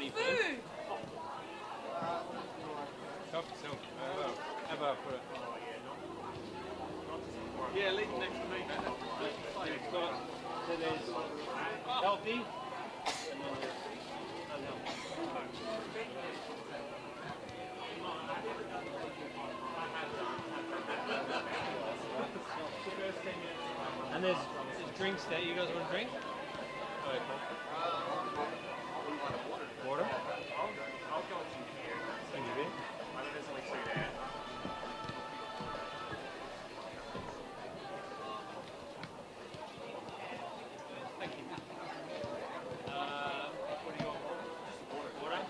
Food! Yeah, leave next to me. So there's healthy, and then there's unhealthy. And there's drinks there. You guys want a drink? Oh, cool. Water? I'll go with some beer. Thank you, beer. I think there's only two there. Thank you. What do you want? Just water. Water?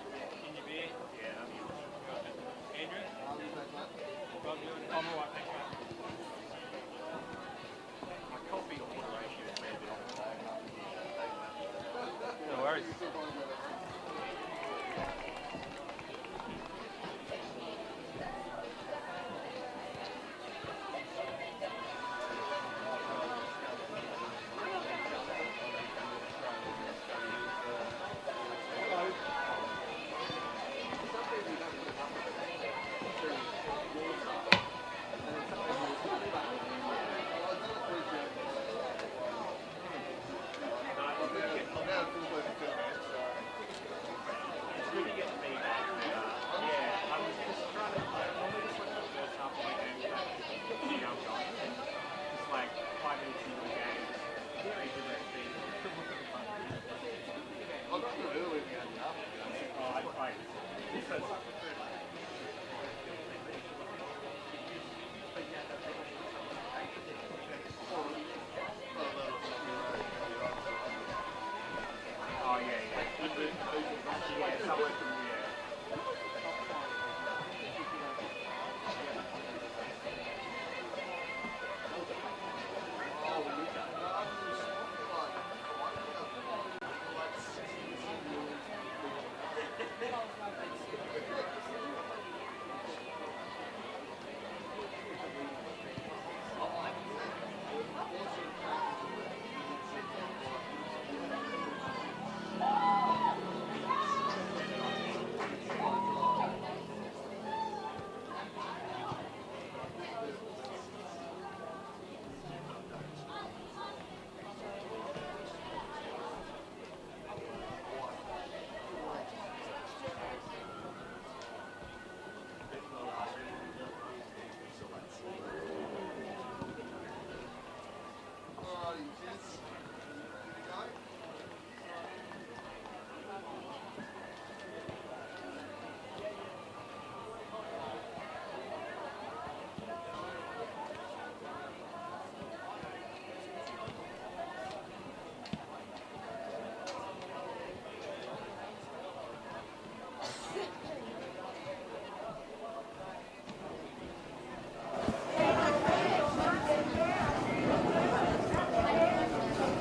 In your beer? Yeah, that'll be good. Andrew? Rob, you want? I'm alright, thank you. My coffee or water ratio is maybe off. No worries.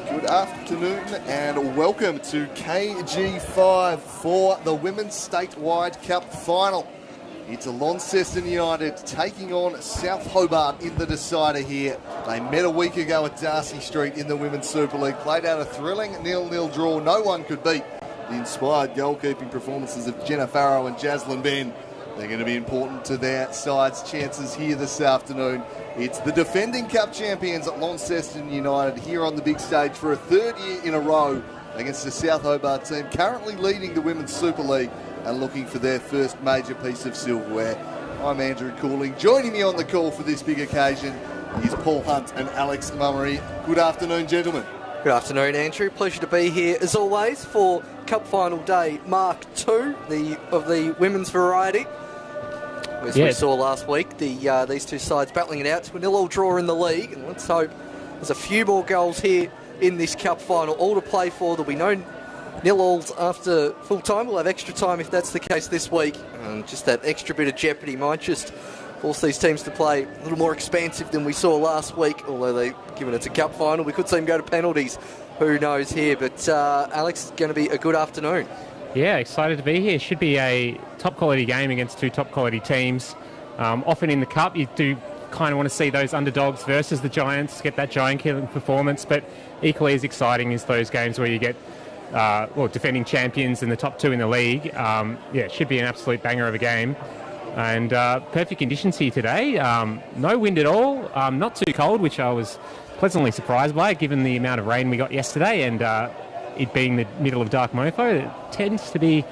Good afternoon and welcome to KG5 for the Women's Statewide Cup Final. It's Launceston United taking on South Hobart in the decider here. They met a week ago at Darcy Street in the Women's Super League, played out a thrilling 0-0 draw. No one could beat the inspired goalkeeping performances of Jenna Farrow and Jaslyn Ben. They're going to be important to their side's chances here this afternoon. It's the defending Cup champions at Launceston United here on the big stage for a third year in a row against the South Hobart team, currently leading the Women's Super League and looking for their first major piece of silverware. I'm Andrew Cooling. Joining me on the call for this big occasion is Paul Hunt and Alex Mummery. Good afternoon, gentlemen. Good afternoon, Andrew. Pleasure to be here, as always, for Cup Final Day Mark II of the women's variety. As we saw last week, these two sides battling it out to a 0-0 draw in the league. And let's hope there's a few more goals here in this Cup Final, all to play for. There'll be no 0-0s after full time. We'll have extra time if that's the case this week. And just that extra bit of jeopardy might just force these teams to play a little more expansive than we saw last week. Although, given it's a Cup Final, we could see them go to penalties. Who knows here? But Alex, it's going to be a good afternoon. Yeah, excited to be here. Should be a top-quality game against two top-quality teams. Often in the Cup, you do kind of want to see those underdogs versus the Giants, get that giant-killing performance, but equally as exciting is those games where you get defending champions and the top 2 in the league. It should be an absolute banger of a game. And perfect conditions here today. No wind at all. Not too cold, which I was pleasantly surprised by, given the amount of rain we got yesterday, and it being the middle of dark mofo. It tends to be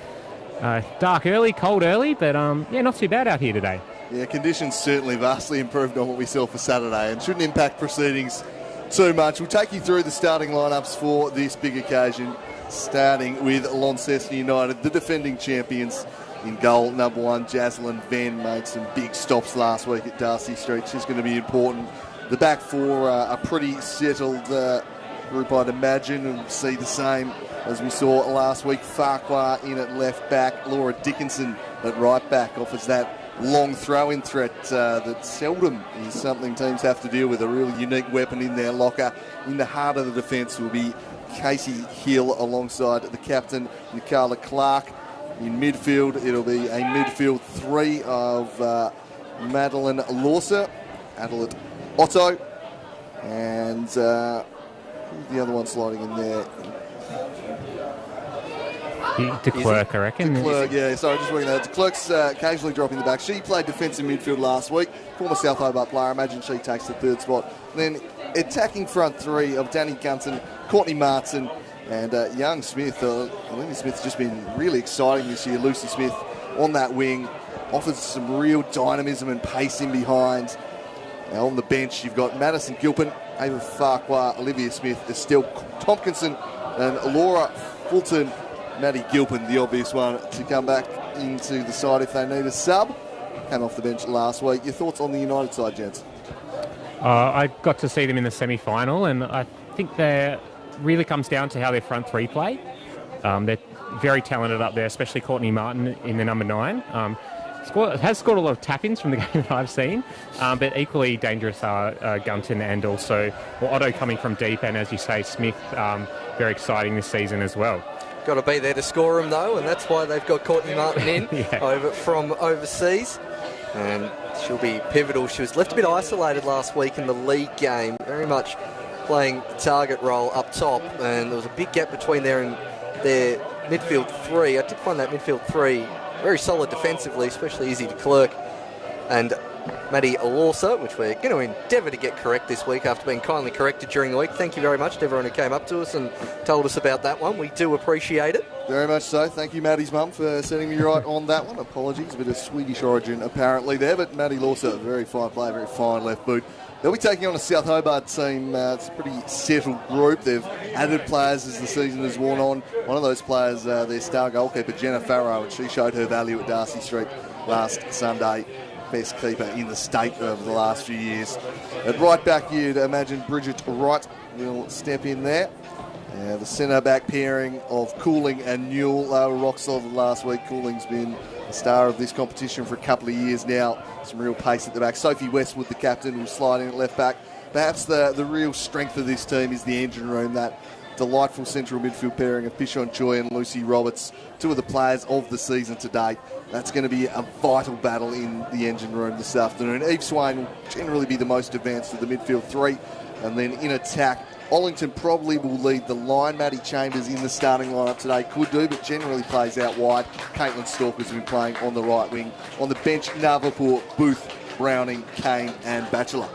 dark early, cold early, but not too bad out here today. Yeah, conditions certainly vastly improved on what we saw for Saturday and shouldn't impact proceedings too much. We'll take you through the starting lineups for this big occasion, starting with Launceston United, the defending champions. In goal, number 1, Jaslyn Venn made some big stops last week at Darcy Street. She's going to be important. The back 4 are pretty settled group, I'd imagine, and we'll see the same as we saw last week. Farquhar in at left back, Laura Dickinson at right back offers that long throw-in threat that seldom is something teams have to deal with. A really unique weapon in their locker. In the heart of the defence will be Casey Hill alongside the captain, Nicola Clark. In midfield, it'll be a midfield 3 of Madeline Lawser, Adelaide Otto, and the other one sliding in there. De Klerk, I reckon. De Klerk, yeah, sorry, just working that. De Klerk's occasionally dropping the back. She played defensive midfield last week. Former South Hobart player. I imagine she takes the 3rd spot. Then attacking front 3 of Danny Gunton, Courtney Martin, and young Smith. Olivia Smith's just been really exciting this year. Lucy Smith on that wing offers some real dynamism and pace in behind. Now on the bench, you've got Madison Gilpin, Ava Farquhar, Olivia Smith, Estelle Tompkinson, and Laura Fulton. Maddie Gilpin, the obvious one to come back into the side if they need a sub. Came off the bench last week. Your thoughts on the United side, gents? I got to see them in the semi-final, and I think they really comes down to how their front 3 play. They're very talented up there, especially Courtney Martin in the number 9. Has scored a lot of tap-ins from the game that I've seen, but equally dangerous are Gunton and also Otto coming from deep, and as you say, Smith, very exciting this season as well. Got to be there to score them though, and that's why they've got Courtney Martin in over from overseas, and she'll be pivotal. She was left a bit isolated last week in the league game, very much playing the target role up top, and there was a big gap between there and their midfield 3. I did find that midfield 3 very solid defensively, especially Izzy de Klerk and Maddie Alorsa, which we're going to endeavour to get correct this week after being kindly corrected during the week. Thank you very much to everyone who came up to us and told us about that one. We do appreciate it. Very much so. Thank you, Maddie's mum, for setting me right on that one. Apologies, a bit of Swedish origin apparently there, but Maddie Lawser, a very fine player, very fine left boot. They'll be taking on a South Hobart team. It's a pretty settled group. They've added players as the season has worn on. One of those players, their star goalkeeper, Jenna Farrow, and she showed her value at Darcy Street last Sunday. Best keeper in the state over the last few years. At right back, you'd imagine Bridget Wright will step in there. The centre-back pairing of Cooling and Newell, they were rock solid last week. Cooling's been the star of this competition for a couple of years now. Some real pace at the back. Sophie Westwood, the captain, will slide in at left back. Perhaps the real strength of this team is the engine room, that delightful central midfield pairing of Pishon Choi and Lucy Roberts, 2 of the players of the season to date. That's going to be a vital battle in the engine room this afternoon. Eve Swain will generally be the most advanced of the midfield 3. And then in attack, Ollington probably will lead the line. Maddie Chambers in the starting lineup today could do, but generally plays out wide. Caitlin Stalker's been playing on the right wing. On the bench, Navapur, Booth, Browning, Kane and Batchelor.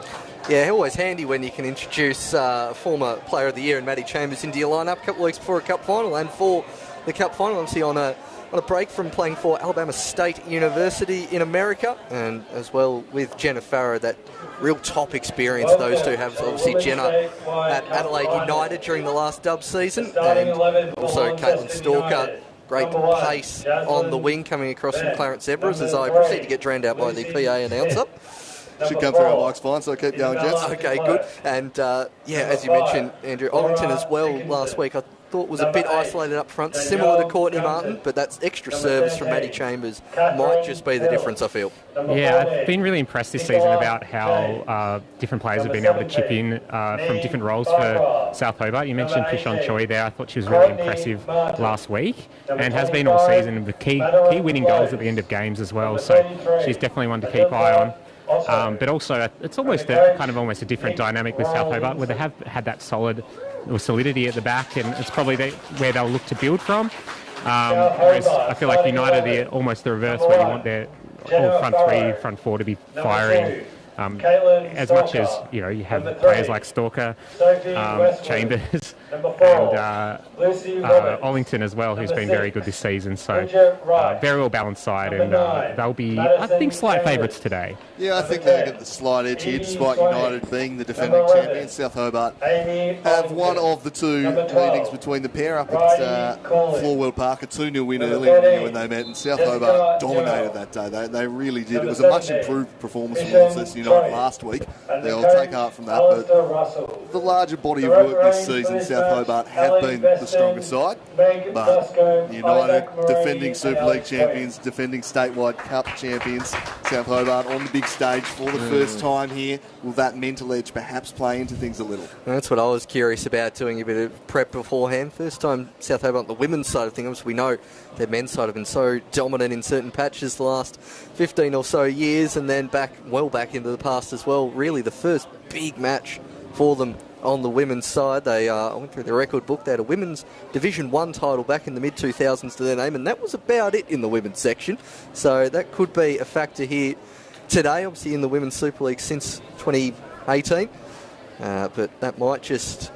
Yeah, always handy when you can introduce former Player of the Year and Maddie Chambers into your lineup a couple of weeks before a cup final and for the cup final. Obviously on a break from playing for Alabama State University in America, and as well with Jenna Farrow, that real top experience those two have. Obviously Jenna at Adelaide United during the last dub season, and also Caitlin Stalker, great pace on the wing coming across from Clarence Zebras as I proceed to get drowned out by the PA announcer. Should come through our mics fine, so keep going, gents. Okay, good. And as you mentioned, Andrew, Ollington as well last week, I thought was a bit isolated up front, similar to Courtney Martin, but that's extra service from Maddie Chambers might just be the difference, I feel. Yeah, I've been really impressed this season about how different players have been able to chip in from different roles for South Hobart. You mentioned Pishon Choi there. I thought she was really impressive last week and has been all season with key winning goals at the end of games as well. So she's definitely one to keep eye on. But also, it's almost a different dynamic with South Hobart, where they have had that solid or solidity at the back, and it's probably where they'll look to build from. Whereas I feel like United are almost the reverse, where you want their all front three, front four to be firing. As much as you have players like Stalker, Chambers, and Ollington as well, who's been very good this season. So very well balanced side, and they'll be, I think, slight favourites today. Yeah, I think they'll get the slight edge here, despite United being the defending champions. South Hobart have one of the two meetings between the pair up at Floorworld Park, a 2-0 win earlier in the year when they met, and South Hobart dominated that day. They really did. It was a much improved performance from Launceston United last week. They'll take heart from that, but the larger body of work this season, South Hobart have been the stronger side, but United, defending Super League champions, defending statewide cup champions, South Hobart on the big stage for the first time here. Will that mental edge perhaps play into things a little? That's what I was curious about, doing a bit of prep beforehand. First time South Hobart on the women's side of things. We know their men's side have been so dominant in certain patches the last 15 or so years, and then back into the past as well. Really the first big match for them on the women's side. They I went through the record book. They had a women's Division 1 title back in the mid-2000s to their name, and that was about it in the women's section. So that could be a factor here today, obviously in the Women's Super League since 2018. But that might just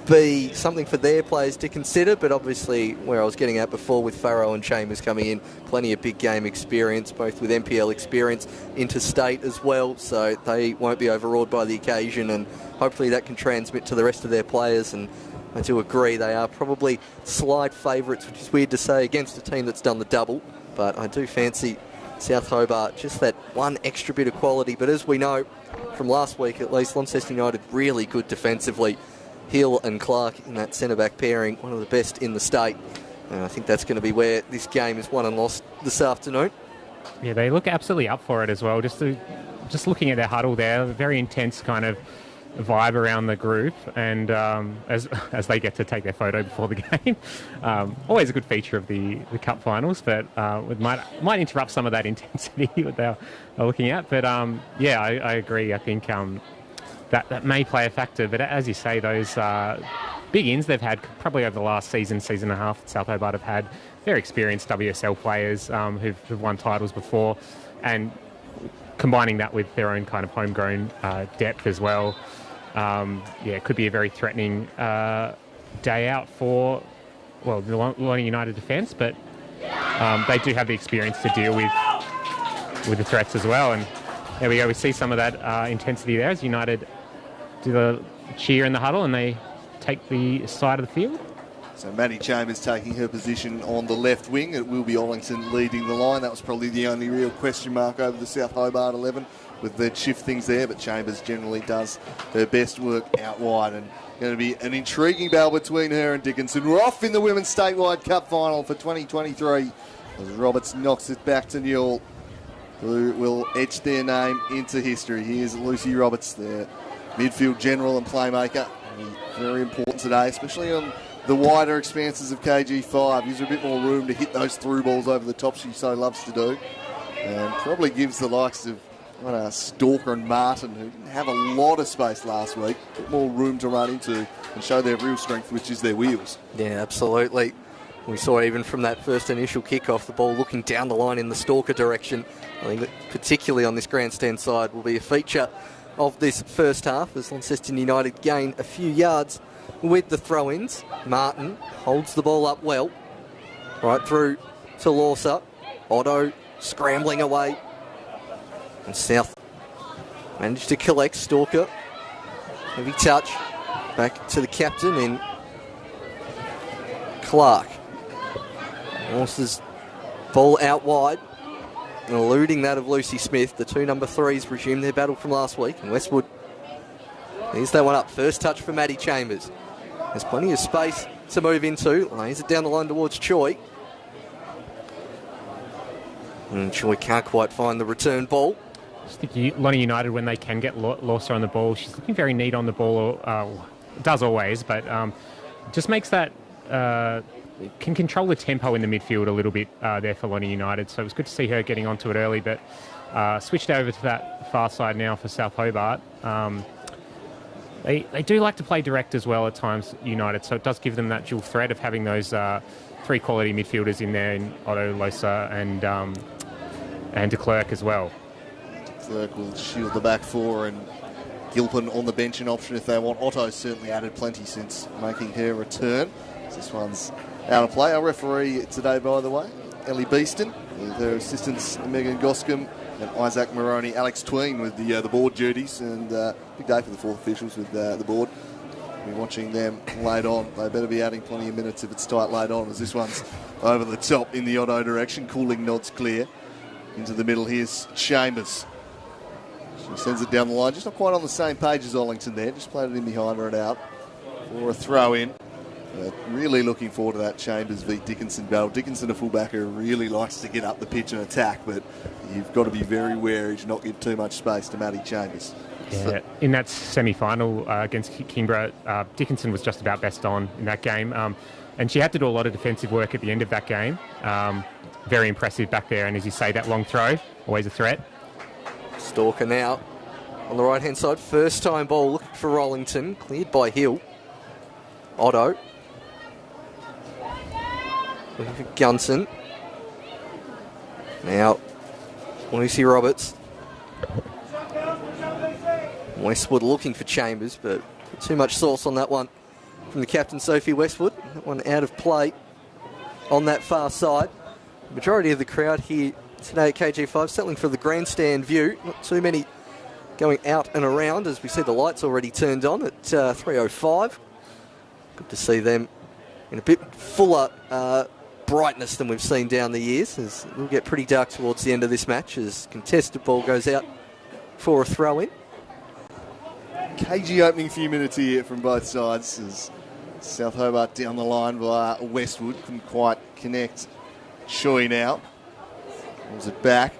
be something for their players to consider. But obviously, where I was getting at before with Farrow and Chambers coming in, plenty of big game experience, both with NPL experience, interstate as well. So they won't be overawed by the occasion, and hopefully that can transmit to the rest of their players. And I do agree they are probably slight favourites, which is weird to say against a team that's done the double. But I do fancy South Hobart, just that one extra bit of quality. But as we know from last week, at least, Launceston United really good defensively. Hill and Clark in that centre-back pairing, one of the best in the state. And I think that's going to be where this game is won and lost this afternoon. Yeah, they look absolutely up for it as well. Just looking at their huddle there, very intense kind of vibe around the group, and as they get to take their photo before the game. Always a good feature of the cup finals, but it might interrupt some of that intensity that they're looking at. But yeah, I agree. I think that may play a factor. But as you say, those big ins they've had probably over the last season and a half, South Hobart have had very experienced WSL players who've won titles before, and combining that with their own kind of homegrown depth as well. It could be a very threatening day out for, well, the Lonnie United defence, but they do have the experience to deal with the threats as well. And there we go, we see some of that intensity there as United do the cheer in the huddle and they take the side of the field. So Maddie Chambers taking her position on the left wing. It will be Ollington leading the line. That was probably the only real question mark over the South Hobart 11, with they'd shift things there, but Chambers generally does her best work out wide, and going to be an intriguing battle between her and Dickinson. We're off in the Women's Statewide Cup Final for 2023 as Roberts knocks it back to Newell, who will etch their name into history. Here's Lucy Roberts, their midfield general and playmaker. Very important today, especially on the wider expanses of KG5. Gives her a bit more room to hit those through balls over the top she so loves to do, and probably gives the likes of Stalker and Martin, who didn't have a lot of space last week, a bit more room to run into and show their real strength, which is their wheels. Yeah, absolutely. We saw even from that first initial kickoff, the ball looking down the line in the Stalker direction. I think that particularly on this grandstand side will be a feature of this first half as Launceston United gain a few yards with the throw-ins. Martin holds the ball up well, right through to Lawser. Otto scrambling away. And South managed to collect Stalker. Heavy touch. Back to the captain in Clark. Horses ball out wide. And eluding that of Lucy Smith. The two number threes resume their battle from last week. And Westwood, here's that one up. First touch for Maddie Chambers. There's plenty of space to move into. Lays it down the line towards Choi. And Choi can't quite find the return ball. I just think Lonnie United, when they can get Lawser on the ball, she's looking very neat on the ball, does always, but just makes that, can control the tempo in the midfield a little bit there for Lonnie United. So it was good to see her getting onto it early, but switched over to that far side now for South Hobart. They do like to play direct as well at times, United, so it does give them that dual threat of having those three quality midfielders in there, in Otto, Losa and de Klerk as well. De Klerk will shield the back four, and Gilpin on the bench an option if they want. Otto's certainly added plenty since making her return. This one's out of play. Our referee today, by the way, Ellie Beeston, with her assistants Megan Goscombe and Isaac Moroney, Alex Tween with the board duties, and big day for the fourth officials with the board. We'll be watching them laid on. They better be adding plenty of minutes if it's tight laid on, as this one's over the top in the Otto direction. Cooling nods clear. Into the middle, here's Chambers. She sends it down the line, just not quite on the same page as Ollington there, just played it in behind her and out for a throw in. Really looking forward to that Chambers v Dickinson battle. Dickinson, a fullbacker, really likes to get up the pitch and attack, but you've got to be very wary to not give too much space to Maddie Chambers. Yeah, in that semi-final against Kingborough, Dickinson was just about best on in that game, and she had to do a lot of defensive work at the end of that game. Very impressive back there, and as you say, that long throw, always a threat. Stalker now on the right-hand side. First time ball looking for Rollington, cleared by Hill. Otto. Looking for Gunson. Now, Lucy Roberts. Westwood looking for Chambers, but too much sauce on that one from the captain, Sophie Westwood. That one out of play on that far side. The majority of the crowd here today at KG5 settling for the grandstand view. Not too many going out and around, as we see the lights already turned on at 3:05. Good to see them in a bit fuller brightness than we've seen down the years, as it'll get pretty dark towards the end of this match as contested ball goes out for a throw-in. KG opening few minutes here from both sides as South Hobart down the line via Westwood. Couldn't quite connect. Choi now pulls it back.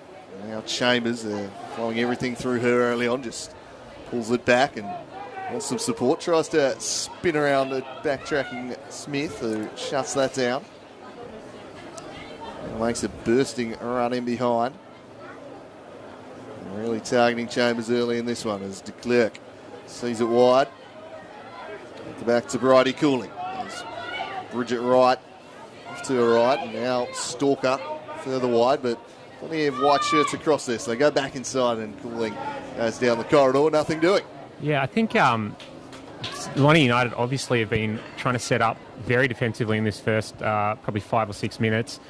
Now Chambers flowing everything through her early on, just pulls it back and wants some support. Tries to spin around at backtracking Smith, who shuts that down. And makes a bursting run in behind. And really targeting Chambers early in this one as de Klerk sees it wide. Back to Bridie Cooling. There's Bridget Wright off to her right, and now Stalker further wide, but plenty of white shirts across there, so they go back inside and Cooling goes down the corridor, nothing doing. Yeah, I think Lonnie United obviously have been trying to set up very defensively in this first probably 5 or 6 minutes.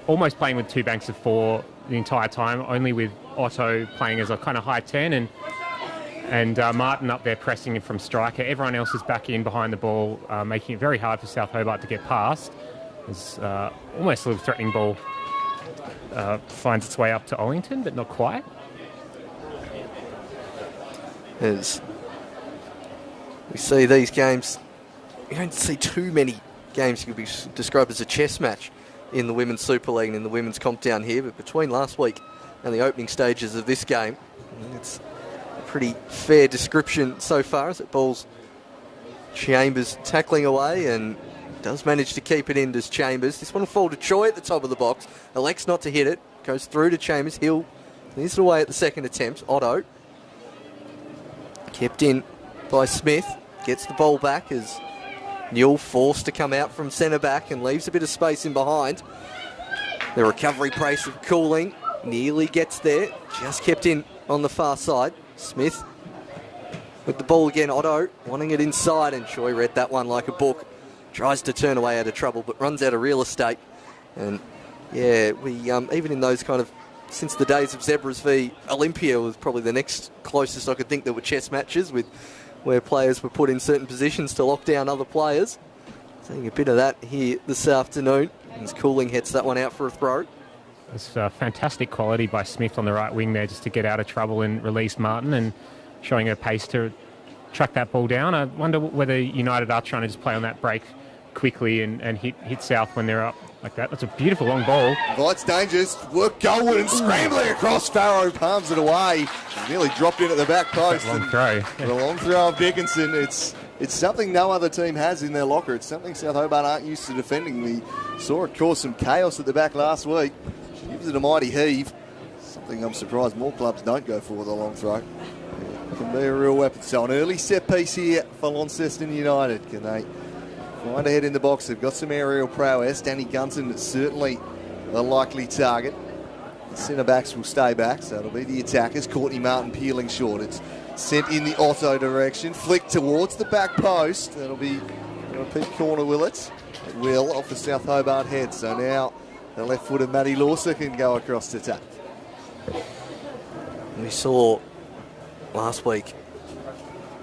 Almost playing with two banks of four the entire time, only with Otto playing as a kind of high 10 and Martin up there pressing from striker. Everyone else is back in behind the ball, making it very hard for South Hobart to get past. There's almost a little threatening ball finds its way up to Ollington, but not quite. As we see these games, you don't see too many games that could be described as a chess match in the Women's Super League and in the Women's Comp down here, but between last week and the opening stages of this game, it's a pretty fair description so far as it balls Chambers tackling away and does manage to keep it in, does Chambers. This one will fall to Choi at the top of the box, elects not to hit it, goes through to Chambers. Hill clears it away at the second attempt. Otto kept in by Smith, gets the ball back as Newell forced to come out from centre back and leaves a bit of space in behind. The recovery pace of Cooling nearly gets there, just kept in on the far side. Smith with the ball again. Otto wanting it inside, and Choi read that one like a book. Tries to turn away out of trouble, but runs out of real estate. And yeah, we even in those kind of, since the days of Zebras v Olympia was probably the next closest I could think there were chess matches with where players were put in certain positions to lock down other players. Seeing a bit of that here this afternoon. As Cooling hits that one out for a throw. It's fantastic quality by Smith on the right wing there just to get out of trouble and release Martin, and showing her pace to track that ball down. I wonder whether United are trying to just play on that break quickly and hit South when they're up like that. That's a beautiful long ball. Well, it's dangerous. Work Goldwood and scrambling across. Farrow palms it away. Nearly dropped in at the back post. Long throw. The long throw of Dickinson. It's something no other team has in their locker. It's something South Hobart aren't used to defending. We saw it cause some chaos at the back last week. She gives it a mighty heave. Something I'm surprised more clubs don't go for with a long throw. Can be a real weapon. So an early set piece here for Launceston United. Can they find ahead in the box? They've got some aerial prowess. Danny Gunson is certainly the likely target. The centre backs will stay back, so it'll be the attackers. Courtney Martin peeling short. It's sent in the Otto direction. Flick towards the back post. That'll be a repeat corner, will it? It will, off the South Hobart head. So now the left-footed Maddie Lawser can go across to attack. We saw last week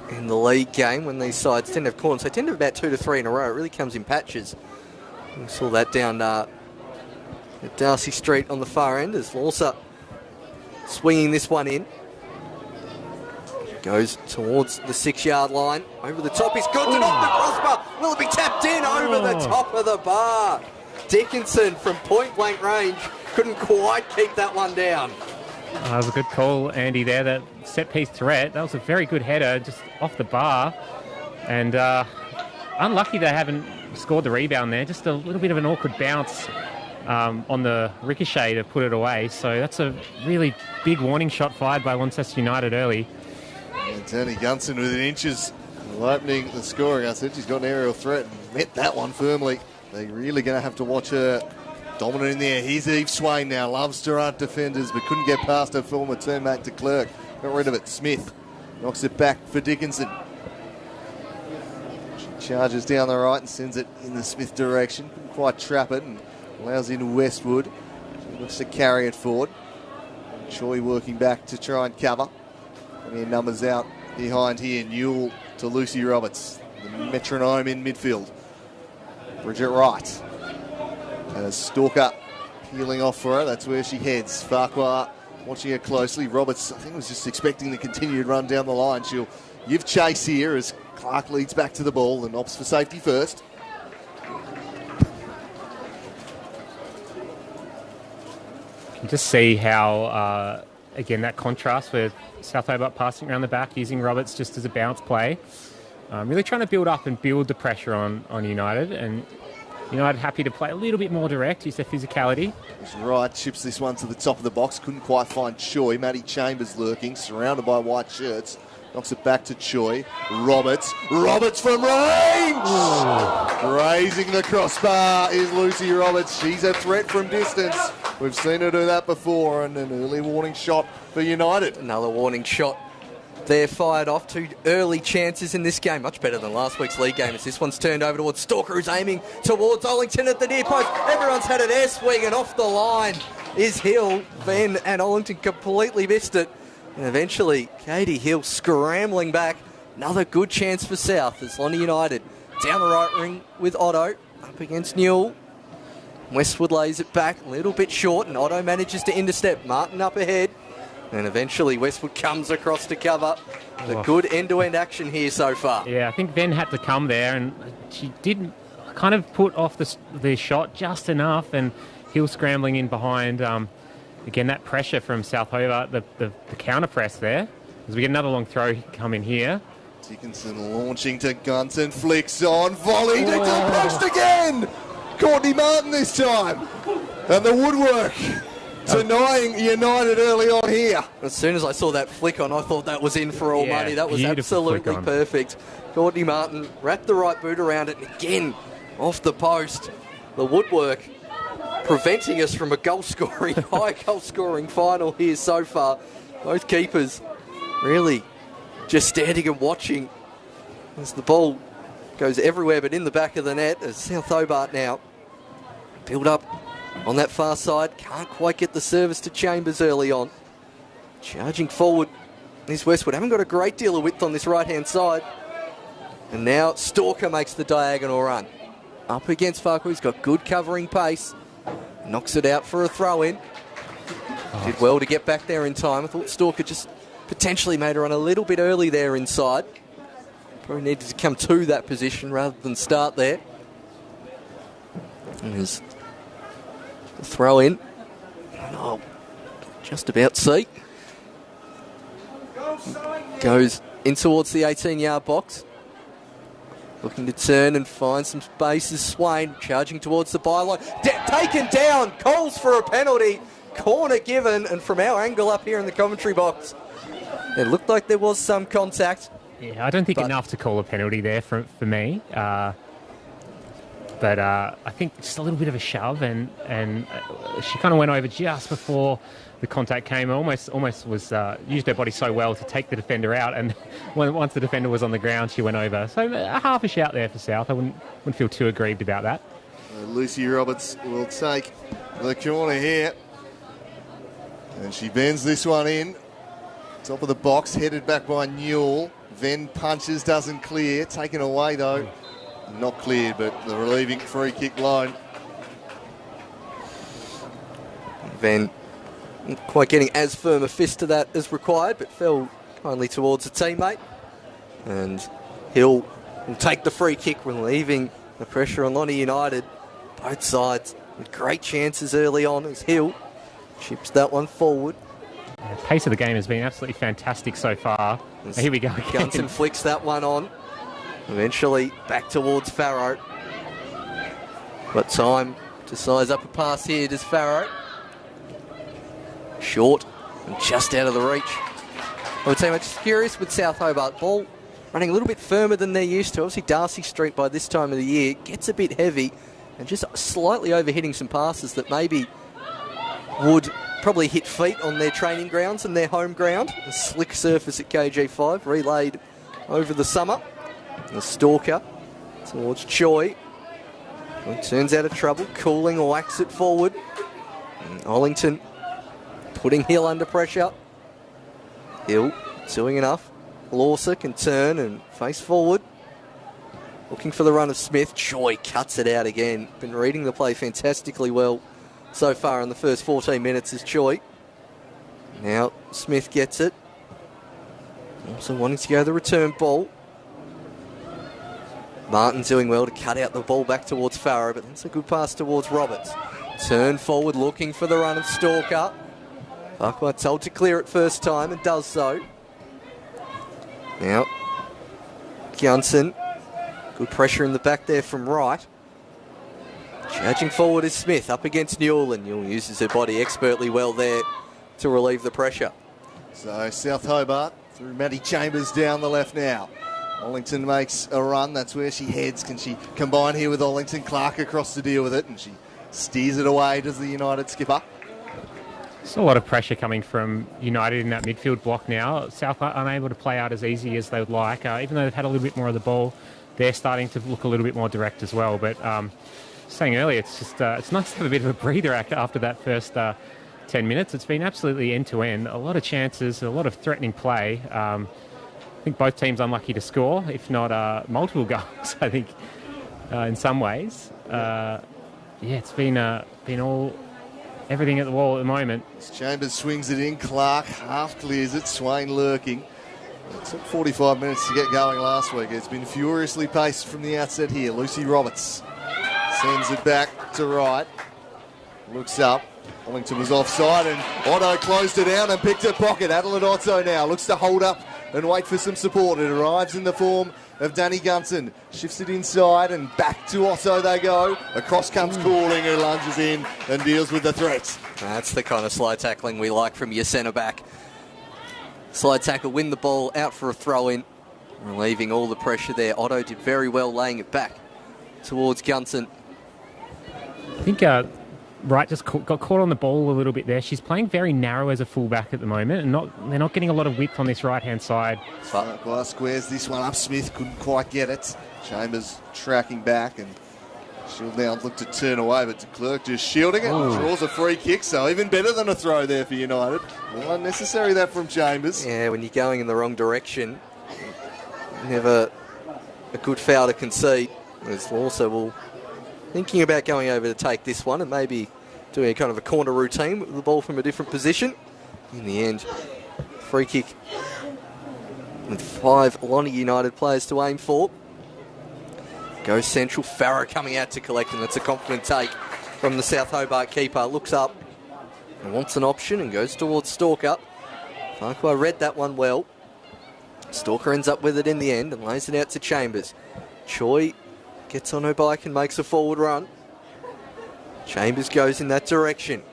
in the league game when these sides tend to have corners. They tend to have about 2 to 3 in a row. It really comes in patches. We saw that down at Darcy Street on the far end as Lawser swinging this one in. Goes towards the 6-yard line. Over the top, he's got it off the crossbar. Will it be tapped in over the top of the bar? Dickinson from point blank range couldn't quite keep that one down. That was a good call, Andy, there. That set-piece threat, that was a very good header just off the bar. And unlucky they haven't scored the rebound there. Just a little bit of an awkward bounce on the ricochet to put it away. So that's a really big warning shot fired by Launceston United early. And Danny Gunson within inches of opening the scoring. I said she's got an aerial threat and met that one firmly. They're really going to have to watch her dominant in there. Here's Eve Swain now. Loves to run defenders, but couldn't get past her former teammate de Klerk. Got rid of it. Smith knocks it back for Dickinson. She charges down the right and sends it in the Smith direction. Couldn't quite trap it and allows in Westwood. She looks to carry it forward. Choi working back to try and cover. Any numbers out behind here. Newell to Lucy Roberts. The metronome in midfield. Bridget Wright. As Stalker peeling off for her. That's where she heads. Farquhar watching her closely. Roberts, I think, was just expecting the continued run down the line. She'll give chase here as Clark leads back to the ball and opts for safety first. You can just see how, again, that contrast with South Hobart passing around the back, using Roberts just as a bounce play. Really trying to build up and build the pressure on United. And United happy to play a little bit more direct, use their physicality. Wright chips this one to the top of the box. Couldn't quite find Choi. Maddie Chambers lurking, surrounded by white shirts. Knocks it back to Choi. Roberts from range! Grazing the crossbar is Lucy Roberts. She's a threat from distance. We've seen her do that before, and an early warning shot for United. Another warning shot. They're fired off. 2 early chances in this game. Much better than last week's league game as this one's turned over towards Stalker, who's aiming towards Ollington at the near post. Everyone's had an air swing, and off the line is Hill. Venn and Ollington completely missed it. And eventually, Katie Hill scrambling back. Another good chance for South as Lonnie United down the right ring with Otto. Up against Newell. Westwood lays it back a little bit short, and Otto manages to intercept. Martin up ahead. And eventually Westwood comes across to cover. The good end-to-end action here so far. Yeah, I think Venn had to come there, and she didn't kind of put off the shot just enough, and Hill scrambling in behind. Again, that pressure from South Hobart, the counter press there. As we get another long throw come in here. Dickinson launching to Gunton, flicks on, volley to the post again! Courtney Martin this time. And the woodwork denying United early on here. As soon as I saw that flick on, I thought that was in for all money. That was absolutely perfect. Courtney Martin wrapped the right boot around it, and again, off the post. The woodwork preventing us from a high goal-scoring final here so far. Both keepers really just standing and watching as the ball goes everywhere but in the back of the net as South Hobart now build up on that far side. Can't quite get the service to Chambers early on. Charging forward is Westwood. Haven't got a great deal of width on this right-hand side. And now Stalker makes the diagonal run. Up against Farquhar, who's got good covering pace. Knocks it out for a throw-in. Did well to get back there in time. I thought Stalker just potentially made her run a little bit early there inside. Probably needed to come to that position rather than start there. And there's the throw-in. And I'll just about see. Goes in towards the 18-yard box. Looking to turn and find some space is Swain, charging towards the byline. Taken down, calls for a penalty. Corner given, and from our angle up here in the commentary box, It looked like there was some contact. Yeah, I don't think enough to call a penalty there for me. But I think just a little bit of a shove, and she kind of went over just before the contact came. Almost was used her body so well to take the defender out, and once the defender was on the ground, she went over. So half a shout there for South. I wouldn't feel too aggrieved about that. Lucy Roberts will take the corner here, and she bends this one in. Top of the box, headed back by Newell. Venn punches, doesn't clear. Taken away though. Not cleared, but the relieving free kick line. Venn not quite getting as firm a fist to that as required, but fell kindly towards a teammate. And Hill will take the free kick, relieving the pressure on Lonnie United. Both sides with great chances early on as Hill chips that one forward. The pace of the game has been absolutely fantastic so far. Here we go again. Gunson flicks that one on. Eventually back towards Farrow. But time to size up a pass here does Farrow. Short and just out of the reach. I would say I'm just curious with South Hobart. Ball running a little bit firmer than they're used to. Obviously Darcy Street by this time of the year gets a bit heavy and just slightly overhitting some passes that maybe would probably hit feet on their training grounds and their home ground. The slick surface at KG5 relayed over the summer. The Stalker towards Choi. Turns out of trouble. Cooling whacks it forward. And Ollington putting Hill under pressure. Hill doing enough. Lawser can turn and face forward. Looking for the run of Smith. Choi cuts it out again. Been reading the play fantastically well so far in the first 14 minutes is Choi. Now Smith gets it. Also wanting to go the return ball. Martin doing well to cut out the ball back towards Farrow, but that's a good pass towards Roberts. Turn forward looking for the run of Stalker. Farquhar told to clear it first time and does so. Now Johnson. Good pressure in the back there from Wright. Charging forward is Smith up against Newell, and Newell uses her body expertly well there to relieve the pressure. So South Hobart through Maddie Chambers down the left now. Ollington makes a run. That's where she heads. Can she combine here with Ollington? Clark across to deal with it, and she steers it away, does the United skipper. There's a lot of pressure coming from United in that midfield block now. South are unable to play out as easy as they would like. Even though they've had a little bit more of the ball, they're starting to look a little bit more direct as well. But saying earlier, it's just it's nice to have a bit of a breather after that first 10 minutes. It's been absolutely end-to-end. A lot of chances, a lot of threatening play. I think both teams unlucky to score, if not multiple goals, I think, in some ways. It's been all... everything at the wall at the moment. Chambers swings it in. Clark half clears it. Swain lurking. It took 45 minutes to get going last week. It's been furiously paced from the outset here. Lucy Roberts sends it back to right. Looks up. Ollington was offside and Otto closed it down and picked her pocket. Adelaide Otto now looks to hold up and wait for some support. It arrives in the form of Danny Gunson. Shifts it inside and back to Otto they go. Across comes Cooling, who lunges in and deals with the threats. That's the kind of slide tackling we like from your centre back. Slide tackle, win the ball, out for a throw-in. Relieving all the pressure there. Otto did very well laying it back towards Gunson. I think Wright just got caught on the ball a little bit there. She's playing very narrow as a fullback at the moment, and they're not getting a lot of width on this right-hand side. Glass squares this one up. Smith couldn't quite get it. Chambers tracking back, and she'll now look to turn away, but de Klerk just shielding it. Ooh. Draws a free kick, so even better than a throw there for United. Well, unnecessary that from Chambers. Yeah, when you're going in the wrong direction, never a good foul to concede. As also will thinking about going over to take this one and maybe doing a kind of a corner routine with the ball from a different position. In the end, free kick with 5 Lonnie United players to aim for. Goes central. Farrow coming out to collect, and that's a confident take from the South Hobart keeper. Looks up and wants an option and goes towards Stalker. Farquhar read that one well. Stalker ends up with it in the end and lays it out to Chambers. Choi gets on her bike and makes a forward run. Chambers goes in that direction.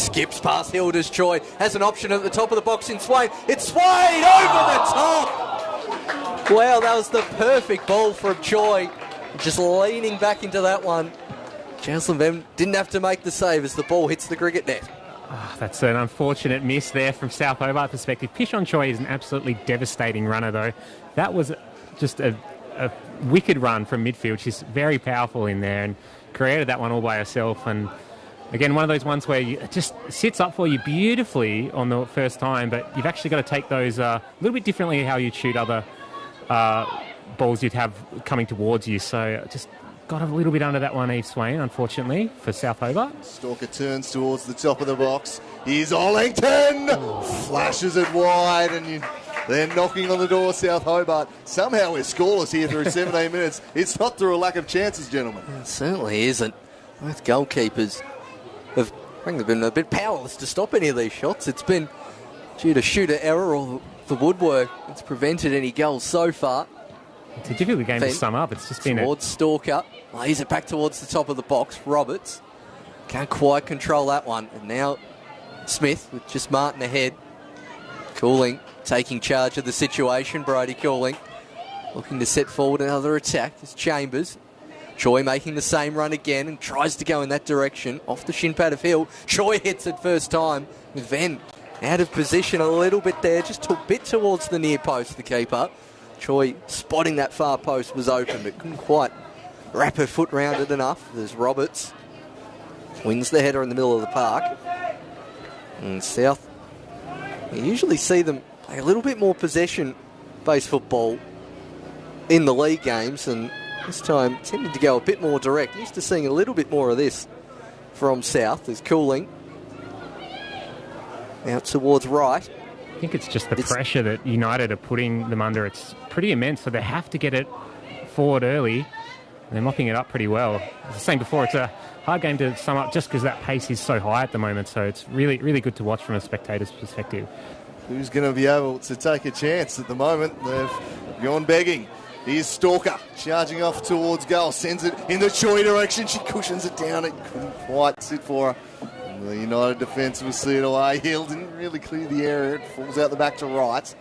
skips past Hilda's Choi. Has an option at the top of the box in Swain. It's Swain over the top. Wow, that was the perfect ball from Choi. Just leaning back into that one. Jocelyn Venn didn't have to make the save as the ball hits the cricket net. Oh, that's an unfortunate miss there from South Hobart perspective. Pishon Choi is an absolutely devastating runner, though. That was just a wicked run from midfield. She's very powerful in there and created that one all by herself. And again, one of those ones where it just sits up for you beautifully on the first time, but you've actually got to take those a little bit differently how you'd shoot other balls you'd have coming towards you. So just got a little bit under that one, Eve Swain, unfortunately, for South Hobart. Stalker turns towards the top of the box. Here's Ollington! Flashes it wide, and they're knocking on the door, South Hobart. Somehow we're scoreless here through 17 minutes. It's not through a lack of chances, gentlemen. It certainly isn't. Both goalkeepers have been a bit powerless to stop any of these shots. It's been due to shooter error or the woodwork. It's prevented any goals so far. It's a difficult game to sum up. It's just been towards Stalker. Lays it back towards the top of the box. Roberts can't quite control that one. And now Smith with just Martin ahead. Cooling taking charge of the situation. Brodie Cooling looking to set forward another attack. It's Chambers. Choi making the same run again and tries to go in that direction. Off the shin pad of Hill. Choi hits it first time. With Venn out of position a little bit there. Just a bit towards the near post, the keeper. Choi spotting that far post was open, but couldn't quite wrap her foot round it enough. There's Roberts. Wins the header in the middle of the park. And South, you usually see them play a little bit more possession-based football in the league games, and this time tended to go a bit more direct. Used to seeing a little bit more of this from South. There's Cooling. Out towards right. I think it's just the pressure that United are putting them under. It's pretty immense, so they have to get it forward early. They're mopping it up pretty well. As I was saying before, it's a hard game to sum up just because that pace is so high at the moment, so it's really, really good to watch from a spectator's perspective. Who's going to be able to take a chance at the moment? They've gone begging. Here's Stalker charging off towards goal, sends it in the Choi direction. She cushions it down. It couldn't quite sit for her. The United defence will see it away. Hill didn't really clear the area. It falls out the back to right.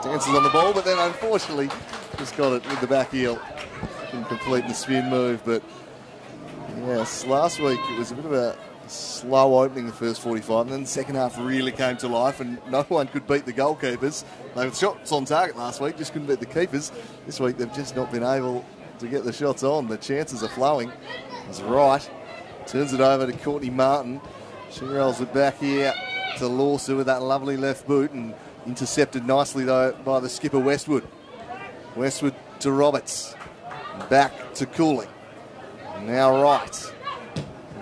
Dances on the ball, but then unfortunately just got it with the back heel. Couldn't complete the spin move, but yes, last week it was a bit of a slow opening the first 45, and then the second half really came to life, and no one could beat the goalkeepers. They were shots on target last week, just couldn't beat the keepers. This week they've just not been able to get the shots on. The chances are flowing. It's right. Turns it over to Courtney Martin. She rolls it back here to Lawson with that lovely left boot, and intercepted nicely though by the skipper Westwood. Westwood to Roberts. Back to Cooling. Now right.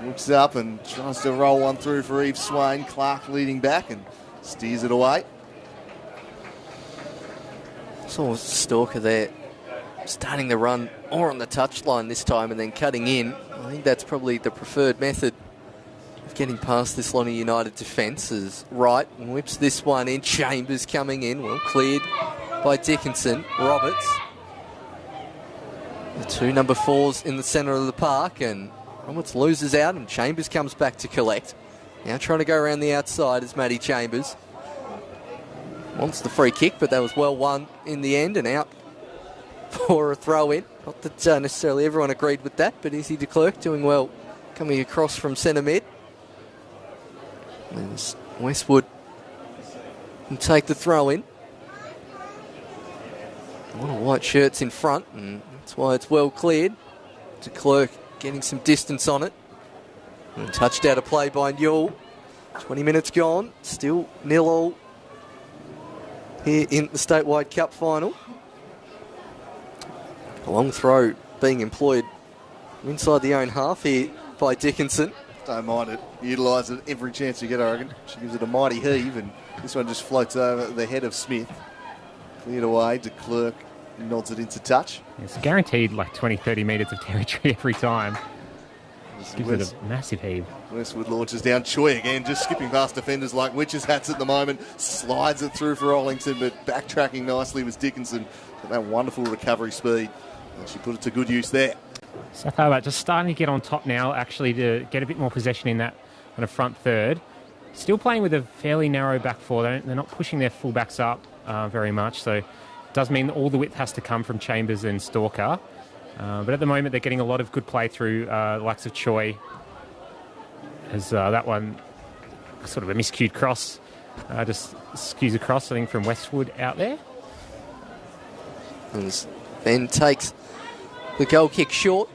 Looks up and tries to roll one through for Eve Swain. Clark leading back and steers it away. Saw Stalker there starting the run or on the touchline this time and then cutting in. I think that's probably the preferred method of getting past this Lonnie United defence. Is right and whips this one in. Chambers coming in, well cleared by Dickinson. Roberts. The two number 4s in the centre of the park, and Roberts loses out and Chambers comes back to collect. Now trying to go around the outside is Maddie Chambers. Wants the free kick, but that was well won in the end and out for a throw in. Not that necessarily everyone agreed with that, but Izzy de Klerk doing well coming across from centre mid. And Westwood can take the throw in. A lot of white shirts in front, and that's why it's well cleared. De Klerk getting some distance on it. And touched out of play by Newell. 20 minutes gone, still 0-0 here in the Statewide Cup final. A long throw being employed inside the own half here by Dickinson. Don't mind it. Utilise it every chance you get, I reckon. She gives it a mighty heave, and this one just floats over the head of Smith. Cleared away. De Klerk nods it into touch. It's guaranteed like 20, 30 metres of territory every time. Gives it a massive heave. Westwood launches down. Choi again, just skipping past defenders like witches' hats at the moment. Slides it through for Ollington, but backtracking nicely was Dickinson. Got that wonderful recovery speed. And she put it to good use there. South Hobart just starting to get on top now, actually, to get a bit more possession in that kind of front third. still playing with a fairly narrow back four. They're not pushing their full-backs up very much, so it does mean all the width has to come from Chambers and Stalker. But at the moment, they're getting a lot of good play through the likes of Choi, as that one, sort of a miscued cross, just skews across, I think, from Westwood out there. As Ben takes the goal kick short.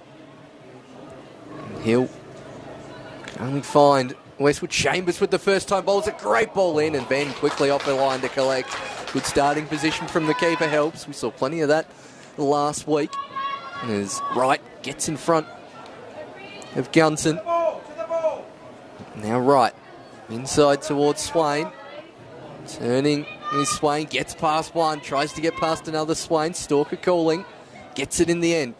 And he'll only find Westwood. Chambers with the first-time ball. It's a great ball in, and Ben quickly off the line to collect. Good starting position from the keeper helps. We saw plenty of that last week. And as Wright gets in front of Gunson. Now Wright inside towards Swain. Turning is Swain, gets past one, tries to get past another Swain. Stalker calling, gets it in the end.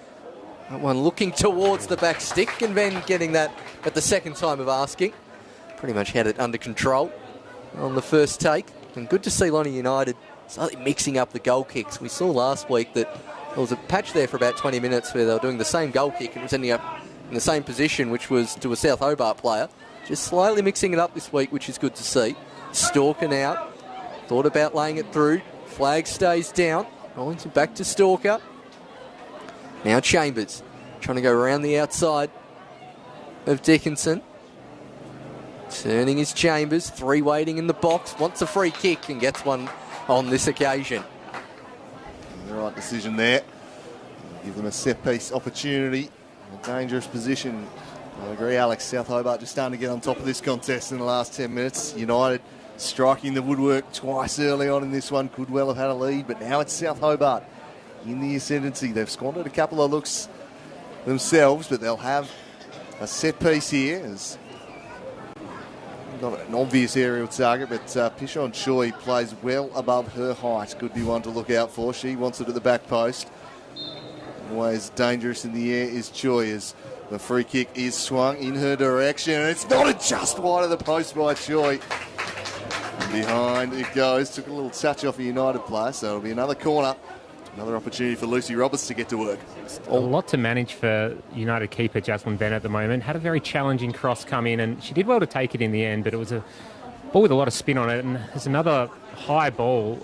That one looking towards the back stick, and then getting that at the second time of asking. Pretty much had it under control on the first take. And good to see Lonnie United slightly mixing up the goal kicks. We saw last week that there was a patch there for about 20 minutes where they were doing the same goal kick and it was ending up in the same position, which was to a South Hobart player. Just slightly mixing it up this week, which is good to see. Stalker now. Thought about laying it through. Flag stays down. Rollington back to Stalker. Now Chambers. Trying to go around the outside of Dickinson. Turning his Chambers. Three waiting in the box. Wants a free kick and gets one on this occasion. The right decision there. Give them a set-piece opportunity. A dangerous position. I agree, Alex. South Hobart just starting to get on top of this contest in the last 10 minutes. United striking the woodwork twice early on in this one. Could well have had a lead, but now it's South Hobart in the ascendancy. They've squandered a couple of looks themselves, but they'll have a set-piece here. As not an obvious aerial target, but Pishon Choi plays well above her height. Could be one to look out for. She wants it at the back post. Always dangerous in the air is Choi, as the free kick is swung in her direction, and it's not just wide of the post by Choi. And behind it goes. Took a little touch off a United player, so it'll be another corner. Another opportunity for Lucy Roberts to get to work. A lot to manage for United keeper Jasmine Bennett at the moment. Had a very challenging cross come in, and she did well to take it in the end, but it was a ball with a lot of spin on it, and there's another high ball.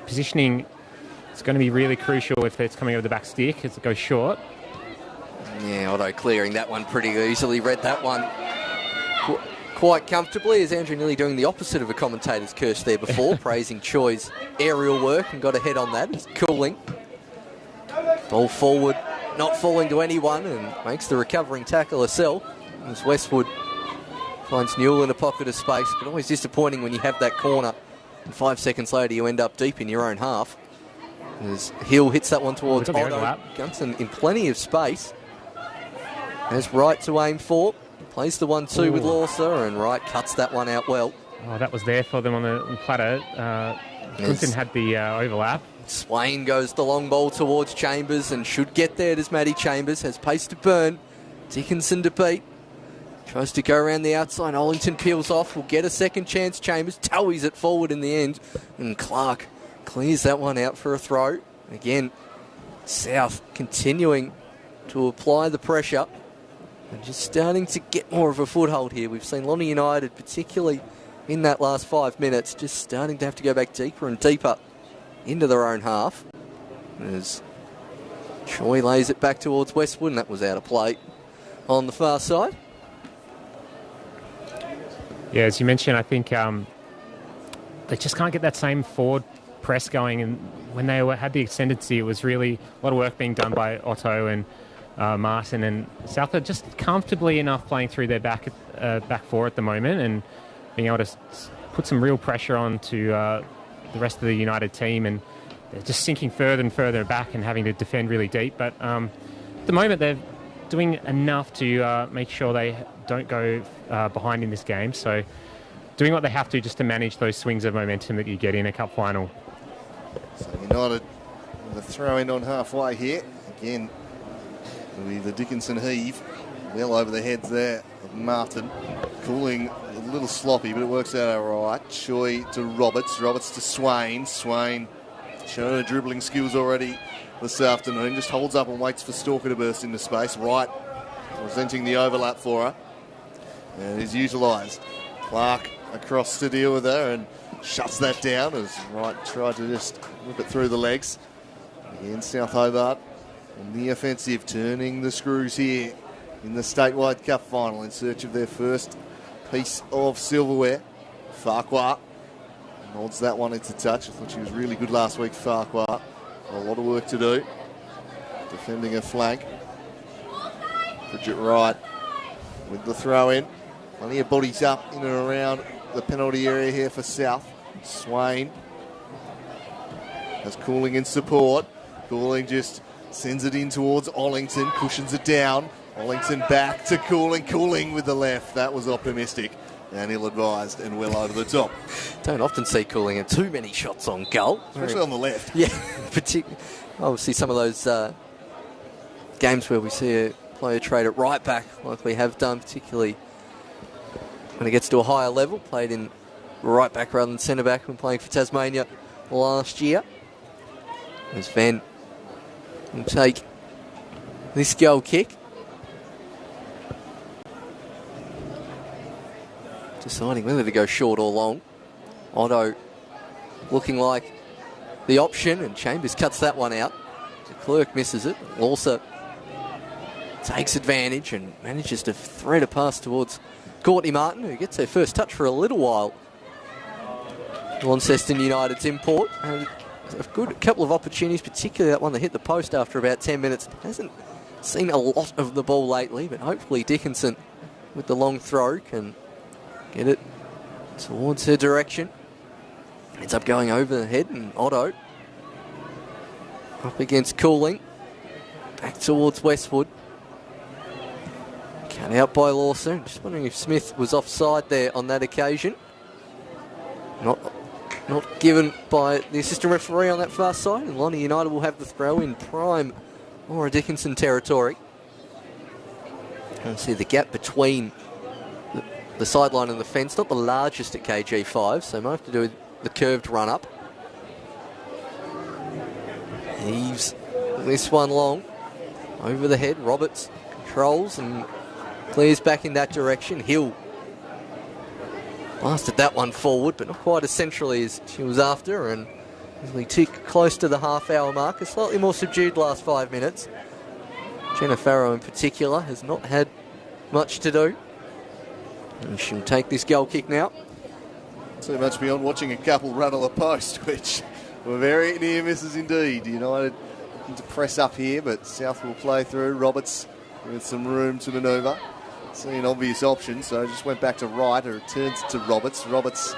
Positioning is going to be really crucial if it's coming over the back stick as it goes short. Yeah, although clearing that one pretty easily. Read that one quite comfortably, as Andrew nearly doing the opposite of a commentator's curse there before, praising Choi's aerial work, and got ahead on that. It's cooling. Ball forward, not falling to anyone, and makes the recovering tackle herself. As Westwood finds Newell in a pocket of space, but always disappointing when you have that corner, and 5 seconds later you end up deep in your own half. As Hill hits that one towards Otto. Gunson in plenty of space. Has Wright to aim for. Plays the 1-2 with Lawser, and Wright cuts that one out well. Oh, that was there for them on the platter. Gunson had the overlap. Swain goes the long ball towards Chambers and should get there. Does Maddie Chambers. Has pace to burn. Dickinson to beat. Tries to go around the outside. Ollington peels off. Will get a second chance. Chambers towies it forward in the end. And Clark clears that one out for a throw. Again, South continuing to apply the pressure. And just starting to get more of a foothold here. We've seen Lonnie United, particularly in that last 5 minutes, just starting to have to go back deeper and deeper into their own half. As Choi lays it back towards Westwood, and that was out of play on the far side. Yeah, as you mentioned, I think they just can't get that same forward press going. And when they had the ascendancy, it was really a lot of work being done by Otto and Martin, and South are just comfortably enough playing through their back four at the moment, and being able to put some real pressure on to the rest of the United team, and they're just sinking further and further back and having to defend really deep. But at the moment, they're doing enough to make sure they don't go behind in this game. So doing what they have to just to manage those swings of momentum that you get in a cup final. So United with a throw in on halfway here. Again, it'll be the Dickinson heave. Well over the heads there of Martin. Cooling a little sloppy, but it works out all right. Choi to Roberts. Roberts to Swain. Swain showing her dribbling skills already this afternoon. Just holds up and waits for Stalker to burst into space. Wright presenting the overlap for her. And is utilised. Clark across to deal with her and shuts that down as Wright tried to just whip it through the legs. Again, South Hobart on the offensive, turning the screws here in the Statewide Cup final in search of their first piece of silverware. Farquhar nods that one into touch. I thought she was really good last week, Farquhar. A lot of work to do. Defending her flank. Bridget Wright with the throw in. Plenty of bodies up in and around the penalty area here for South. Swain has Cooling in support. Cooling just sends it in towards Ollington, cushions it down. Ollington back to Cooling. Cooling with the left. That was optimistic and ill-advised and well over the top. Don't often see Cooling in too many shots on goal. Especially on the left. Yeah, particularly. Obviously, some of those games where we see a player trade at right back, like we have done, particularly when it gets to a higher level, played in right back rather than centre back when playing for Tasmania last year. As Van will take this goal kick. Deciding whether to go short or long. Otto looking like the option, and Chambers cuts that one out. De Klerk misses it. Also takes advantage and manages to thread a pass towards Courtney Martin, who gets her first touch for a little while. Launceston United's import had a good couple of opportunities, particularly that one that hit the post after about 10 minutes. Hasn't seen a lot of the ball lately, but hopefully Dickinson with the long throw can get it towards her direction. Ends up going over the head, and Otto up against Cooling. Back towards Westwood. Cut out by Lawson. Just wondering if Smith was offside there on that occasion. Not given by the assistant referee on that far side, and Lonnie United will have the throw in prime Laura Dickinson territory. And see the gap between the sideline and the fence, not the largest at KG5, so might have to do with the curved run up. Heaves this one long over the head. Roberts controls and clears back in that direction. Hill blasted that one forward, but not quite as centrally as she was after, and as we tick close to the half-hour mark, a slightly more subdued last 5 minutes. Jenna Farrow in particular has not had much to do. And she'll take this goal kick now. Too much beyond watching a couple rattle a post, which were very near misses indeed. United looking to press up here, but South will play through. Roberts with some room to manoeuvre. See an obvious option, so just went back to right, or returns to Roberts. Roberts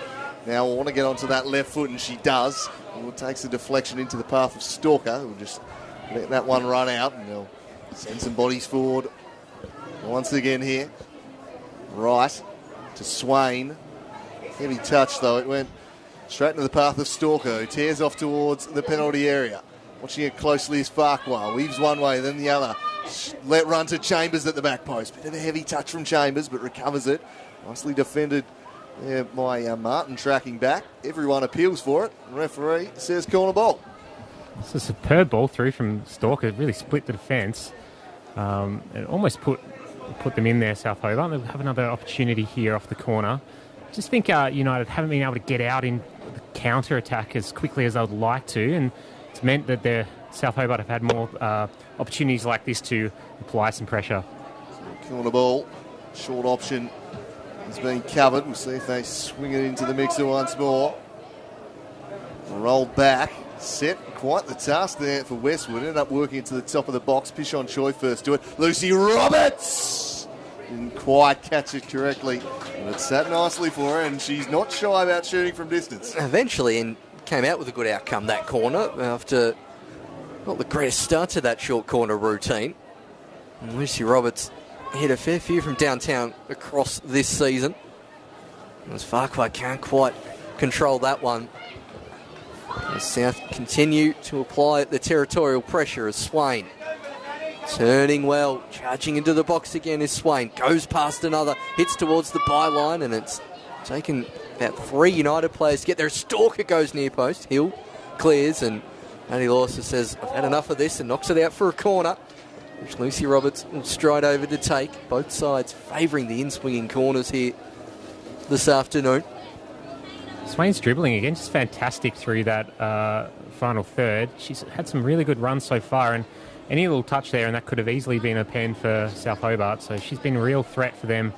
now will want to get onto that left foot, and she does. And takes the deflection into the path of Stalker, who'll just let that one run out, and they'll send some bodies forward once again here. Right to Swain. Heavy touch though, it went straight into the path of Stalker, who tears off towards the penalty area. Watching it closely is Farquhar, weaves one way, then the other. Let run to Chambers at the back post. Bit of a heavy touch from Chambers, but recovers it. Nicely defended there by Martin tracking back. Everyone appeals for it. The referee says corner ball. It's a superb ball through from Stalker. Really split the defence. It almost put them in there, South Hobart. They'll have another opportunity here off the corner. Just think United haven't been able to get out in the counter-attack as quickly as they would like to, and it's meant that their South Hobart have had more opportunities like this to apply some pressure. So corner ball, short option has been covered. We'll see if they swing it into the mixer once more. Roll back, set, quite the task there for Westwood. Ended up working it to the top of the box. Pishon Choi first to it. Lucy Roberts didn't quite catch it correctly, but it sat nicely for her, and she's not shy about shooting from distance. Eventually, and came out with a good outcome, that corner, after not the greatest start to that short corner routine. And Lucy Roberts hit a fair few from downtown across this season. As Farquhar can't quite control that one. As South continue to apply the territorial pressure as Swain turning well, charging into the box again is Swain. Goes past another, hits towards the byline, and it's taken about 3 United players to get there. Stalker goes near post. Hill clears, and Andy Lawson says, I've had enough of this, and knocks it out for a corner, which Lucy Roberts will stride over to take. Both sides favouring the in-swinging corners here this afternoon. Swain's dribbling again, just fantastic through that final third. She's had some really good runs so far, and any little touch there, and that could have easily been a pen for South Hobart. So she's been a real threat for them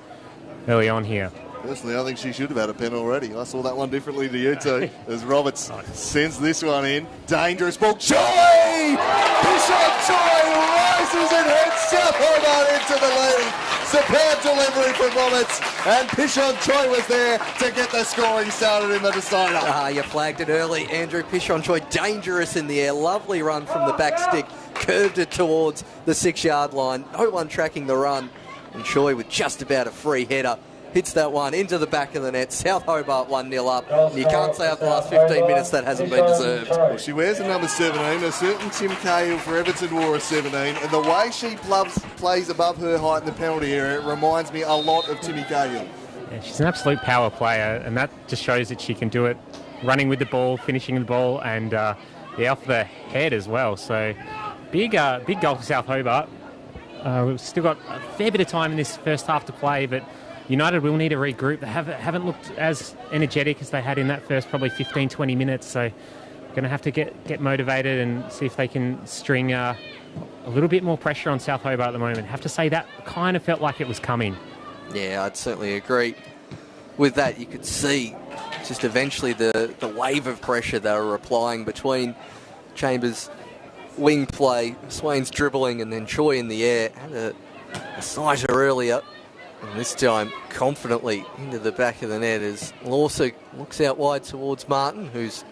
early on here. Personally, I think she should have had a pen already. I saw that one differently to you two. As Roberts sends this one in. Dangerous ball. Joy! Bishop Joy rises and heads South Hobart into the lead. Superb delivery from Roberts. And Pishon Choi was there to get the scoring started in the decider. You flagged it early. Andrew Pishon Choi, dangerous in the air. Lovely run from the back stick. Curved it towards the 6-yard line. No one tracking the run. And Choi with just about a free header. Hits that one into the back of the net. South Hobart 1-0 up. And you can't say after the last 15 minutes that hasn't been deserved. Well, she wears the number 17. A certain Tim Cahill for Everton wore a 17. And the way she plays above her height in the penalty area reminds me a lot of Timmy Cahill. Yeah, she's an absolute power player, and that just shows that she can do it running with the ball, finishing the ball, and off the head as well. So big goal for South Hobart. We've still got a fair bit of time in this first half to play, but United will need to regroup. They haven't looked as energetic as they had in that first probably 15, 20 minutes. So going to have to get motivated and see if they can string a little bit more pressure on South Hobart at the moment. Have to say that kind of felt like it was coming. Yeah, I'd certainly agree with that. You could see just eventually the wave of pressure they were applying between Chambers' wing play, Swain's dribbling, and then Choi in the air. Had a sighter earlier. And this time, confidently into the back of the net as Lawson looks out wide towards Martin, who's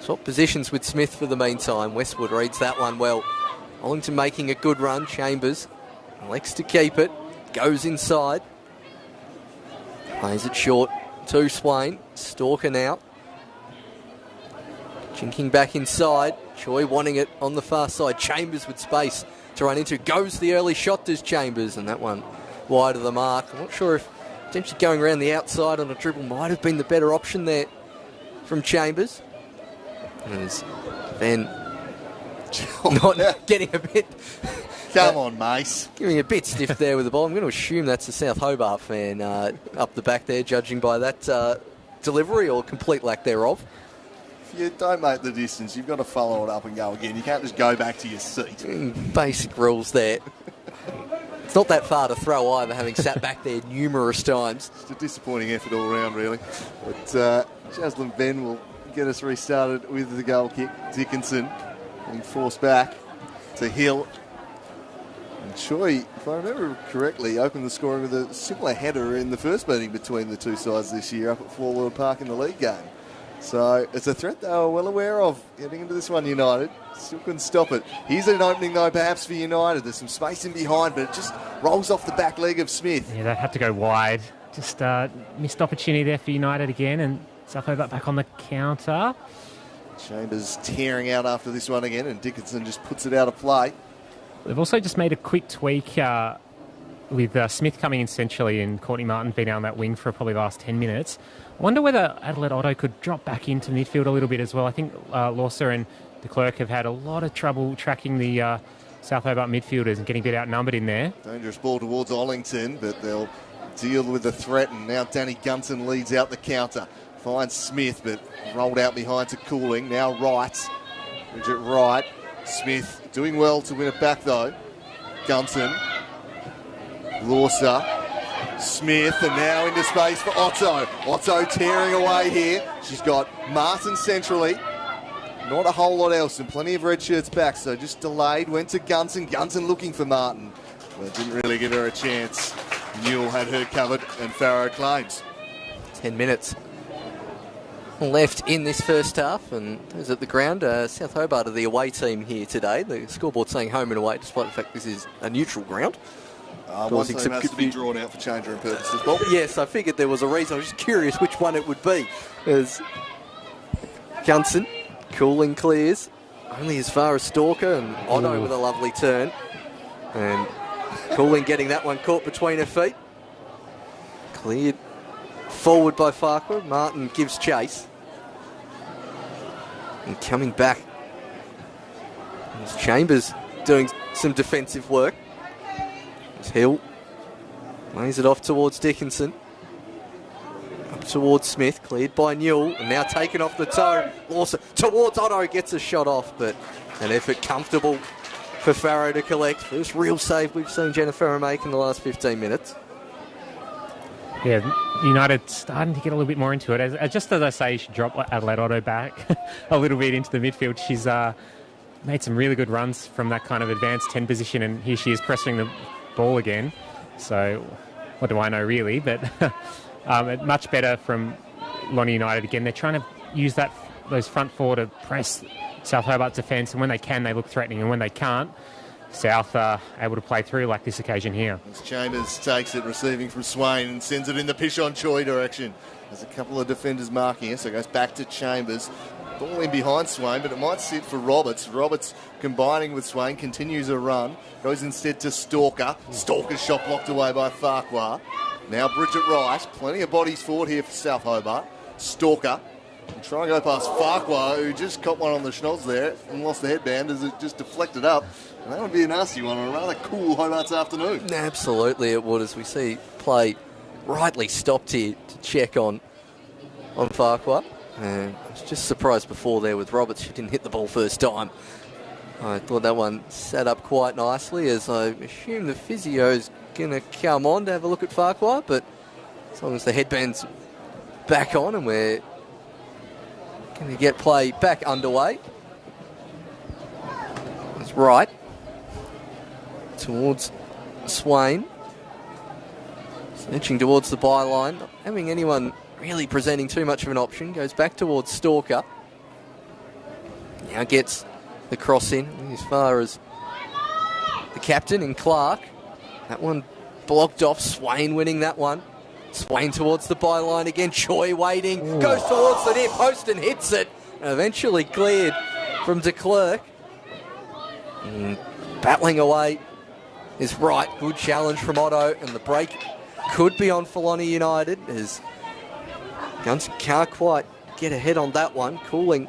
swapped positions with Smith for the meantime. Westwood reads that one well. Wellington making a good run. Chambers elects to keep it. Goes inside. Plays it short to Swain. Stalker now. Chinking back inside. Choi wanting it on the far side. Chambers with space to run into. Goes the early shot, does Chambers, and that one wide of the mark. I'm not sure if potentially going around the outside on a dribble might have been the better option there from Chambers. As Ben not getting a bit... Come on, Mace. Giving a bit stiff there with the ball. I'm going to assume that's a South Hobart fan up the back there, judging by that delivery or complete lack thereof. If you don't make the distance, you've got to follow it up and go again. You can't just go back to your seat. Basic rules there. It's not that far to throw either, having sat back there numerous times. Just a disappointing effort all round, really. But Jaslyn Ben will get us restarted with the goal kick. Dickinson being forced back to Hill. And Choi, if I remember correctly, opened the scoring with a similar header in the first meeting between the two sides this year up at Forward Park in the league game. So it's a threat they were well aware of getting into this one, United. Still couldn't stop it. Here's an opening, though, perhaps for United. There's some space in behind, but it just rolls off the back leg of Smith. Yeah, they had to go wide. Just missed opportunity there for United again, and South Hobart back on the counter. Chambers tearing out after this one again, and Dickinson just puts it out of play. They've also just made a quick tweak with Smith coming in centrally and Courtney Martin being down that wing for probably the last 10 minutes. I wonder whether Adelaide Otto could drop back into midfield a little bit as well. I think Lawser and de Klerk have had a lot of trouble tracking the South Hobart midfielders and getting a bit outnumbered in there. Dangerous ball towards Ollington, but they'll deal with the threat, and now Danny Gunton leads out the counter. Finds Smith, but rolled out behind to Cooling. Now Wright. Bridget Wright. Smith doing well to win it back, though. Gunton. Lawser. Smith, and now into space for Otto. Otto tearing away here. She's got Martin centrally. Not a whole lot else, and plenty of red shirts back, so just delayed. Went to Gunton. Gunton looking for Martin, but didn't really give her a chance. Newell had her covered, and Farrow claims. 10 minutes left in this first half, and those at the ground, South Hobart are the away team here today. The scoreboard saying home and away, despite the fact this is a neutral ground. One team has to be drawn out for change room purposes. Well, yes, I figured there was a reason. I was just curious which one it would be. As Gunson, Cooling clears, only as far as Stalker, and Otto with a lovely turn. And Cooling getting that one caught between her feet. Cleared forward by Farquhar. Martin gives chase. And coming back is Chambers doing some defensive work. Hill lays it off towards Dickinson. Up towards Smith, cleared by Newell, and now taken off the toe. Lawson towards Otto, gets a shot off, but an effort comfortable for Farrow to collect. First real save we've seen Jennifer make in the last 15 minutes. Yeah, United starting to get a little bit more into it. Just as I say, she dropped Adelaide Otto back a little bit into the midfield. She's made some really good runs from that kind of advanced 10 position, and here she is pressing the ball again. So what do I know really? But much better from Lonnie United again. They're trying to use those front four to press South Hobart defence, and when they can, they look threatening, and when they can't, South are able to play through like this occasion here. As Chambers takes it, receiving from Swain, and sends it in the Pichon Choi direction. There's a couple of defenders marking it, so it goes back to Chambers. Ball in behind Swain, but it might sit for Roberts. Roberts combining with Swain, continues a run, goes instead to Stalker. Stalker's shot blocked away by Farquhar. Now Bridget Rice, plenty of bodies forward here for South Hobart. Stalker, and trying to go past Farquhar, who just caught one on the schnoz there and lost the headband as it just deflected up. And that would be a nasty one on a rather cool Hobart's afternoon. Absolutely it would, as we see play rightly stopped here to check on Farquhar. I was just surprised before there with Roberts. She didn't hit the ball first time. I thought that one set up quite nicely, as I assume the physio's going to come on to have a look at Farquhar, but as long as the headband's back on and we're going to get play back underway. It's right towards Swain, searching towards the byline, not having anyone really presenting too much of an option. Goes back towards Stalker. Now gets the cross in as far as the captain and Clark. That one blocked off. Swain winning that one. Swain towards the byline again. Choi waiting. Ooh. Goes towards the near post and hits it. And eventually cleared from de Klerk. Battling away is right. Good challenge from Otto. And the break could be on Fulani United as Guns can't quite get ahead on that one. Cooling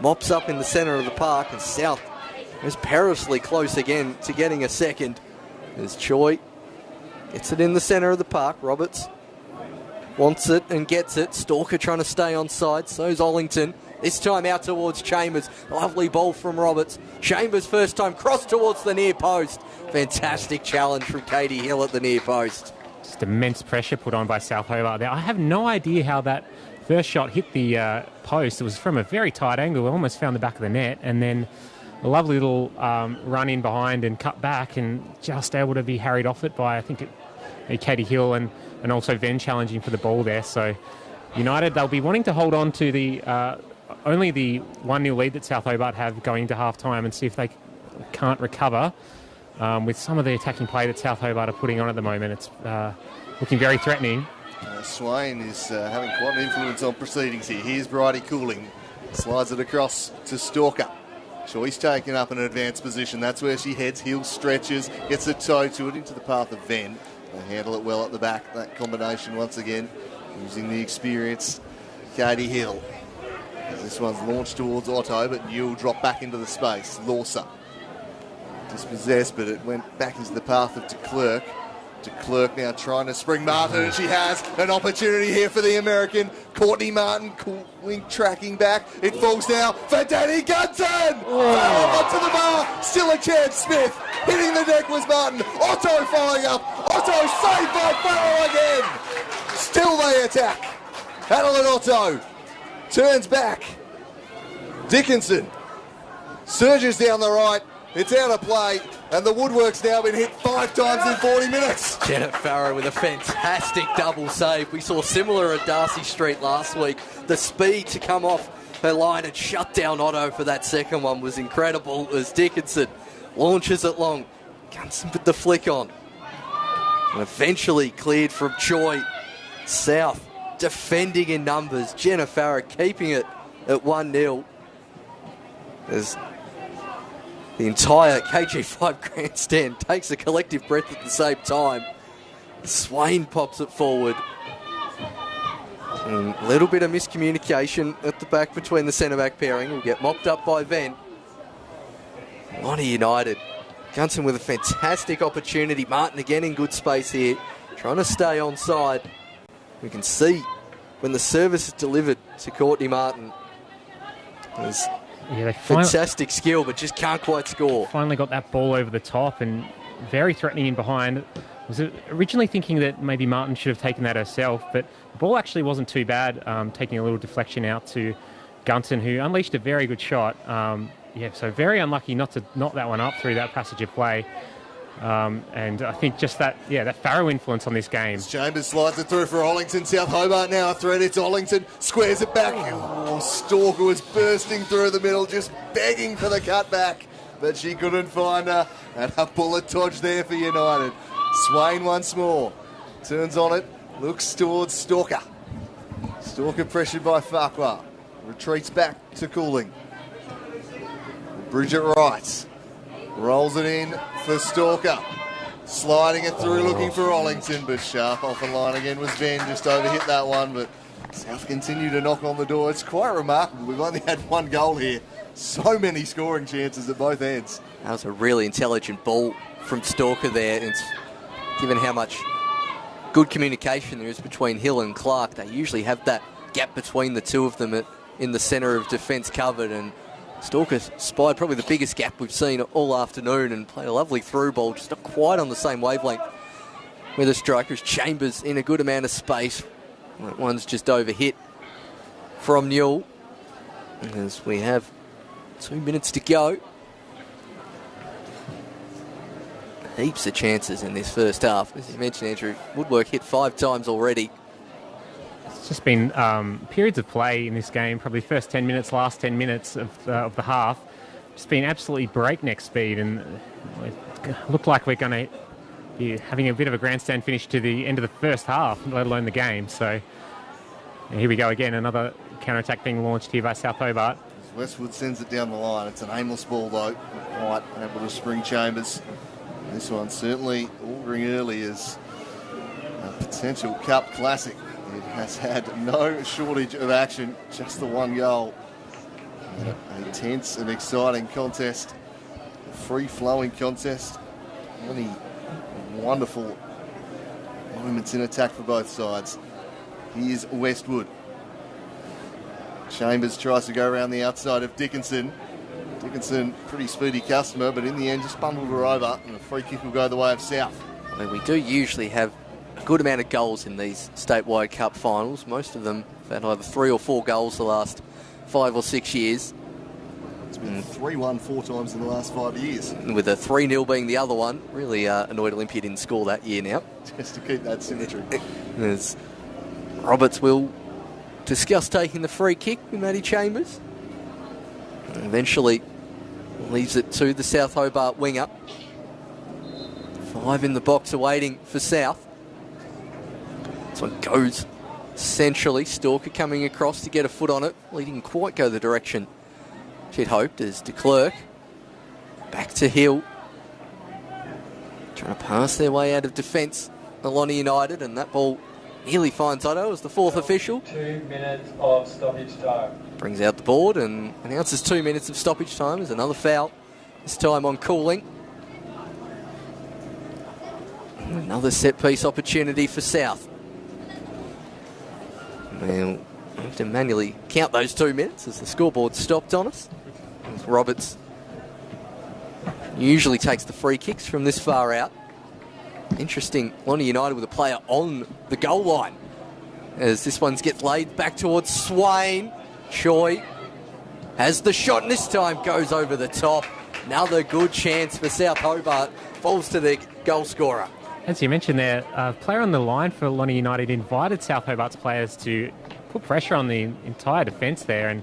mops up in the centre of the park, and South is perilously close again to getting a second. As Choi gets it in the centre of the park. Roberts wants it and gets it. Stalker trying to stay on side. So's Ollington. This time out towards Chambers. Lovely ball from Roberts. Chambers first time cross towards the near post. Fantastic challenge from Katie Hill at the near post. Just immense pressure put on by South Hobart there. I have no idea how that first shot hit the post. It was from a very tight angle. It almost found the back of the net, and then a lovely little run in behind and cut back, and just able to be harried off it by, I think, Katie Hill and also Venn challenging for the ball there. So United, they'll be wanting to hold on to the only the 1-0 lead that South Hobart have going into half-time, and see if they can't recover. With some of the attacking play that South Hobart are putting on at the moment, it's looking very threatening. Swain is having quite an influence on proceedings here. Here's Bridie Cooling. Slides it across to Stalker. Choice taken up in an advanced position. That's where she heads. Hill stretches, gets a toe to it into the path of Venn. They handle it well at the back. That combination once again using the experience. Katie Hill. This one's launched towards Otto, but Newell dropped back into the space. Lawson dispossessed, but it went back into the path of de Klerk. De Klerk now trying to spring Martin, and she has an opportunity here for the American. Courtney Martin tracking back. It falls now for Danny Gunton. Farrell onto the bar. Still a chance. Smith hitting the deck was Martin. Otto following up. Otto saved by Farrell again. Still they attack. Adeline Otto turns back. Dickinson surges down the right. It's out of play, and the woodwork's now been hit 5 times in 40 minutes. Janet Farrow with a fantastic double save. We saw similar at Darcy Street last week. The speed to come off her line and shut down Otto for that second one was incredible, as Dickinson launches it long. Gunson put the flick on. And eventually cleared from Choi. South defending in numbers. Jenna Farrow keeping it at 1-0. As the entire KG5 grandstand takes a collective breath at the same time. Swain pops it forward. And a little bit of miscommunication at the back between the centre-back pairing. Will get mopped up by Venn. Lonnie United. Gunson with a fantastic opportunity. Martin again in good space here. Trying to stay onside. We can see when the service is delivered to Courtney Martin. There's Yeah, they fantastic skill, but just can't quite score. finally got that ball over the top and very threatening in behind. Was originally thinking that maybe Martin should have taken that herself, but the ball actually wasn't too bad, taking a little deflection out to Gunton, who unleashed a very good shot. So very unlucky not to knock that one up through that passage of play. And I think just that Farrow influence on this game. Chambers slides it through for Ollington. South Hobart now a threat. It's Ollington. Squares it back. Oh, Stalker was bursting through the middle, just begging for the cutback. But she couldn't find her. And a bullet dodge there for United. Swain once more. Turns on it. Looks towards Stalker. Stalker pressured by Farquhar. Retreats back to Cooling. Bridget Wright. Rolls it in for Stalker. Sliding it through, looking for Ollington, but sharp off the line again was Ben. Just overhit that one, but South continue to knock on the door. It's quite remarkable. We've only had one goal here. So many scoring chances at both ends. That was a really intelligent ball from Stalker there. It's given how much good communication there is between Hill and Clark. They usually have that gap between the two of them in the centre of defence covered, and Stalker spied probably the biggest gap we've seen all afternoon and played a lovely through ball, just not quite on the same wavelength with the strikers. Chambers in a good amount of space. That one's just overhit from Newell. As we have 2 minutes to go. Heaps of chances in this first half. As you mentioned, Andrew, Woodwork hit 5 times already. It's just been periods of play in this game, probably first 10 minutes, last 10 minutes of the half. Just been absolutely breakneck speed, and it looked like we're going to be having a bit of a grandstand finish to the end of the first half, let alone the game. So here we go again, another counter-attack being launched here by South Hobart. Westwood sends it down the line. It's an aimless ball though. Not quite able to spring Chambers. This one certainly auguring early as a potential cup classic. It has had no shortage of action, just the one goal. A tense and exciting contest, a free-flowing contest. Many wonderful moments in attack for both sides. Here's Westwood. Chambers tries to go around the outside of Dickinson. Dickinson, pretty speedy customer, but in the end just bundled her over, and a free kick will go the way of South. I mean, we do usually have a good amount of goals in these statewide cup finals. Most of them have had either 3 or 4 goals the last 5 or 6 years. It's been 3-1 4 times in the last 5 years. With a 3-0 being the other one. Really annoyed Olympia didn't score that year now. Just to keep that symmetry. As Roberts will discuss taking the free kick with Maddie Chambers. And eventually leaves it to the South Hobart winger. 5 in the box awaiting for South. This one goes centrally. Stalker coming across to get a foot on it. Well, he didn't quite go the direction she'd hoped, as de Klerk back to Hill. Trying to pass their way out of defence, Aloni United, and that ball nearly finds Otto as the 4th official. 2 minutes of stoppage time. Brings out the board and announces 2 minutes of stoppage time as another foul, this time on Cooling. Another set-piece opportunity for South. Well, we have to manually count those 2 minutes as the scoreboard stopped on us. As Roberts usually takes the free kicks from this far out. Interesting, Lonnie United with a player on the goal line. As this one gets laid back towards Swain. Choi has the shot, and this time goes over the top. Another good chance for South Hobart. Falls to the goal scorer. As you mentioned there, a player on the line for Lonnie United invited South Hobart's players to put pressure on the entire defence there, and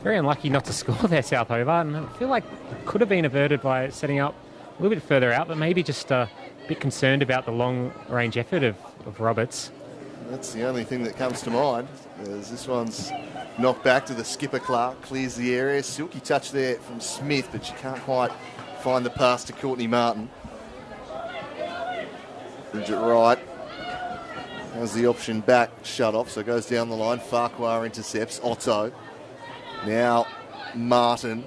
very unlucky not to score there, South Hobart. And I feel like it could have been averted by setting up a little bit further out, but maybe just a bit concerned about the long-range effort of Roberts. That's the only thing that comes to mind, as this one's knocked back to the skipper. Clark clears the area. Silky touch there from Smith, but she can't quite find the pass to Courtney Martin. Bridget Wright has the option back, shut off, so goes down the line. Farquhar intercepts. Otto. Now Martin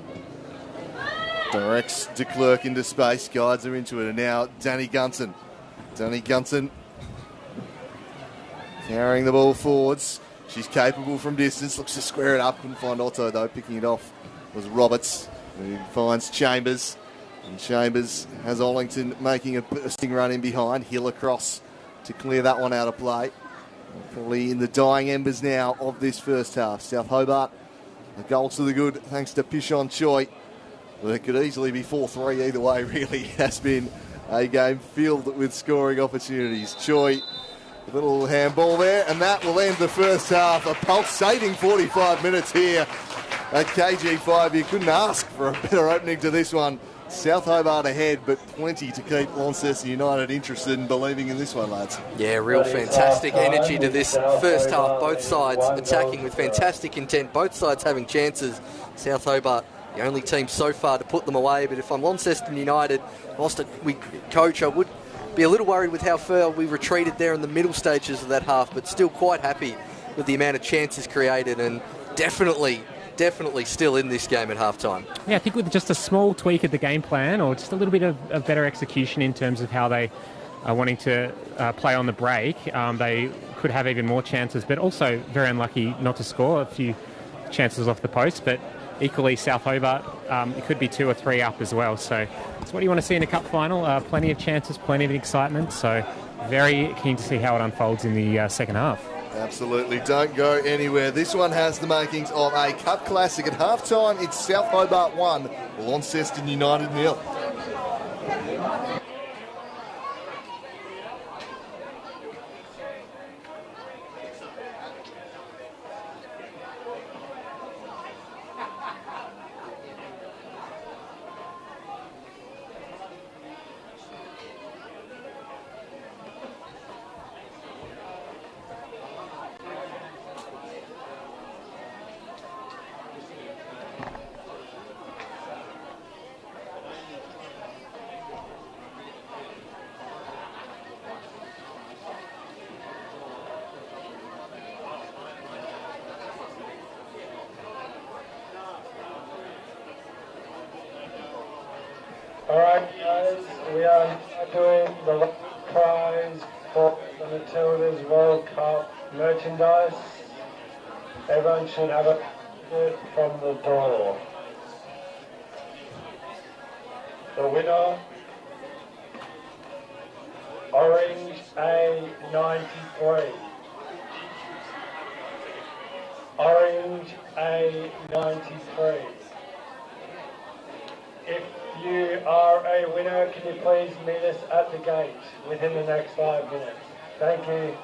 directs de Klerk into space, guides her into it, and now Danny Gunton. Danny Gunton carrying the ball forwards. She's capable from distance. Looks to square it up. Couldn't find Otto, though. Picking it off was Roberts, who finds Chambers. And Chambers has Ollington making a bursting run in behind. Hill across to clear that one out of play. Probably in the dying embers now of this first half. South Hobart, a goal to the good thanks to Pishon Choi. Well, it could easily be 4-3 either way, really. Has been a game filled with scoring opportunities. Choi, a little handball there, and that will end the first half. A pulsating 45 minutes here at KG5. You couldn't ask for a better opening to this one. South Hobart ahead, but plenty to keep Launceston United interested in believing in this one, lads. Yeah, real fantastic energy to this first half. Both sides attacking with fantastic intent. Both sides having chances. South Hobart, the only team so far to put them away. But if I'm Launceston United, coach, I would be a little worried with how far we retreated there in the middle stages of that half, but still quite happy with the amount of chances created and definitely still in this game at halftime. Yeah, I think with just a small tweak of the game plan or just a little bit of better execution in terms of how they are wanting to play on the break, they could have even more chances, but also very unlucky not to score. A few chances off the post, but equally South Hobart, it could be 2 or 3 up as well. So it's what you want to see in a cup final. Plenty of chances, plenty of excitement. So very keen to see how it unfolds in the second half. Absolutely, don't go anywhere. This one has the makings of a cup classic. At halftime, it's South Hobart 1, Launceston United 0. Alright guys, we are doing the prize for the Matildas World Cup merchandise. Everyone should have a ticket from the door. The winner, Orange A93. Orange A93. If you are a winner, can you please meet us at the gate within the next 5 minutes? Thank you.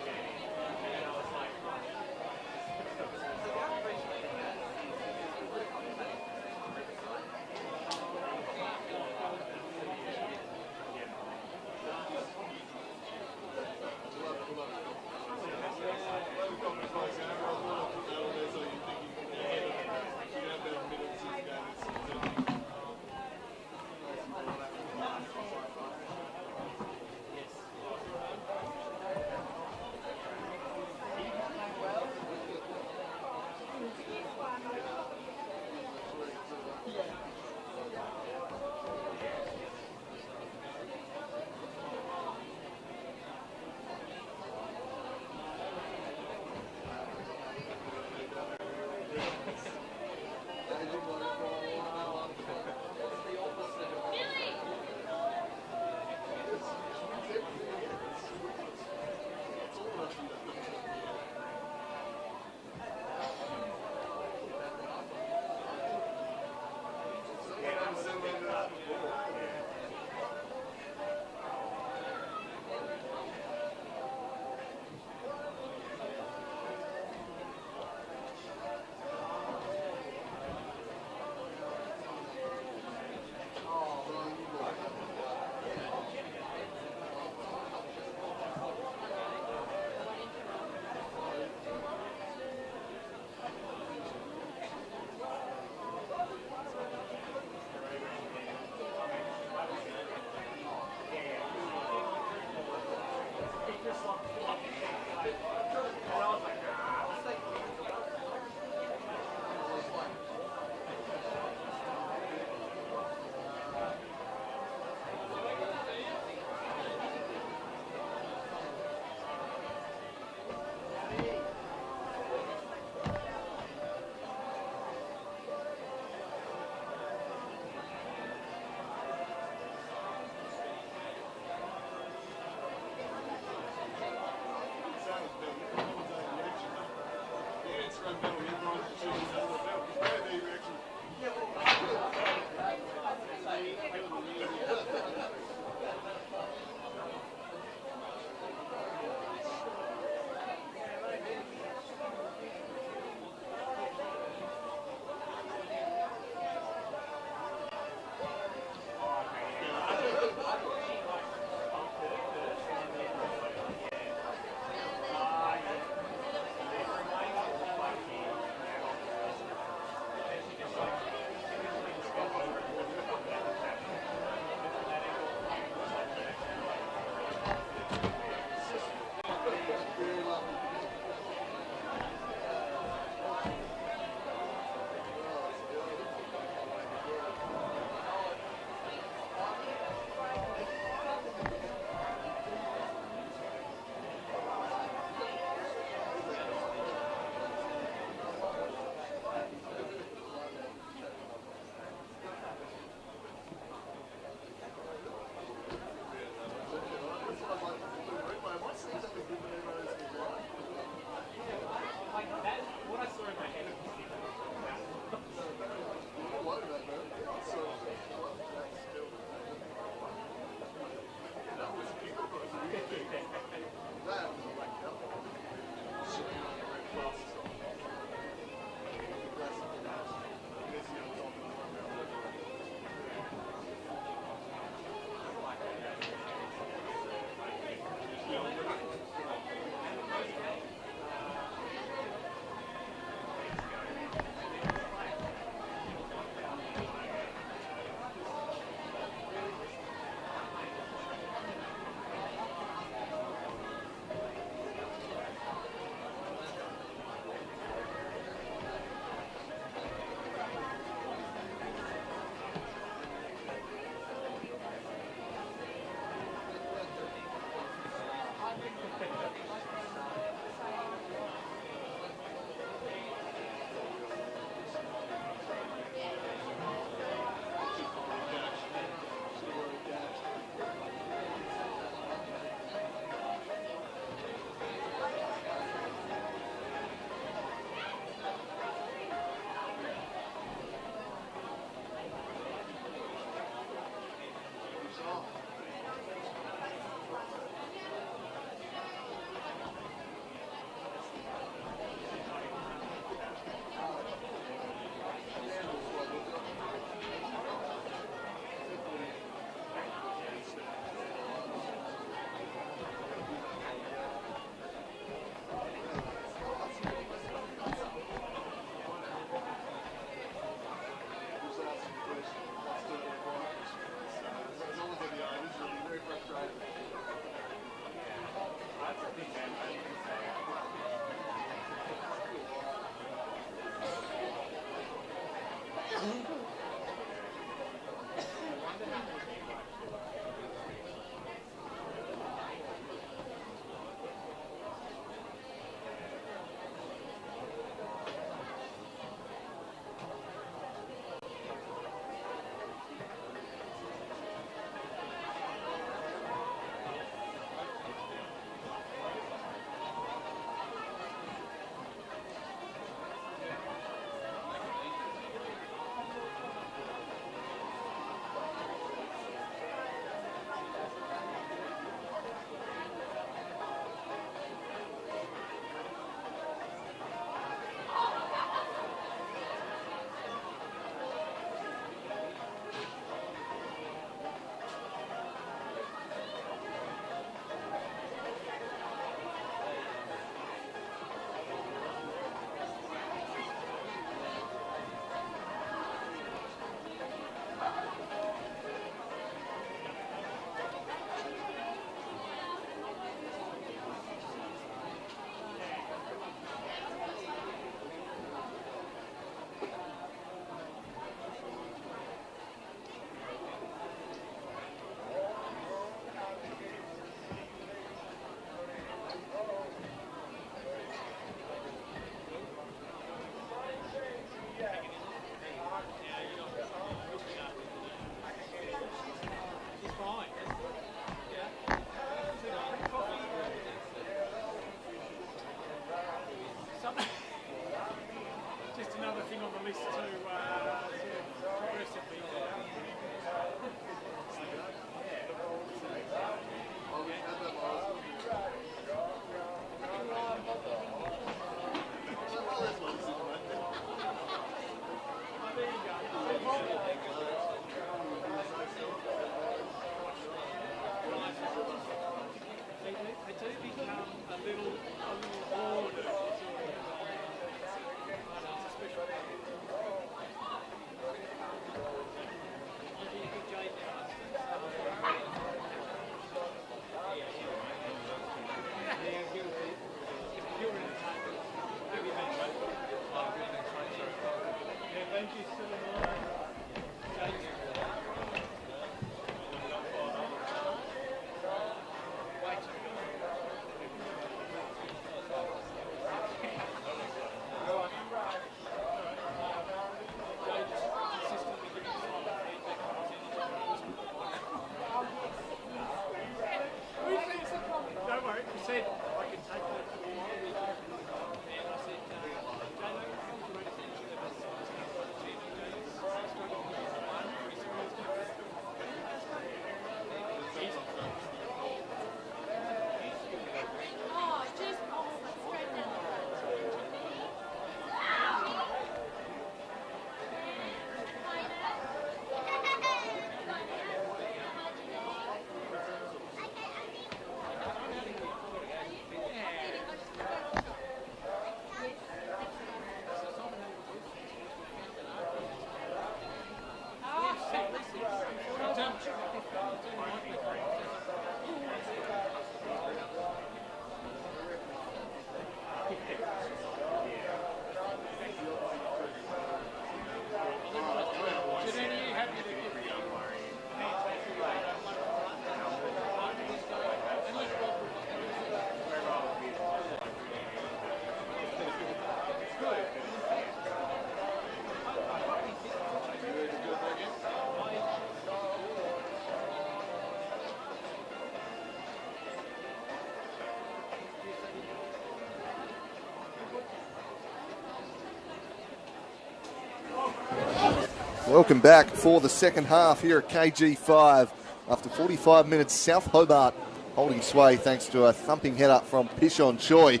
Welcome back for the second half here at KG5. After 45 minutes, South Hobart holding sway thanks to a thumping header from Pishon Choi.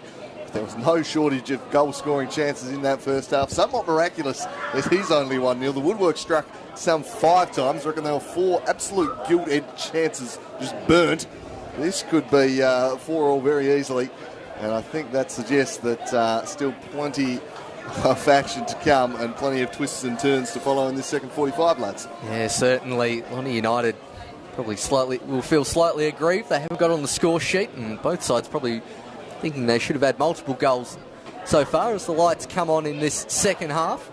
There was no shortage of goal-scoring chances in that first half. Somewhat miraculous as he's only 1-0. The woodwork struck some 5 times. I reckon there were 4 absolute gilt-edged chances just burnt. This could be 4-4 very easily. And I think that suggests that still plenty of action to come and plenty of twists and turns to follow in this second 45, lads. Yeah, certainly. Lonnie United probably will feel slightly aggrieved. They haven't got on the score sheet, and both sides probably thinking they should have had multiple goals so far as the lights come on in this second half.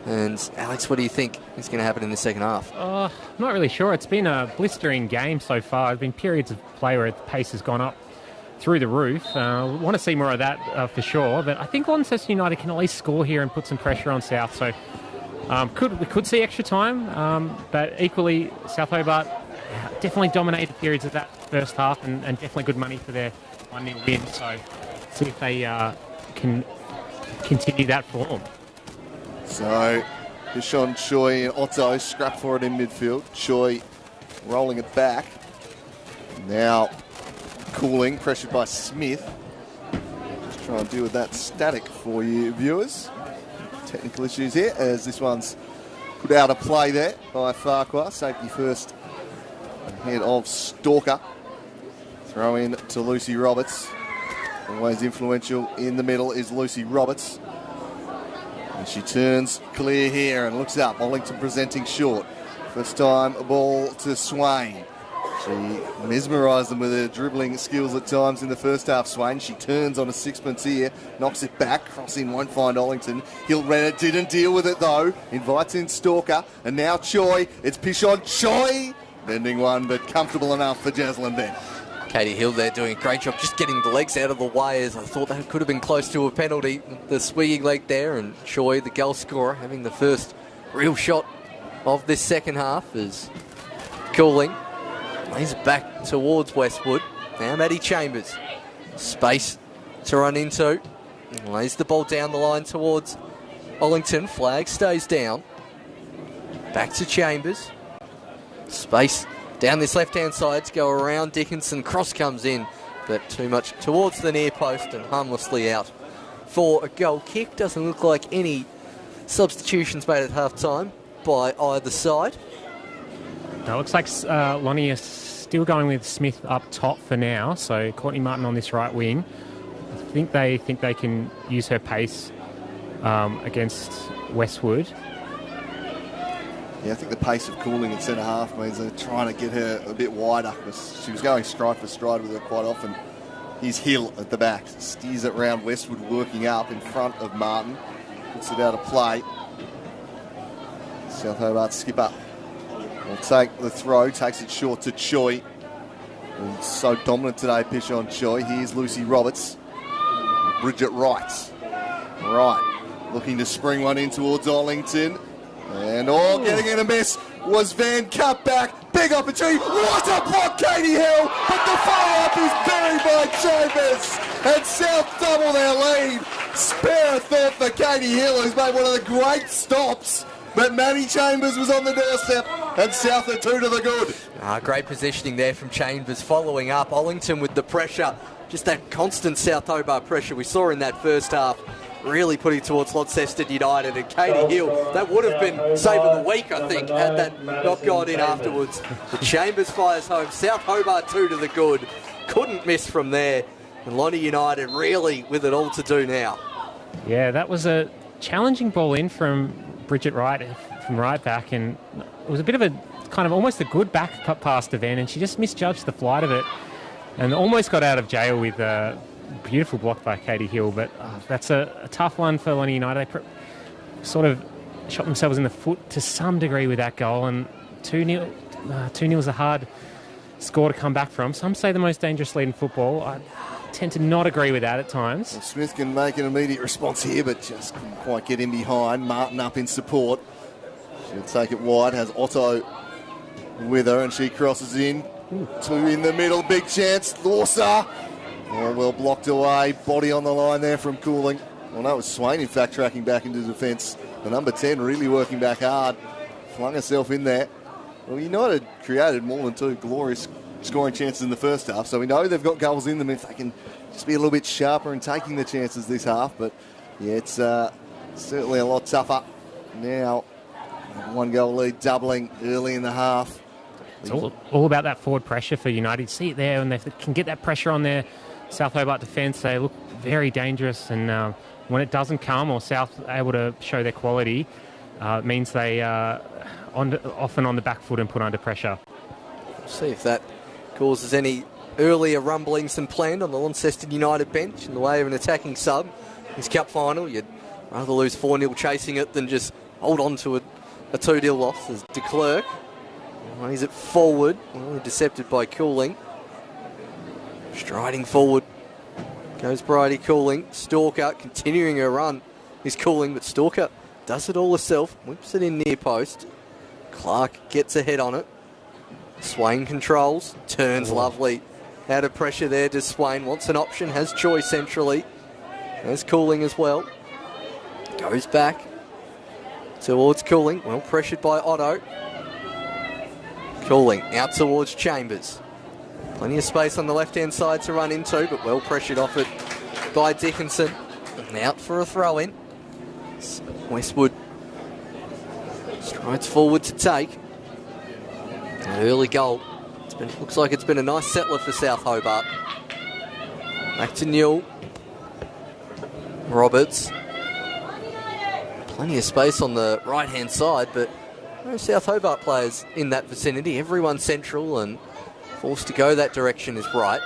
And Alex, what do you think is going to happen in the second half? I'm not really sure. It's been a blistering game so far. There's been periods of play where the pace has gone up through the roof. Want to see more of that for sure. But I think Launceston United can at least score here and put some pressure on South. So we could see extra time. But equally, South Hobart definitely dominated periods of that first half and definitely good money for their 1-0 win. So see if they can continue that form. So, Pishon Choi and Otto scrap for it in midfield. Choi rolling it back. Now, Cooling, pressured by Smith. Just try and deal with that static for you viewers. Technical issues here, as this one's put out of play there by Farquhar. Safety first ahead of Stalker. Throw in to Lucy Roberts. Always influential in the middle is Lucy Roberts. And she turns clear here and looks up. Ollington presenting short. First time a ball to Swain. She mesmerised them with her dribbling skills at times in the first half, Swain. She turns on a sixpence here, knocks it back, crossing won't find Ollington. Hill-Renner didn't deal with it though, invites in Stalker, and now Choi. It's Pishon Choi, bending one, but comfortable enough for Jaslyn Ben. Katie Hill there doing a great job just getting the legs out of the way, as I thought that could have been close to a penalty. The swinging leg there, and Choi, the goal scorer, having the first real shot of this second half is Cooling. He's back towards Westwood. Now Maddie Chambers. Space to run into. Lays the ball down the line towards Ollington. Flag stays down. Back to Chambers. Space down this left-hand side to go around Dickinson. Cross comes in, but too much towards the near post and harmlessly out for a goal kick. Doesn't look like any substitutions made at half-time by either side. Now, it looks like Lonnie is still going with Smith up top for now, so Courtney Martin on this right wing. I think they can use her pace against Westwood. Yeah, I think the pace of Cooling in centre half means they're trying to get her a bit wider, because she was going stride for stride with her quite often. Here's Hill at the back, steers it round Westwood, working up in front of Martin, puts it out of play. South Hobart skipper will take the throw, takes it short to Choi. And so dominant today, pitch on Choi. Here's Lucy Roberts. Bridget Wright. Wright looking to spring one in towards Ollington. And getting in a miss was Van Cutback. Big opportunity. What a block, Katie Hill. But the follow-up is buried by Chambers. And South double their lead. Spare a thought for Katie Hill, who's made one of the great stops. But Manny Chambers was on the doorstep, and South are 2 to the good. Great positioning there from Chambers, following up. Ollington with the pressure, just that constant South Hobart pressure we saw in that first half, really putting towards Launceston United. And Katie Hill, that would have been save of the week, I think, had that not gone in afterwards. The Chambers fires home. South Hobart 2 to the good. Couldn't miss from there. And Lonnie United really with it all to do now. Yeah, that was a challenging ball in from Bridget Wright from right back, and it was a bit of a kind of almost a good back pass to Van, and she just misjudged the flight of it and almost got out of jail with a beautiful block by Katie Hill. But that's a tough one for Lonnie United. They sort of shot themselves in the foot to some degree with that goal, and 2-0 is a hard score to come back from. Some say the most dangerous lead in football. I tend to not agree with that at times. Well, Smith can make an immediate response here, but just couldn't quite get in behind. Martin up in support. She'll take it wide, has Otto with her, and she crosses in. 2 in the middle, big chance. Lawser. Well blocked away. Body on the line there from Cooling. Well, no, it was Swain, in fact, tracking back into defence. The number 10 really working back hard. Flung herself in there. Well, United created more than 2 glorious scoring chances in the first half, so we know they've got goals in them if they can just be a little bit sharper in taking the chances this half. But yeah, it's certainly a lot tougher now. 1 goal lead doubling early in the half. It's all about that forward pressure for United. You see it there, and they can get that pressure on their South Hobart defence. They look very dangerous, and when it doesn't come or South are able to show their quality, it means they are often on the back foot and put under pressure. See if that causes any earlier rumblings than planned on the Launceston United bench in the way of an attacking sub. This cup final, you'd rather lose 4-0 chasing it than just hold on to a 2-0 loss. As de Klerk, he's it forward, intercepted by Cooling. Striding forward goes Bridie Cooling. Stalker continuing her run is Cooling, but Stalker does it all herself, whips it in near post. Clark gets ahead on it. Swain controls, turns lovely. Out of pressure there, does Swain. Wants an option, has Choi centrally. There's Cooling as well. Goes back towards Cooling, well pressured by Otto. Cooling out towards Chambers. Plenty of space on the left-hand side to run into, but well pressured off it by Dickinson. And out for a throw-in. Westwood strides forward to take. An early goal. Looks like it's been a nice settler for South Hobart. Back to Newell. Roberts. Plenty of space on the right-hand side, but no South Hobart players in that vicinity. Everyone central and forced to go that direction is right.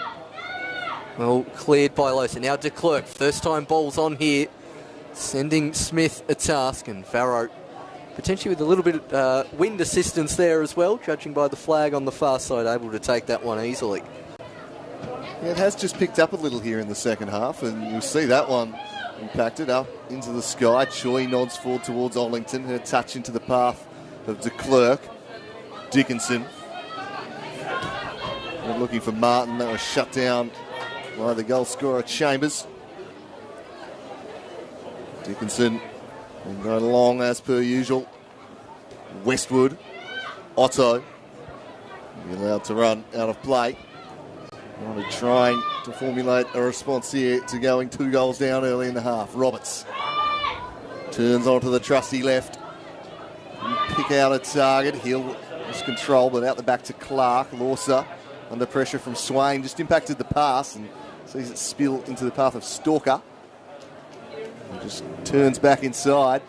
Well, cleared by Losa. Now de Klerk. First time ball's on here. Sending Smith a task, and Farrow potentially with a little bit of wind assistance there as well, judging by the flag on the far side, able to take that one easily. Yeah, it has just picked up a little here in the second half, and you'll see that one impacted up into the sky. Choi nods forward towards Ollington, her touch into the path of de Klerk. Dickinson. We're looking for Martin, that was shut down by the goal scorer Chambers. Dickinson will go long as per usual. Westwood. Otto. Be allowed to run out of play. Trying to formulate a response here to going 2 goals down early in the half. Roberts turns onto the trusty left. Pick out a target. Hill lost control, but out the back to Clark. Lawser under pressure from Swain. Just impacted the pass and sees it spill into the path of Stalker. Just turns back inside.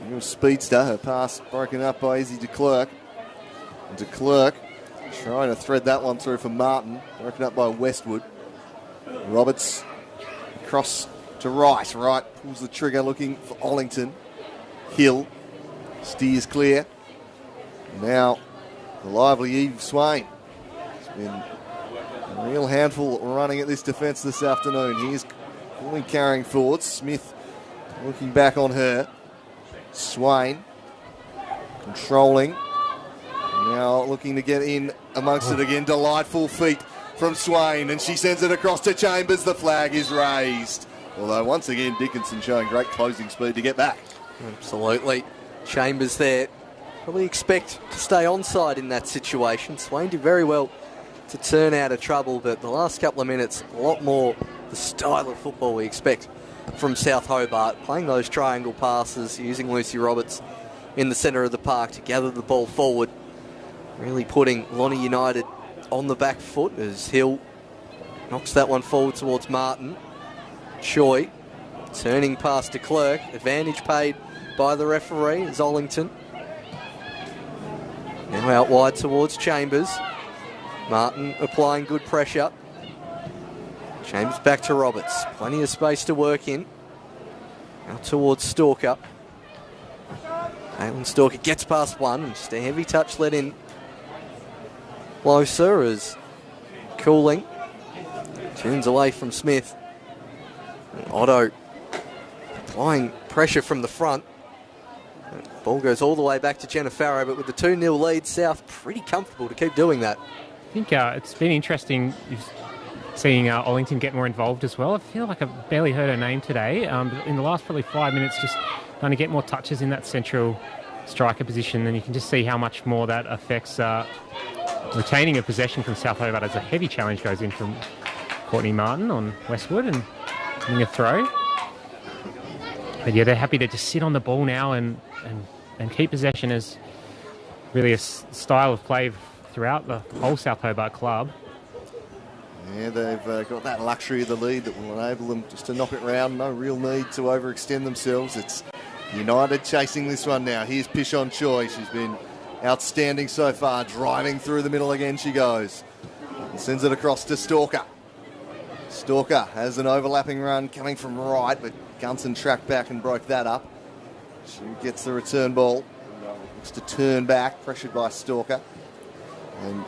Real speedster. Her pass broken up by Izzy de Klerk. De Klerk trying to thread that one through for Martin. Broken up by Westwood. Roberts across to Wright. Wright pulls the trigger looking for Ollington. Hill steers clear. Now, the lively Eve Swain. It's been a real handful running at this defence this afternoon. Here's Colleen carrying forward. Smith looking back on her. Swain controlling. Now looking to get in amongst it again. Delightful feet from Swain, and she sends it across to Chambers. The flag is raised. Although once again Dickinson showing great closing speed to get back. Absolutely. Chambers there. Probably expect to stay onside in that situation. Swain did very well to turn out of trouble, but the last couple of minutes, a lot more the style of football we expect from South Hobart, playing those triangle passes, using Lucy Roberts in the centre of the park to gather the ball forward, really putting Lonnie United on the back foot as Hill knocks that one forward towards Martin. Choi turning past de Klerk, advantage paid by the referee, Zollington. Now out wide towards Chambers. Martin applying good pressure. Chambers back to Roberts. Plenty of space to work in. Out towards Stalker. Caitlin Stalker gets past one, and just a heavy touch let in closer as Cooling turns away from Smith. And Otto applying pressure from the front. Ball goes all the way back to Jenna Farrow, but with the 2-0 lead, South pretty comfortable to keep doing that. I think it's been interesting seeing Ollington get more involved as well. I feel like I've barely heard her name today. In the last probably 5 minutes, just trying to get more touches in that central striker position, and you can just see how much more that affects retaining a possession from South Hobart as a heavy challenge goes in from Courtney Martin on Westwood and getting a throw. But yeah, they're happy to just sit on the ball now and keep possession as really a style of play throughout the whole South Hobart club. Yeah, they've got that luxury of the lead that will enable them just to knock it round. No real need to overextend themselves. It's United chasing this one now. Here's Pishon Choi. She's been outstanding so far. Driving through the middle again she goes. And sends it across to Stalker. Stalker has an overlapping run coming from right, but Gunson tracked back and broke that up. She gets the return ball. Looks to turn back, pressured by Stalker. And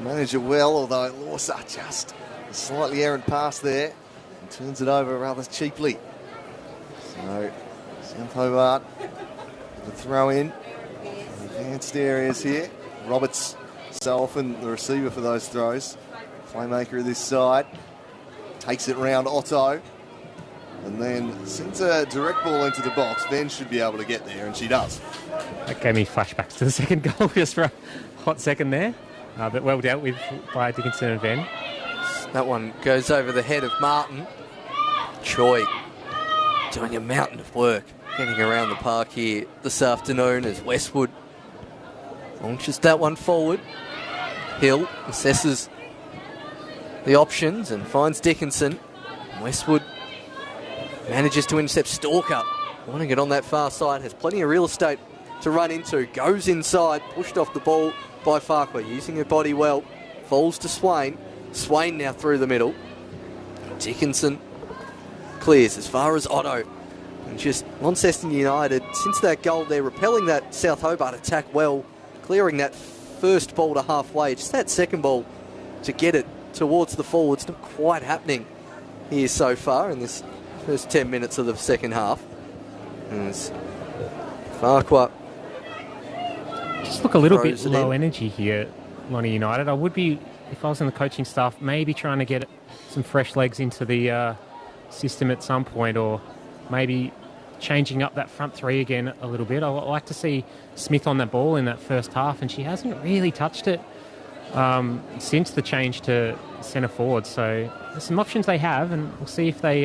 manage it well, although Lawson just a slightly errant pass there. And turns it over rather cheaply. So South Hobart with the throw in. Advanced areas here. Roberts, so often the receiver for those throws. Playmaker of this side. Takes it round Otto. And then sends a direct ball into the box. Then should be able to get there, and she does. That gave me flashbacks to the second goal just for a hot second there. But well dealt with by Dickinson and Venn. That one goes over the head of Martin. Choi doing a mountain of work getting around the park here this afternoon as Westwood launches that one forward. Hill assesses the options and finds Dickinson. Westwood manages to intercept Stalker. Wanting it on that far side, has plenty of real estate to run into. Goes inside, pushed off the ball by Farquhar, using her body well. Falls to Swain. Swain now through the middle. Dickinson clears as far as Otto. And just Launceston United, since that goal, they're repelling that South Hobart attack well, clearing that first ball to halfway. Just that second ball to get it towards the forwards, not quite happening here so far in this first 10 minutes of the second half. As Farquhar just look a little bit low energy here, Lonnie United. I would be, if I was in the coaching staff, maybe trying to get some fresh legs into the system at some point, or maybe changing up that front three again a little bit. I'd like to see Smith on that ball in that first half, and she hasn't really touched it since the change to centre forward. So there's some options they have, and we'll see if they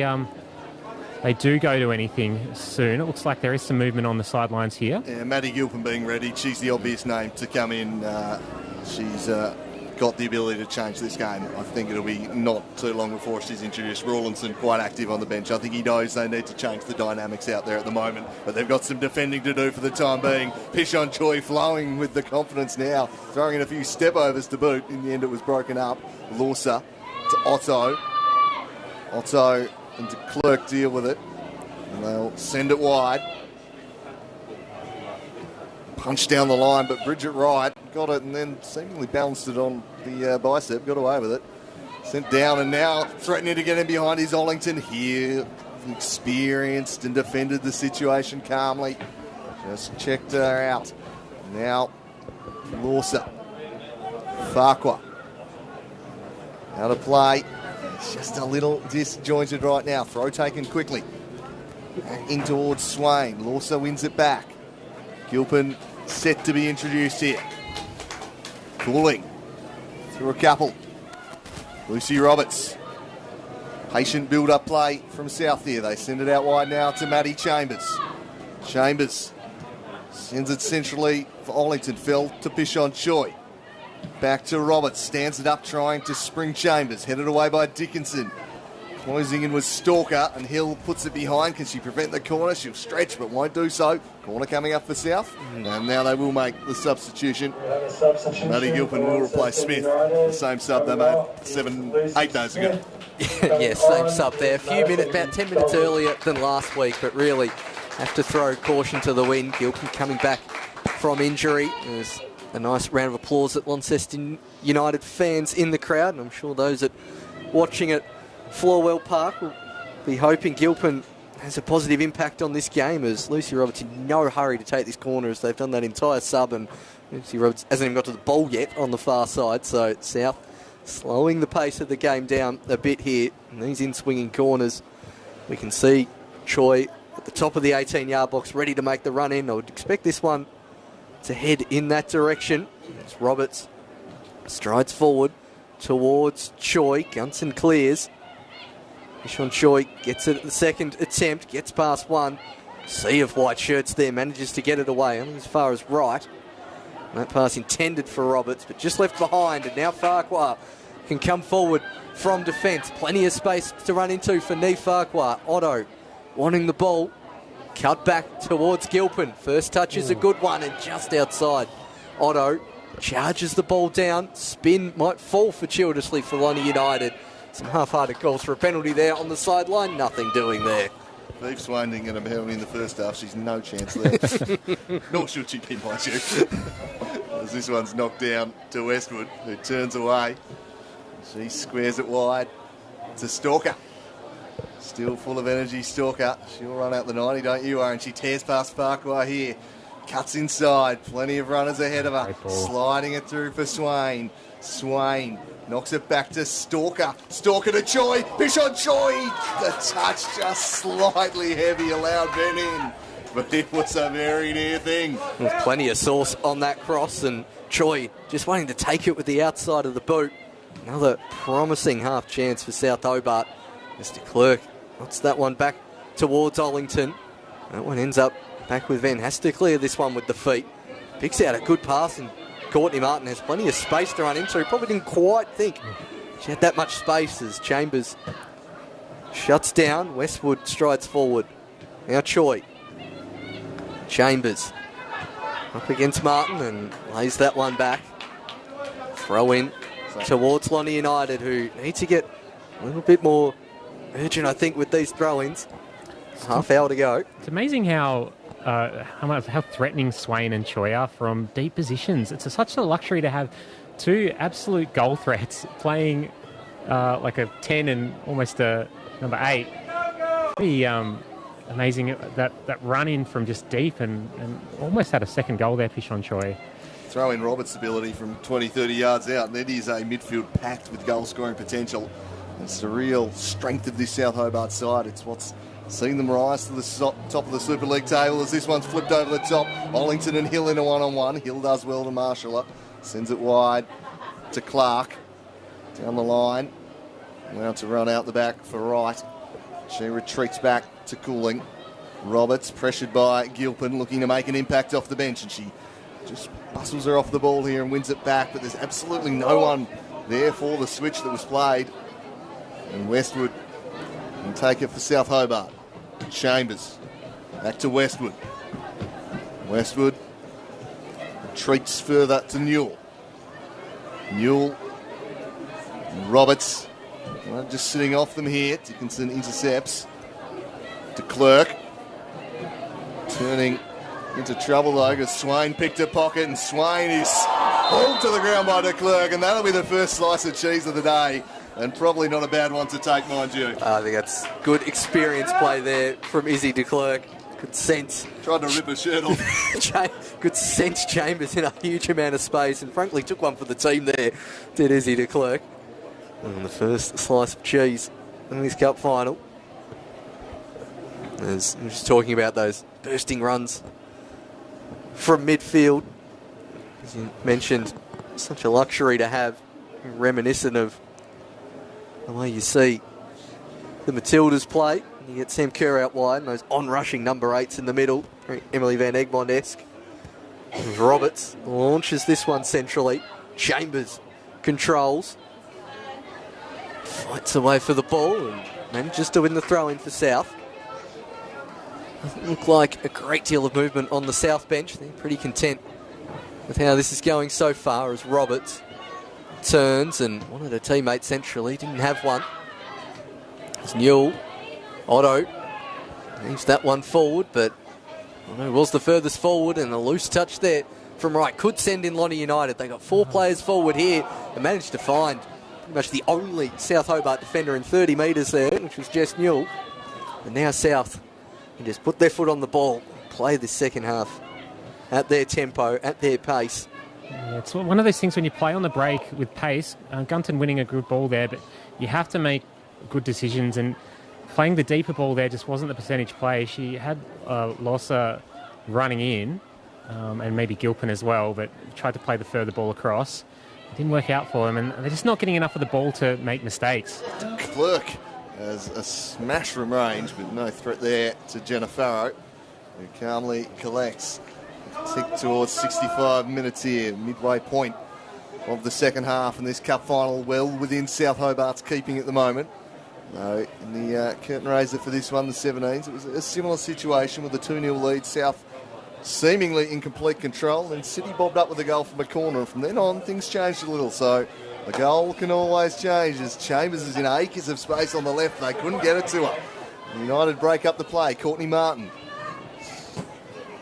do go to anything soon. It looks like there is some movement on the sidelines here. Yeah, Maddie Gilpin being ready. She's the obvious name to come in. She's got the ability to change this game. I think it'll be not too long before she's introduced. Rawlinson quite active on the bench. I think he knows they need to change the dynamics out there at the moment, but they've got some defending to do for the time being. Pishon Choi flowing with the confidence now, throwing in a few step-overs to boot. In the end, it was broken up. Lawser to Otto. Otto and de Klerk deal with it, and they'll send it wide. punch down the line, but Bridget Wright got it and then seemingly balanced it on the bicep, got away with it. Sent down and now threatening to get in behind is Ollington here. Experienced and defended the situation calmly. Just checked her out. Now, Lawser. Farquhar. Out of play. It's just a little disjointed right now. Throw taken quickly. Back in towards Swain. Lawser wins it back. Gilpin set to be introduced here. Cooling. Through a couple. Lucy Roberts. Patient build-up play from South there. They send it out wide now to Maddie Chambers. Chambers sends it centrally for Ollington. Fell to Pishon Choi. Back to Roberts. Stands it up trying to spring Chambers. Headed away by Dickinson. Closing in with Stalker, and Hill puts it behind. Can she prevent the corner? She'll stretch, but won't do so. Corner coming up for South. And now they will make the substitution. Maddie Gilpin will replace Smith. The same sub they made 8 days ago. Yeah, same sub there. A few minutes, about 10 minutes earlier than last week, but really have to throw caution to the wind. Gilpin coming back from injury. There's a nice round of applause at Launceston United fans in the crowd, and I'm sure those that watching at Florwell Park will be hoping Gilpin has a positive impact on this game, as Lucy Roberts in no hurry to take this corner as they've done that entire sub, and Lucy Roberts hasn't even got to the ball yet on the far side, so South slowing the pace of the game down a bit here. And these in-swinging corners, we can see Choi at the top of the 18-yard box ready to make the run in. I would expect this one to head in that direction. As Roberts strides forward towards Choi. Gunson clears. Sean Choi gets it at the second attempt, gets past one. Sea of white shirts there, manages to get it away, only as far as right. And that pass intended for Roberts, but just left behind, and now Farquhar can come forward from defence. Plenty of space to run into for Neve Farquhar. Otto wanting the ball, cut back towards Gilpin. First touch is a good one, and just outside. Otto charges the ball down. Spin might fall fortuitously for Lonnie United. Some half-hearted goals for a penalty there on the sideline. Nothing doing there. Beef Swain didn't get a penalty in the first half. She's no chance there. Nor should she be, mind you. As this one's knocked down to Westwood, who turns away. She squares it wide to Stalker. Still full of energy, Stalker. She'll run out the 90, don't you, Aaron? She tears past Farquhar here. Cuts inside. Plenty of runners ahead of her. Sliding it through for Swain. Swain knocks it back to Stalker. Stalker to Choi. Bishon Choi. The touch just slightly heavy. Allowed Ben in. But it was a very near thing. There's plenty of sauce on that cross, and Choi just wanting to take it with the outside of the boot. Another promising half chance for South Hobart. Mr. Clerk knocks that one back towards Ollington. That one ends up back with Venn. Has to clear this one with the feet. Picks out a good pass, and Courtney Martin has plenty of space to run into. He probably didn't quite think she had that much space as Chambers shuts down. Westwood strides forward. Now Choi. Chambers up against Martin and lays that one back. Throw in towards Lonnie United, who need to get a little bit more urgent, I think, with these throw-ins. Half hour to go. It's amazing how threatening Swain and Choi are from deep positions. It's such a luxury to have two absolute goal threats playing like a 10 and almost a number 8. Pretty amazing that run in from just deep and almost had a second goal there, Pishon Choi. Throw in Roberts' ability from 20, 30 yards out, and that is a midfield packed with goal-scoring potential. It's the real strength of this South Hobart side. It's what's seen them rise to the top of the Super League table as this one's flipped over the top. Ollington and Hill in a one-on-one. Hill does well to Marshaller. Sends it wide to Clark. Down the line. Now to run out the back for Wright. She retreats back to Cooling. Roberts pressured by Gilpin, looking to make an impact off the bench, and she just bustles her off the ball here and wins it back, but there's absolutely no one there for the switch that was played. And Westwood can take it for South Hobart. Chambers back to Westwood. Westwood retreats further to Newell. Newell, Roberts, just sitting off them here. Dickinson intercepts to Clerk. Turning into trouble though, because Swain picked a pocket, and Swain is hauled to the ground by de Klerk, and that'll be the first slice of cheese of the day, and probably not a bad one to take, mind you. I think that's good experience play there from Izzy de Klerk. Good sense. Tried to rip her shirt off. Good sense Chambers in a huge amount of space, and frankly took one for the team there, did Izzy de Klerk. And the first slice of cheese in this cup final. As we're just talking about those bursting runs from midfield. As you mentioned, such a luxury to have, reminiscent of the way you see the Matildas play. You get Sam Kerr out wide and those on-rushing number 8s in the middle. Very Emily Van Egmond-esque. Roberts launches this one centrally. Chambers controls. Fights away for the ball and manages to win the throw-in for South. Doesn't look like a great deal of movement on the South bench. They're pretty content with how this is going so far, as Roberts turns and wanted a teammate centrally, didn't have one. It's Newell. Otto leaves that one forward, but Otto was the furthest forward, and a loose touch there from right could send in Lonnie United. They got 4 players forward here and managed to find pretty much the only South Hobart defender in 30 metres there, which was Jess Newell. And now South can just put their foot on the ball and play this second half at their tempo, at their pace. Yeah, it's one of those things when you play on the break with pace. Gunton winning a good ball there, but you have to make good decisions, and playing the deeper ball there just wasn't the percentage play. She had Losser running in, and maybe Gilpin as well, but tried to play the further ball across. It didn't work out for them, and they're just not getting enough of the ball to make mistakes. Clerk has a smash from range, but no threat there to Jenna Farrow, who calmly collects. Tick towards 65 minutes here, midway point of the second half, and this cup final well within South Hobart's keeping at the moment. No, in the curtain raiser for this one, the 17s, it was a similar situation with the 2-0 lead. South seemingly in complete control, and City bobbed up with a goal from a corner, and from then on things changed a little. So a goal can always change, as Chambers is in acres of space on the left. They couldn't get it to her. United break up the play. Courtney Martin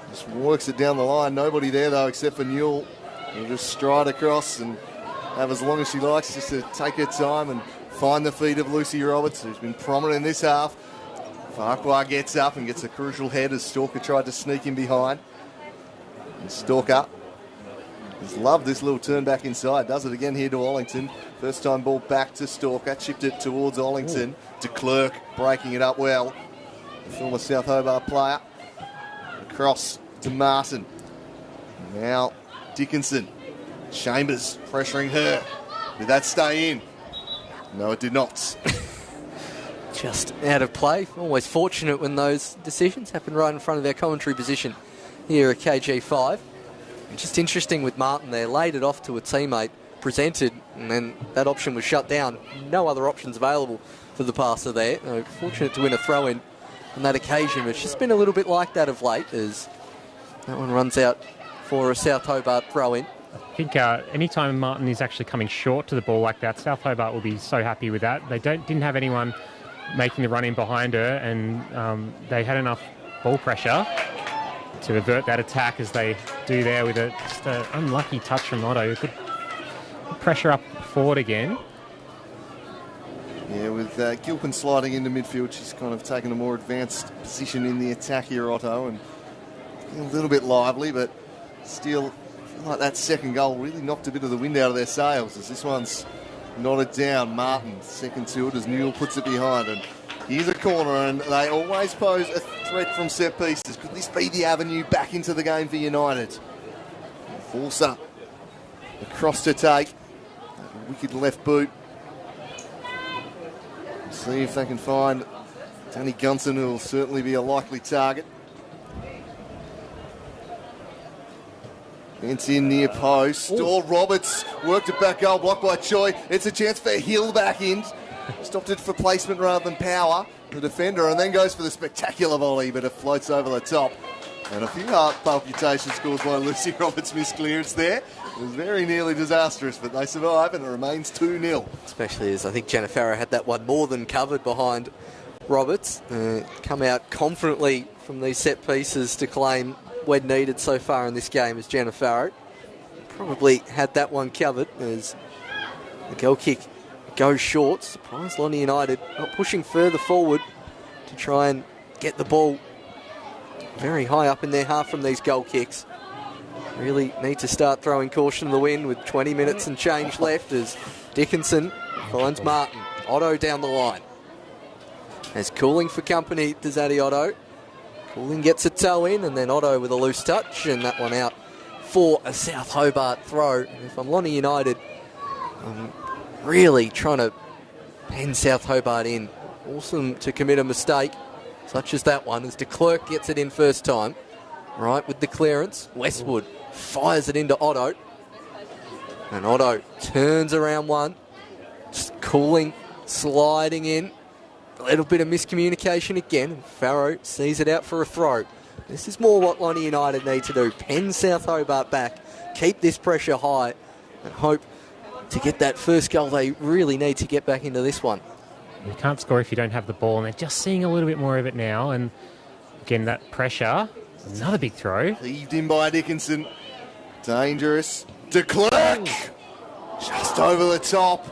just works it down the line. Nobody there though except for Newell. She'll just stride across and have as long as she likes, just to take her time and find the feet of Lucy Roberts, who's been prominent in this half. Farquhar gets up and gets a crucial head as Stalker tried to sneak in behind. And Stalker has loved this little turn back inside. Does it again here to Ollington. First time ball back to Stalker. Chipped it towards Ollington. De Klerk breaking it up well. The former South Hobart player. Across to Martin. Now Dickinson. Chambers pressuring her. Did that stay in? No, it did not. Just out of play. Always fortunate when those decisions happen right in front of their commentary position here at KG5. And just interesting with Martin there. Laid it off to a teammate, presented, and then that option was shut down. No other options available for the passer there. Fortunate to win a throw-in on that occasion, but it's just been a little bit like that of late, as that one runs out for a South Hobart throw-in. I think anytime Martin is actually coming short to the ball like that, South Hobart will be so happy with that. They didn't have anyone making the run in behind her, and they had enough ball pressure to avert that attack, as they do there with just an unlucky touch from Otto. Good pressure up forward again. Yeah, with Gilpin sliding into midfield, she's kind of taken a more advanced position in the attack here, Otto, and a little bit lively, but still, I feel like that second goal really knocked a bit of the wind out of their sails, as this one's nodded down. Martin, second to it, as Newell puts it behind, and here's a corner, and they always pose a threat from set pieces. Could this be the avenue back into the game for United? Force up, across to take, that wicked left boot. See if they can find Danny Gunson, who will certainly be a likely target. It's in near post. Oh, Roberts worked it back goal, blocked by Choi. It's a chance for Hill back in. Stopped it for placement rather than power, the defender, and then goes for the spectacular volley, but it floats over the top. And a few heart palpitations caused by Lucy Roberts' missed clearance there. It was very nearly disastrous, but they survive, and it remains 2-0. Especially as I think Jenna Farrow had that one more than covered behind Roberts. Come out confidently from these set pieces to claim when needed so far in this game is Jenna Farrow. Probably had that one covered as the goal kick goes short. Surprised Lonnie United not pushing further forward to try and get the ball very high up in their half from these goal kicks. Really need to start throwing caution to the wind with 20 minutes and change left as Dickinson finds Martin. Otto down the line. As Cooling for company to Zaddy Otto. Cooling gets a toe in, and then Otto with a loose touch, and that one out for a South Hobart throw. And if I'm Lonnie United, I'm really trying to pen South Hobart in. Awesome to commit a mistake, such as that one, as de Klerk gets it in first time. Right with the clearance, Westwood fires it into Otto. And Otto turns around one. Just Cooling, sliding in. A little bit of miscommunication again, and Farrow sees it out for a throw. This is more what Lonnie United need to do. Pen South Hobart back, keep this pressure high, and hope to get that first goal. They really need to get back into this one. You can't score if you don't have the ball, and they're just seeing a little bit more of it now. And again, that pressure, another big throw. Heaved in by Dickinson. Dangerous. De Klerk! Just over the top.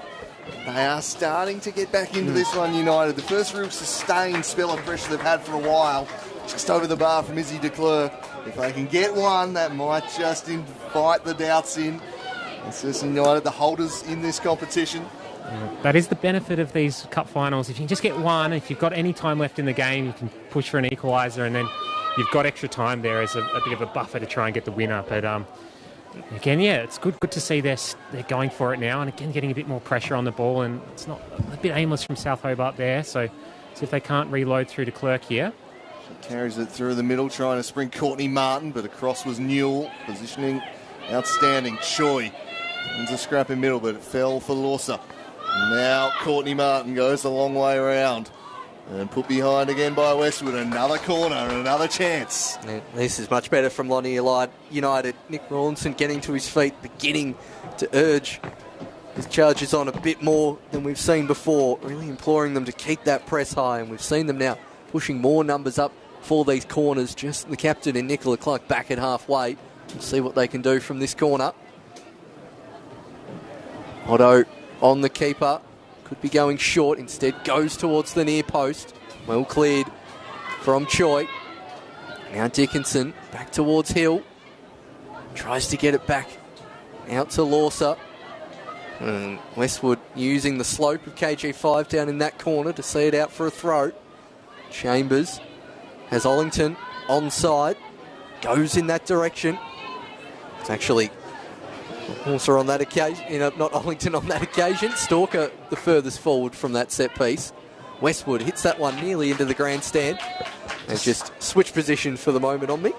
They are starting to get back into this one, United. The first real sustained spell of pressure they've had for a while. Just over the bar from Izzy de Klerk. If they can get one, that might just invite the doubts in. It's just United, the holders in this competition. That is the benefit of these cup finals. If you can just get one, if you've got any time left in the game, you can push for an equaliser, and then you've got extra time there as a bit of a buffer to try and get the winner. But again, yeah, it's good to see they're going for it now, and again getting a bit more pressure on the ball, and it's not a bit aimless from South Hobart there. So see if they can't reload through to Klerk here. She carries it through the middle, trying to spring Courtney Martin, but across was Newell. Positioning outstanding. Choi wins a scrap in middle, but it fell for Lawser. Now Courtney Martin goes the long way around. And put behind again by Westwood. Another corner and another chance. Yeah, this is much better from Lonnie United. Nick Rawlinson getting to his feet, beginning to urge his charges on a bit more than we've seen before. Really imploring them to keep that press high. And we've seen them now pushing more numbers up for these corners. Just the captain and Nicola Clark back at halfway. We'll see what they can do from this corner. Otto on the keeper. Could be going short, instead goes towards the near post. Well cleared from Choi. Now Dickinson back towards Hill. Tries to get it back out to Lawser. And Westwood using the slope of KG5 down in that corner to see it out for a throw. Chambers has Ollington onside. Goes in that direction. It's actually also on that occasion, not Ollington on that occasion. Stalker the furthest forward from that set piece. Westwood hits that one nearly into the grandstand. And just switch position for the moment on me.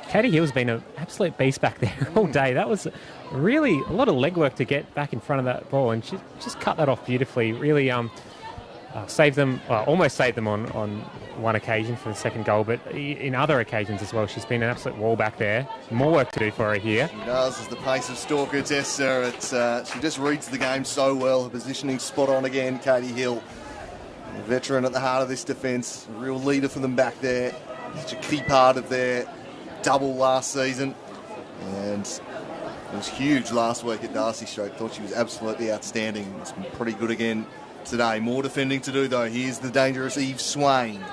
Katie Hill's been an absolute beast back there all day. That was really a lot of legwork to get back in front of that ball, and she just cut that off beautifully. Really saved them, almost saved them on one occasion for the second goal, but in other occasions as well. She's been an absolute wall back there. More work to do for her here. She does, as the pace of Stalker tests her. She just reads the game so well. Her positioning spot on again, Katie Hill. A veteran at the heart of this defence. A real leader for them back there. Such a key part of their double last season. And it was huge last week at Darcy Street. Thought she was absolutely outstanding. It's been pretty good again today. More defending to do, though. Here's the dangerous Eve Swain.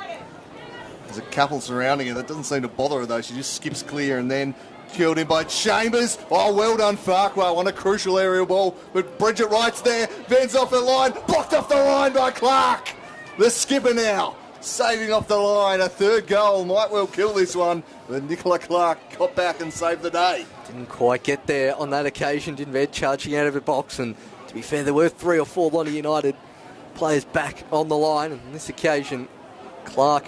There's a couple surrounding her. That doesn't seem to bother her, though. She just skips clear and then killed in by Chambers. Oh, well done, Farquhar. On a crucial aerial ball. But Bridget Wright's there. Ven's off the line. Blocked off the line by Clark. The skipper now saving off the line. A third goal might well kill this one. But Nicola Clark got back and saved the day. Didn't quite get there on that occasion, didn't Ed, charging out of the box. And to be fair, there were 3 or 4 Lonnie United players back on the line. And on this occasion, Clark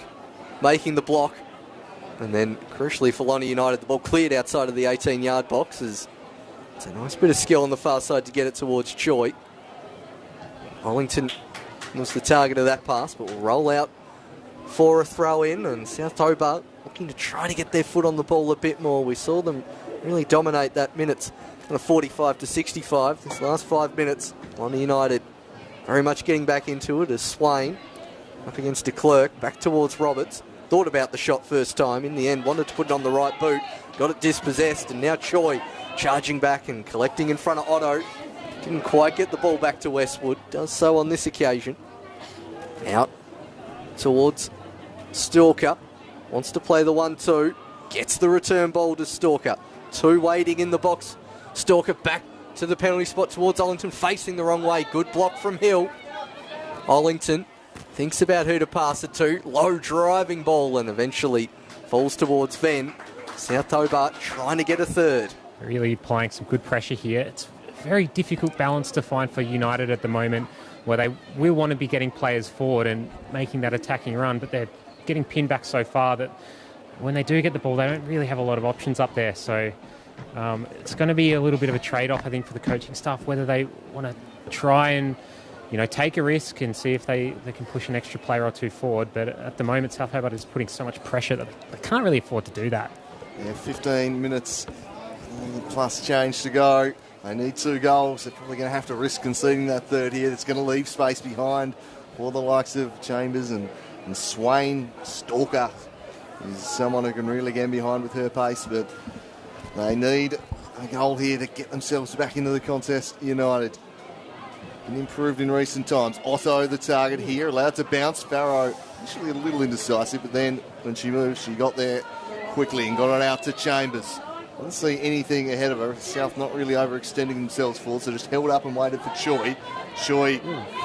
making the block. And then, crucially for Lonnie United, the ball cleared outside of the 18-yard box. It's a nice bit of skill on the far side to get it towards Choi. Ollington was the target of that pass, but will roll out for a throw-in. And South Hobart looking to try to get their foot on the ball a bit more. We saw them really dominate that minutes on a 45-65. This last 5 minutes, Lonnie United very much getting back into it as Swain up against de Klerk, back towards Roberts. thought about the shot first time. In the end, wanted to put it on the right boot. Got it dispossessed, and now Choi charging back and collecting in front of Otto. Didn't quite get the ball back to Westwood. Does so on this occasion. Out towards Stalker. Wants to play the 1-2. Gets the return ball to Stalker. 2 waiting in the box. Stalker back to the penalty spot towards Ollington, facing the wrong way. Good block from Hill. Ollington thinks about who to pass it to. Low driving ball and eventually falls towards Venn. South Hobart trying to get a third. Really applying some good pressure here. It's a very difficult balance to find for United at the moment, where they will want to be getting players forward and making that attacking run, but they're getting pinned back so far that when they do get the ball, they don't really have a lot of options up there. So it's going to be a little bit of a trade-off, I think, for the coaching staff, whether they want to try and take a risk and see if they can push an extra player or two forward. But at the moment, South Hobart is putting so much pressure that they can't really afford to do that. Yeah, 15 minutes plus change to go. They need 2 goals. They're probably going to have to risk conceding that third here. It's going to leave space behind for the likes of Chambers and Swain. Stalker is someone who can really get behind with her pace, but they need a goal here to get themselves back into the contest. United been improved in recent times. Otto, the target here, allowed to bounce. Farrow initially a little indecisive, but then when she moved, she got there quickly and got it out to Chambers. Didn't see anything ahead of her. South not really overextending themselves forward, so just held up and waited for Choi. Choi,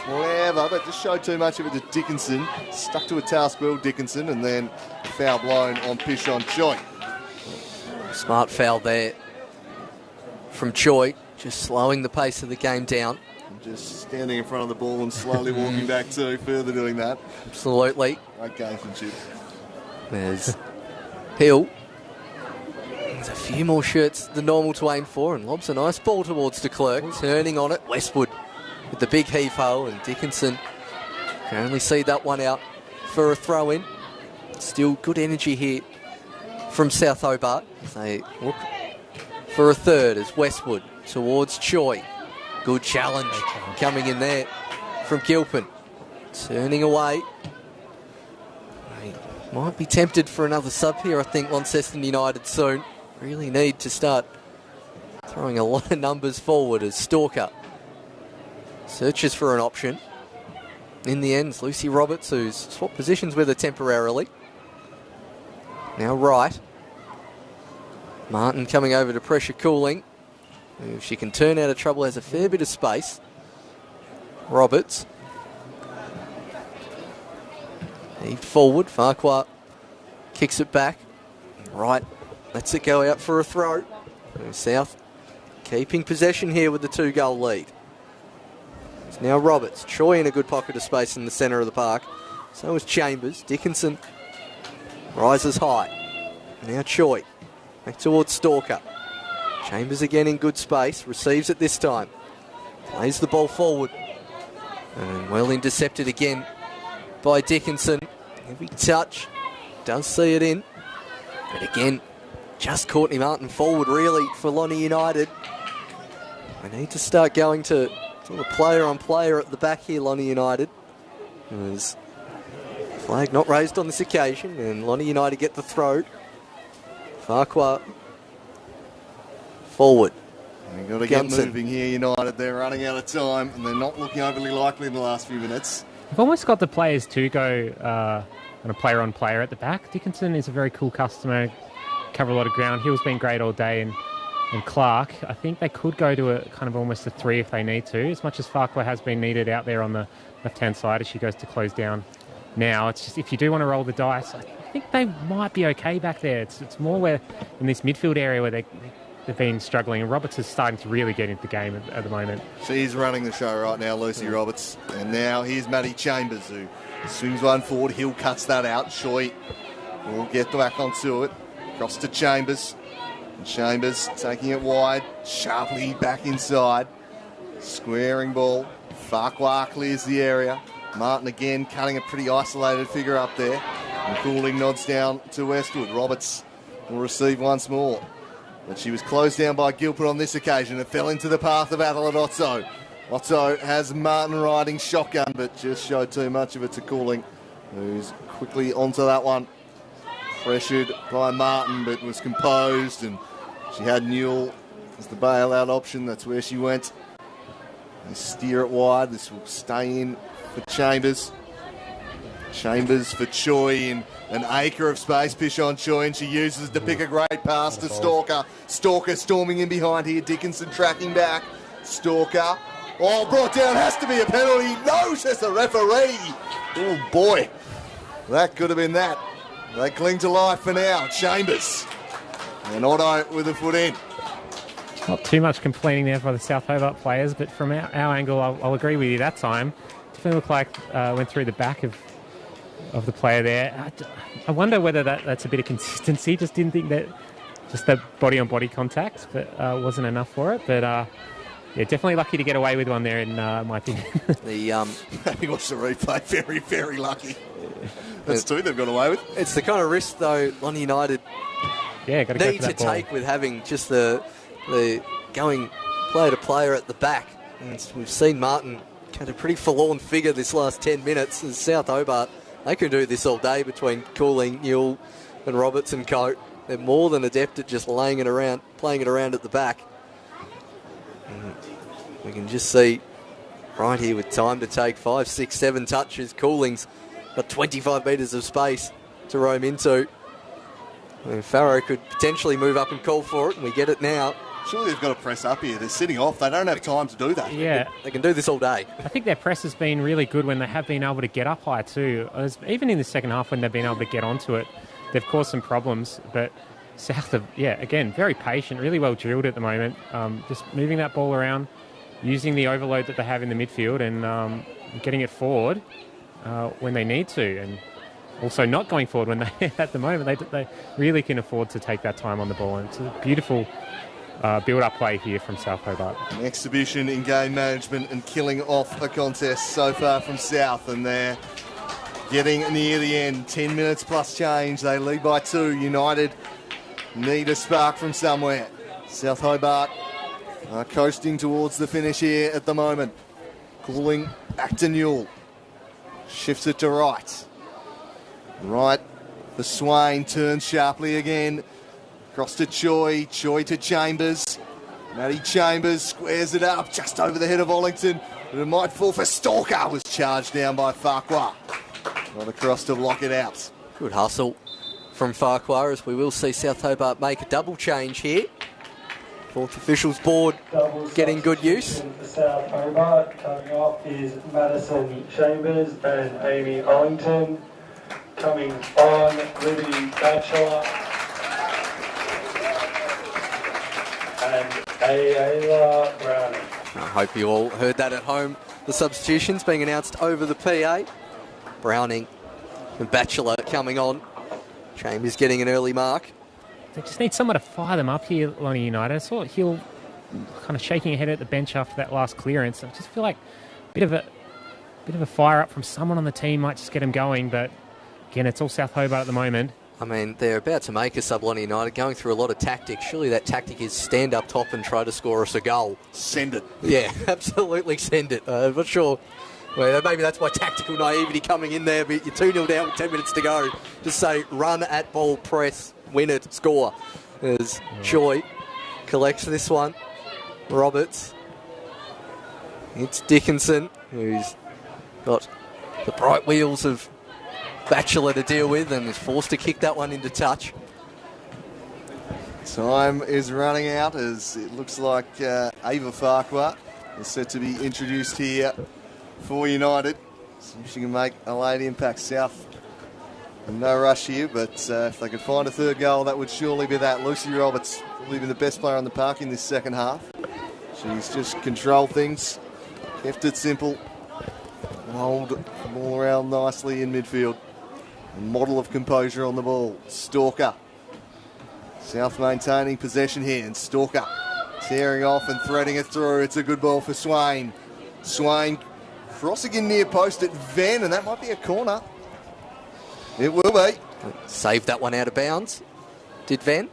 clever, but just showed too much of it to Dickinson. Stuck to a task well, Dickinson, and then foul blown on Pishon Choi. Smart foul there from Choi, just slowing the pace of the game down. Just standing in front of the ball and slowly walking back too, further doing that. Absolutely. Great gamesmanship. There's Hill. There's a few more shirts than normal to aim for, and lobs a nice ball towards de Klerk. Turning on it, Westwood with the big heave-ho, and Dickinson can only see that one out for a throw-in. Still good energy here from South Hobart. They look for a third as Westwood towards Choi. Good challenge coming in there from Gilpin. Turning away. They might be tempted for another sub here, I think, Launceston United soon. Really need to start throwing a lot of numbers forward as Stalker searches for an option. In the end, it's Lucy Roberts, who's swapped positions with her temporarily. Now right. Martin coming over to pressure Cooling. If she can turn out of trouble, has a fair bit of space. Roberts. Heaved forward. Farquhar kicks it back. Right. Lets it go out for a throw. South keeping possession here with the 2-goal lead. It's now Roberts. Choi in a good pocket of space in the centre of the park. So is Chambers. Dickinson rises high. Now Choi. Back towards Stalker. Chambers again in good space. Receives it this time. Plays the ball forward. And well intercepted again by Dickinson. Heavy touch. Does see it in. But again, just Courtney Martin forward really for Lonnie United. We need to start going to sort of player on player at the back here, Lonnie United. There's flag not raised on this occasion, and Lonnie United get the throw. Farquhar forward. You've got to get moving here, United. They're running out of time, and they're not looking overly likely in the last few minutes. We've almost got the players to go on a player-on-player at the back. Dickinson is a very cool customer, cover a lot of ground. Hill's been great all day, and Clark, I think they could go to a kind of almost a 3 if they need to, as much as Farquhar has been needed out there on the left-hand side as she goes to close down now. It's just, if you do want to roll the dice, I think they might be okay back there. It's more where in this midfield area where they've been struggling, and Roberts is starting to really get into the game at the moment. She's running the show right now, Lucy Roberts. And now here's Maddie Chambers, who swings one forward. Hill cuts that out. Choi will get back onto it. Across to Chambers. And Chambers taking it wide. Sharply back inside. Squaring ball. Farquhar clears the area. Martin again cutting a pretty isolated figure up there. And Cooling nods down to Westwood. Roberts will receive once more. But she was closed down by Gilpin on this occasion. It fell into the path of Adelaide Otto. Otto has Martin riding shotgun, but just showed too much of it to Cooling, who's quickly onto that one. pressured by Martin, but was composed, and she had Newell as the bailout option. That's where she went. They steer it wide. This will stay in for Chambers. Chambers for Choi in an acre of space. Pish on Choi, and she uses to pick a great pass to Stalker. Stalker storming in behind here. Dickinson tracking back. Stalker. Oh, brought down. Has to be a penalty. No, says the referee. Oh, boy. That could have been that. They cling to life for now. Chambers. And Otto with a foot in. Not too much complaining there by the South Hobart players, but from our angle, I'll agree with you that time. Definitely looked like went through the back of the player there. I wonder whether that's a bit of consistency. Just didn't think that just the body-on-body contact but wasn't enough for it. But yeah, definitely lucky to get away with one there in my opinion. Having watched the replay, very, very lucky. That's two they've got away with. It's the kind of risk, though, London United need to take with having just the going player to player at the back. And we've seen Martin had a pretty forlorn figure this last 10 minutes. And South Hobart, they can do this all day between Cooling, Newell and Roberts and co. They're more than adept at just playing it around at the back. And we can just see right here with time to take 5, 6, 7 touches. Cooling's got 25 metres of space to roam into. And Farrow could potentially move up and call for it, and we get it now. Surely they've got to press up here. They're sitting off. They don't have time to do that. Yeah. They can do this all day. I think their press has been really good when they have been able to get up high too. Even in the second half when they've been able to get onto it, they've caused some problems. But South have, again, very patient, really well drilled at the moment. Just moving that ball around, using the overload that they have in the midfield and getting it forward when they need to. And also not going forward when they, at the moment, they really can afford to take that time on the ball. And it's a beautiful build-up play here from South Hobart. An exhibition in game management and killing off a contest so far from South, and they're getting near the end. 10 minutes plus change. They lead by 2. United need a spark from somewhere. South Hobart are coasting towards the finish here at the moment. Calling back to Newell. Shifts it to right. Right for Swain. Turns sharply again. Cross to Choi. Choi to Chambers. Matty Chambers squares it up just over the head of Ollington. But it might fall for Stalker. Was charged down by Farquhar. Not across to block it out. Good hustle from Farquhar, as we will see South Hobart make a double change here. Fourth officials board getting good use. South Hobart coming off is Madison Chambers and Amy Ollington. Coming on, Liberty Batchelor and Ayla Browning. I hope you all heard that at home. The substitutions being announced over the PA. Browning and Batchelor coming on. Chambers getting an early mark. They just need someone to fire them up here, Lonnie United. I saw Hill kind of shaking her head at the bench after that last clearance. I just feel like a bit of a fire up from someone on the team might just get them going. But again, it's all South Hobart at the moment. I mean, they're about to make a sub, Lonnie United, going through a lot of tactics. Surely that tactic is stand up top and try to score us a goal. Send it. Yeah, absolutely send it. I'm not sure. Well, maybe that's my tactical naivety coming in there, but you're 2-0 down with 10 minutes to go. Just say, run at ball, press, win it, score. As Choi collects this one. Roberts. It's Dickinson, who's got the bright wheels of Batchelor to deal with and is forced to kick that one into touch. Time is running out as it looks like Ava Farquhar is set to be introduced here for United. See if she can make a late impact. South, no rush here, but if they could find a third goal, that would surely be that. Lucy Roberts, probably been the best player on the park in this second half. She's just controlled things, kept it simple, and hold the ball around nicely in midfield. A model of composure on the ball. Stalker. South maintaining possession here, and Stalker tearing off and threading it through. It's a good ball for Swain. Swain crossing in near post at Venn, and that might be a corner. It will be. Saved that one out of bounds. Did Venn?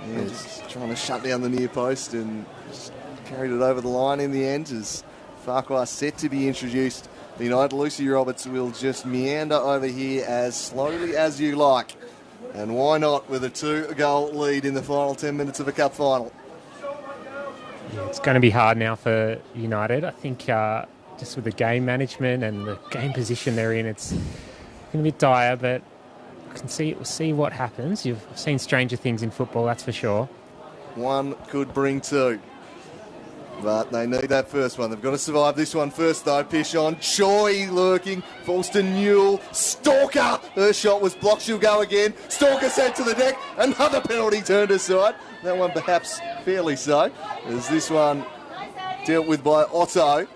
Yeah, just trying to shut down the near post and just carried it over the line in the end as Farquhar set to be introduced. The United Lucy Roberts will just meander over here as slowly as you like. And why not with a 2-goal lead in the final 10 minutes of a cup final? Yeah, it's going to be hard now for United. I think just with the game management and the game position they're in, it's going to be dire, but we can see what happens. You've seen stranger things in football, that's for sure. One could bring 2. But they need that first one. They've got to survive this one first, though. Pish on. Choi lurking. Falls to Newell. Stalker. Her shot was blocked. She'll go again. Stalker sent to the deck. Another penalty turned aside. That one perhaps fairly so. As this one dealt with by Otto.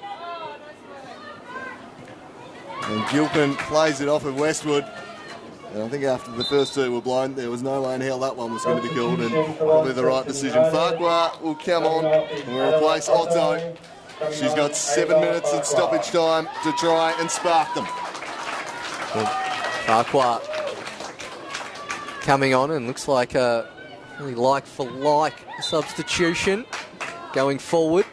And Gilpin plays it off of Westwood. And I think after the first 2 were blown, there was no way in hell that one was going to be called, and probably the right decision. Farquhar will come on and will replace Otto. She's got 7 minutes in stoppage time to try and spark them. Farquhar coming on, and looks like a really like-for-like substitution going forward.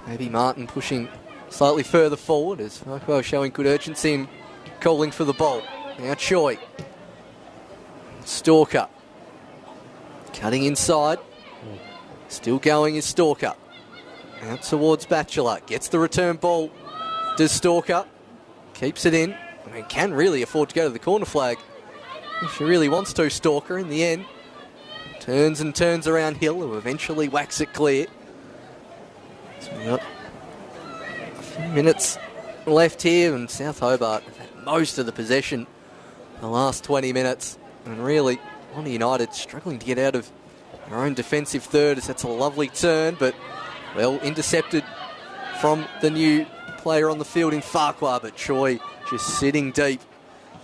Maybe Martin pushing slightly further forward as Farquhar showing good urgency and calling for the ball. Now Choi. Stalker. Cutting inside. Still going is Stalker. Out towards Batchelor. Gets the return ball. Does Stalker. Keeps it in. I mean, can really afford to go to the corner flag if she really wants to. Stalker in the end. Turns and turns around Hill, who eventually whacks it clear. So we've got a few minutes left here, and South Hobart have had most of the possession the last 20 minutes, and really Lonnie United struggling to get out of their own defensive third, as that's a lovely turn, but well intercepted from the new player on the field in Farquhar, but Choi just sitting deep,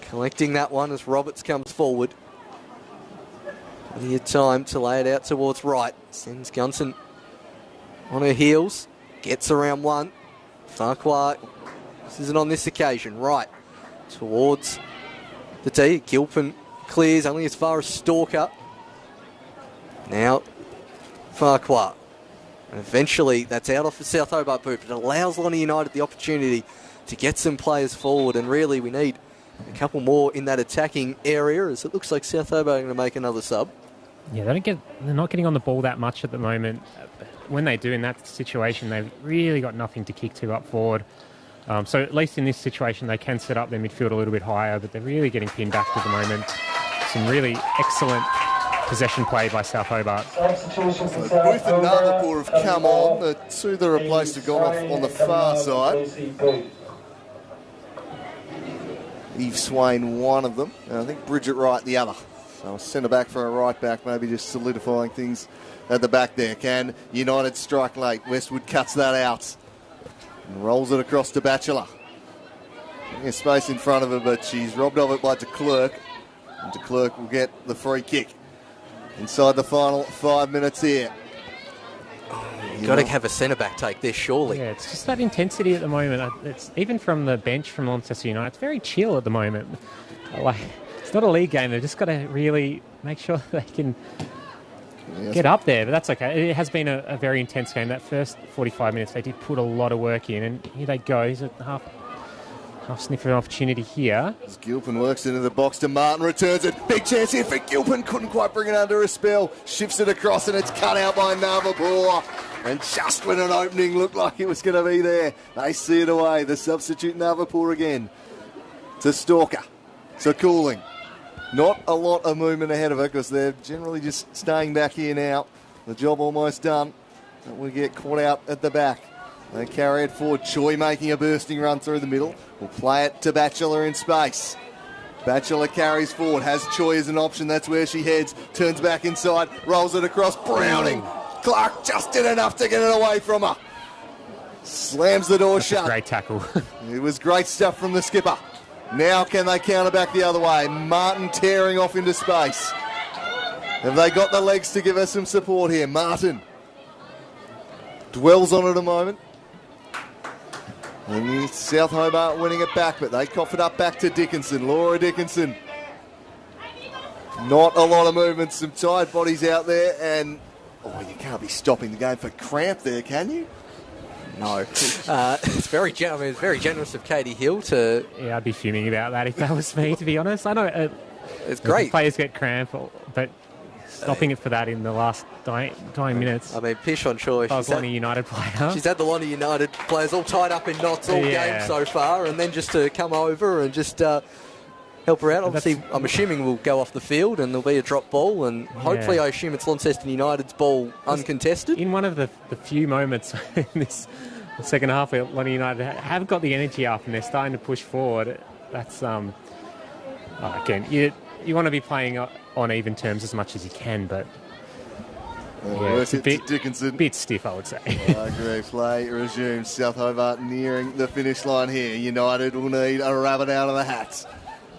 collecting that one as Roberts comes forward. Plenty of time to lay it out towards right. Sends Gunson on her heels, gets around one. Farquhar, this isn't on this occasion, right towards the D. Gilpin clears only as far as Stalker. Now Farquhar. And eventually that's out off the South Hobart boot, but it allows Lonnie United the opportunity to get some players forward, and really we need a couple more in that attacking area, as it looks like South Hobart are going to make another sub. Yeah, they're not getting on the ball that much at the moment. When they do in that situation, they've really got nothing to kick to up forward. So at least in this situation, they can set up their midfield a little bit higher, but they're really getting pinned back at the moment. Some really excellent possession play by South Hobart. Substitution for Booth South and Hobart. Navarpur have come on. The 2 that are replaced have gone off on the far side. Eve Swain, one of them, and I think Bridget Wright, the other. So a centre back for a right back, maybe just solidifying things at the back there. Can United strike late? Westwood cuts that out and rolls it across to Batchelor. There's space in front of her, but she's robbed of it by de Klerk. And de Klerk will get the free kick inside the final 5 minutes here. You've got to have a centre-back take this, surely. Yeah, it's just that intensity at the moment. It's even from the bench from Launceston United, it's very chill at the moment. Like, it's not a league game. They've just got to really make sure they can get up there. But that's okay. It has been a very intense game. That first 45 minutes, they did put a lot of work in. And here they go. He's a half sniff of an opportunity here. As Gilpin works into the box to Martin, returns it. Big chance here for Gilpin. Couldn't quite bring it under a spell. Shifts it across and it's cut out by Navarpur. And just when an opening looked like it was going to be there, they see it away. The substitute Navarpur again to Stalker. So Cooling. Not a lot of movement ahead of her because they're generally just staying back here now. The job almost done. But we get caught out at the back. They carry it forward. Choi making a bursting run through the middle. Will play it to Batchelor in space. Batchelor carries forward. Has Choi as an option. That's where she heads. Turns back inside. Rolls it across. Browning. Clark just did enough to get it away from her. Slams the door shut. Great tackle. It was great stuff from the skipper. Now can they counter back the other way? Martin tearing off into space. Have they got the legs to give us some support here? Martin dwells on it a moment. And South Hobart winning it back, but they cough it up back to Dickinson. Laura Dickinson. Not a lot of movement. Some tired bodies out there, and you can't be stopping the game for cramp there, can you? No. It's very generous of Katie Hill to... Yeah, I'd be fuming about that if that was me, to be honest. I know It's great. The players get cramp, but stopping it for that in the last dying minutes. I mean, pish on Choi. I was Lonnie United player. She's had the Lonnie United players all tied up in knots all game so far, and then just to come over and just help her out. Obviously, I'm assuming we'll go off the field and there'll be a drop ball, and hopefully I assume it's Launceston United's ball uncontested. In one of the few moments in this second half where Lonnie United have got the energy up and they're starting to push forward, that's, again, you want to be playing on even terms as much as you can, but it's a bit stiff, I would say. I agree. Play resumes. South Hobart nearing the finish line here. United will need a rabbit out of the hat.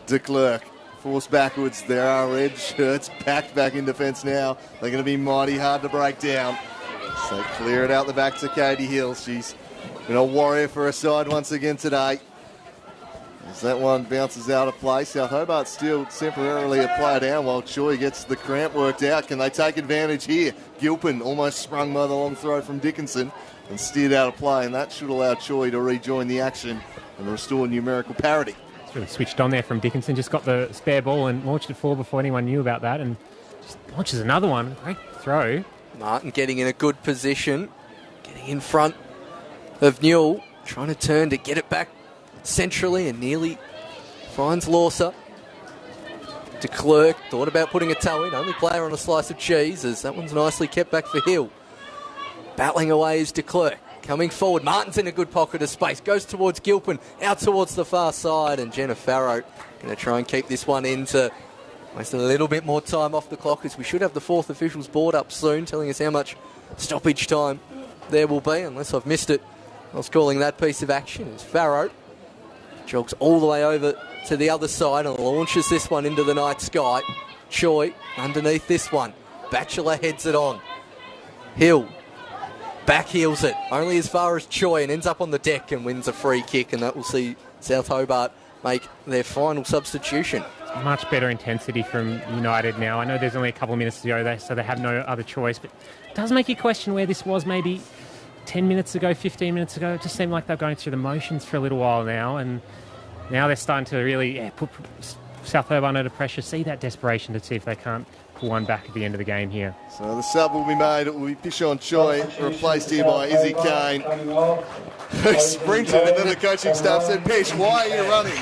De Klerk forced backwards. There are red shirts packed back in defence now. They're going to be mighty hard to break down. So clear it out the back to Katie Hill. She's been a warrior for her side once again today. As that one bounces out of play, South Hobart still temporarily a player down while Choi gets the cramp worked out. Can they take advantage here? Gilpin almost sprung by the long throw from Dickinson and steered out of play, and that should allow Choi to rejoin the action and restore numerical parity. It's really switched on there from Dickinson, just got the spare ball and launched it forward before anyone knew about that, and just launches another one. Great throw. Martin getting in a good position, getting in front of Newell, trying to turn to get it back centrally and nearly finds Lawser. De Klerk thought about putting a toe in, only player on a slice of cheese, as that one's nicely kept back for Hill. Battling away is De Klerk. Coming forward, Martin's in a good pocket of space, goes towards Gilpin, out towards the far side, and Jenna Farrow going to try and keep this one in to waste a little bit more time off the clock, as we should have the fourth officials board up soon, telling us how much stoppage time there will be, unless I've missed it. I was calling that piece of action as Farrow jogs all the way over to the other side and launches this one into the night sky. Choi underneath this one. Batchelor heads it on. Hill back heels it only as far as Choi and ends up on the deck and wins a free kick, and that will see South Hobart make their final substitution. Much better intensity from United now. I know there's only a couple of minutes to go there, so they have no other choice, but it does make you question where this was maybe 10 minutes ago, 15 minutes ago. It just seemed like they're going through the motions for a little while now, and now they're starting to really put South Hobart under pressure, see that desperation to see if they can't pull one back at the end of the game here. So the sub will be made. It will be Pishon Choi, replaced here by Izzy Kane, who sprinted, and then the coaching staff said, Pish, why are you running?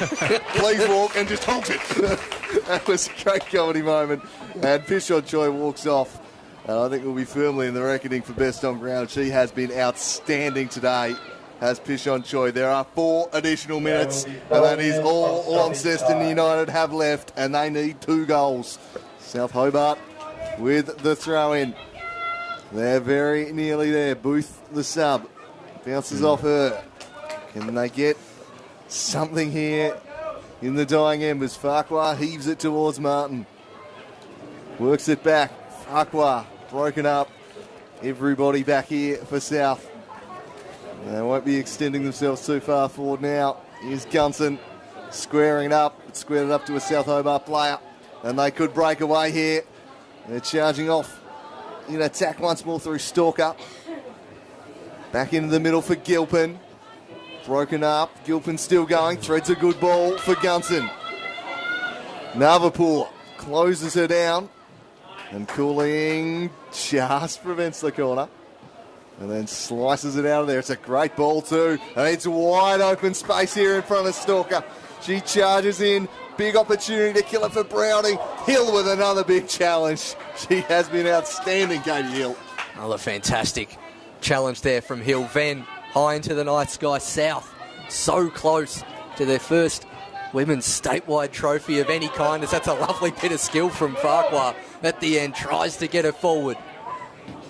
Please walk and just halt it. That was a great comedy moment. And Pishon Choi walks off. And I think we'll be firmly in the reckoning for best on ground. She has been outstanding today, has Pishon Choi. There are 4 additional minutes, and that is all Launceston United have left, and they need 2 goals. South Hobart with the throw-in. They're very nearly there. Booth, the sub, bounces off her. Can they get something here in the dying embers? Farquhar heaves it towards Martin. Works it back. Farquhar broken up. Everybody back here for South. They won't be extending themselves too far forward now. Here's Gunson squaring it up. Squared it up to a South Hobart player. And they could break away here. They're charging off in attack once more through Stalker. Back into the middle for Gilpin. Broken up. Gilpin still going. Threads a good ball for Gunson. Navapour closes her down. And Cooling just prevents the corner. And then slices it out of there. It's a great ball too. And it's wide open space here in front of Stalker. She charges in. Big opportunity to kill it for Browning. Hill with another big challenge. She has been outstanding, Katie Hill. Another fantastic challenge there from Hill. Venn high into the night sky. South so close to their first women's statewide trophy of any kind, as that's a lovely bit of skill from Farquhar at the end. Tries to get it forward.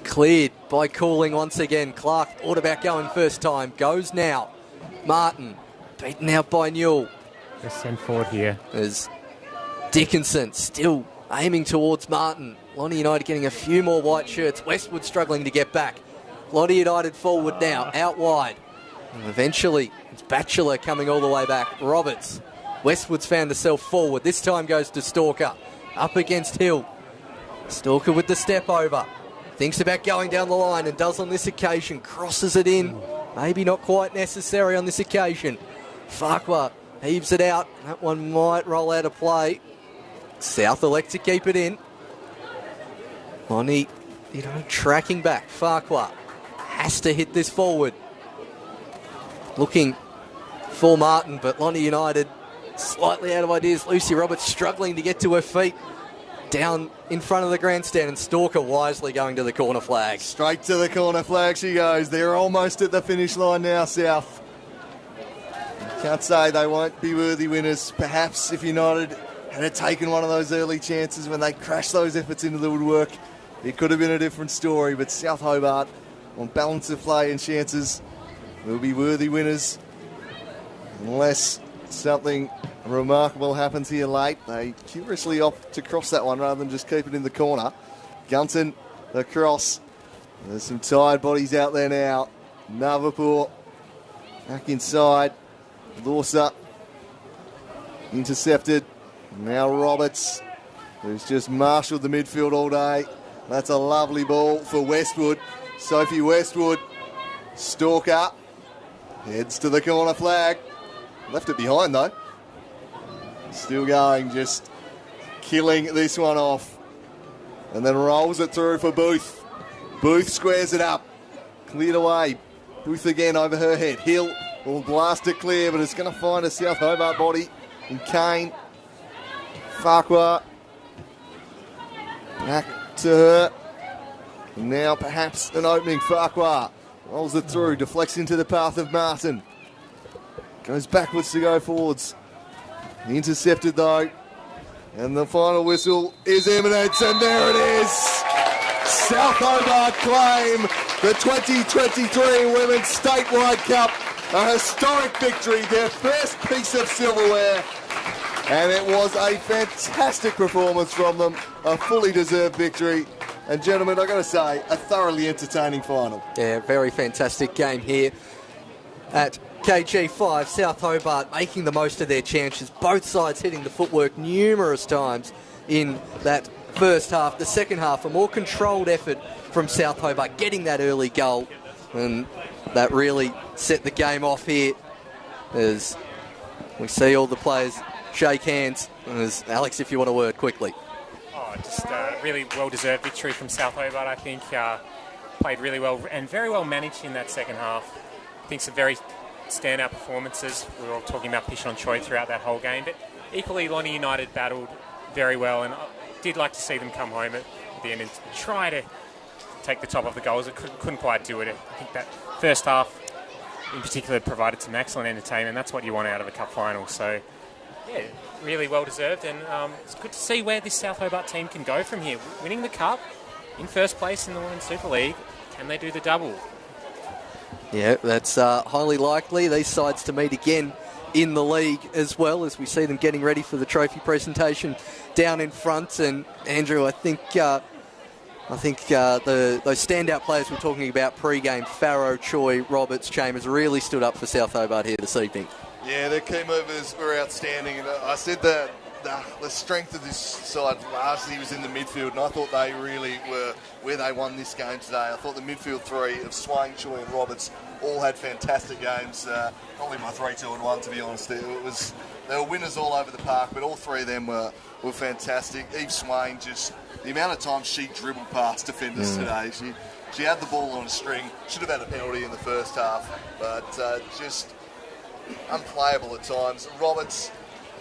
Cleared by Cooling once again. Clark thought about going first time. Goes now. Martin beaten out by Newell. They're sent forward here. As Dickinson still aiming towards Martin. Lonnie United getting a few more white shirts. Westwood struggling to get back. Lonnie United forward now, out wide. And eventually, it's Batchelor coming all the way back. Roberts. Westwood's found herself forward. This time goes to Stalker. Up against Hill. Stalker with the step over. Thinks about going down the line and does on this occasion. Crosses it in. Maybe not quite necessary on this occasion. Farquhar heaves it out. That one might roll out of play. South elect to keep it in. Lonnie, tracking back. Farquhar has to hit this forward. Looking for Martin, but Lonnie United slightly out of ideas. Lucy Roberts struggling to get to her feet. Down in front of the grandstand, and Stalker wisely going to the corner flag. Straight to the corner flag she goes. They're almost at the finish line now, South. Can't say they won't be worthy winners. Perhaps if United had taken one of those early chances when they crashed those efforts into the woodwork, it could have been a different story. But South Hobart, on balance of play and chances, will be worthy winners. Unless something remarkable happens here late. They curiously opt to cross that one rather than just keep it in the corner. Gunton, the cross. There's some tired bodies out there now. Navapur back inside. Lawser intercepted. Now Roberts, who's just marshalled the midfield all day. That's a lovely ball for Westwood. Sophie Westwood. Stalker heads to the corner flag. Left it behind though. Still going, just killing this one off. And then rolls it through for Booth. Booth squares it up. Cleared away. Booth again over her head. Hill will blast it clear, but it's going to find a South Hobart body. And Kane. Farquhar. Back to her. And now perhaps an opening. Farquhar rolls it through. Deflects into the path of Martin. Goes backwards to go forwards. Intercepted though. And the final whistle is imminent, and there it is. South Hobart claim the 2023 Women's Statewide Cup. A historic victory, their first piece of silverware. And it was a fantastic performance from them. A fully deserved victory. And gentlemen, I've got to say, a thoroughly entertaining final. Yeah, very fantastic game here at KG5. South Hobart making the most of their chances. Both sides hitting the footwork numerous times in that first half. The second half, a more controlled effort from South Hobart, getting that early goal. And that really set the game off here as we see all the players shake hands. As Alex, if you want a word quickly. Just a really well-deserved victory from South Hobart, I think. Played really well and very well managed in that second half. I think some very standout performances. We were all talking about Pishon Choi throughout that whole game, but equally Lonnie United battled very well, and I did like to see them come home at the end and try to take the top of the goals. It couldn't quite do it. I think that first half in particular provided some excellent entertainment. That's what you want out of a cup final. So yeah, really well deserved, and it's good to see where this South Hobart team can go from here. Winning the cup in first place in the Women's Super League, can they do the double? Yeah, that's highly likely. These sides to meet again in the league as well, as we see them getting ready for the trophy presentation down in front. And Andrew, I think those standout players we're talking about pre-game, Farrow, Choi, Roberts, Chambers, really stood up for South Hobart here this evening. Yeah, their key movers were outstanding. And I said that the strength of this side largely was in the midfield, and I thought they really were where they won this game today. I thought the midfield three of Swain, Choi and Roberts all had fantastic games. Probably my 3-2-1, to be honest. They were winners all over the park, but all three of them were fantastic. Eve Swain, just the amount of times she dribbled past defenders today. She had the ball on a string. Should have had a penalty in the first half, but just unplayable at times. Roberts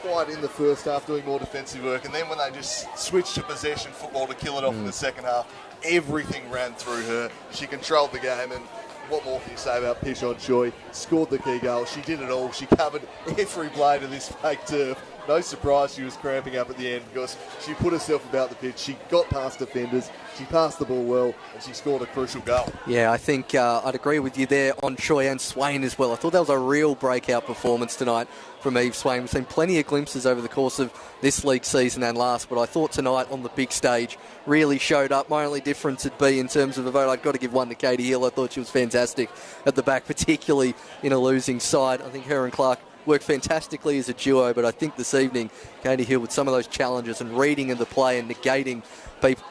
quite in the first half doing more defensive work, and then when they just switched to possession football to kill it off in the second half, everything ran through her. She controlled the game, and what more can you say about Pishon Choi? Scored the key goal. She did it all. She covered every blade of this fake turf. No surprise she was cramping up at the end, because she put herself about the pitch. She got past defenders. She passed the ball well, and she scored a crucial goal. Yeah, I think I'd agree with you there on Choi and Swain as well. I thought that was a real breakout performance tonight from Eve Swain. We've seen plenty of glimpses over the course of this league season and last, but I thought tonight on the big stage really showed up. My only difference would be in terms of a vote, I've got to give one to Katie Hill. I thought she was fantastic at the back, particularly in a losing side. I think her and Clark worked fantastically as a duo, but I think this evening Katie Hill, with some of those challenges and reading of the play and negating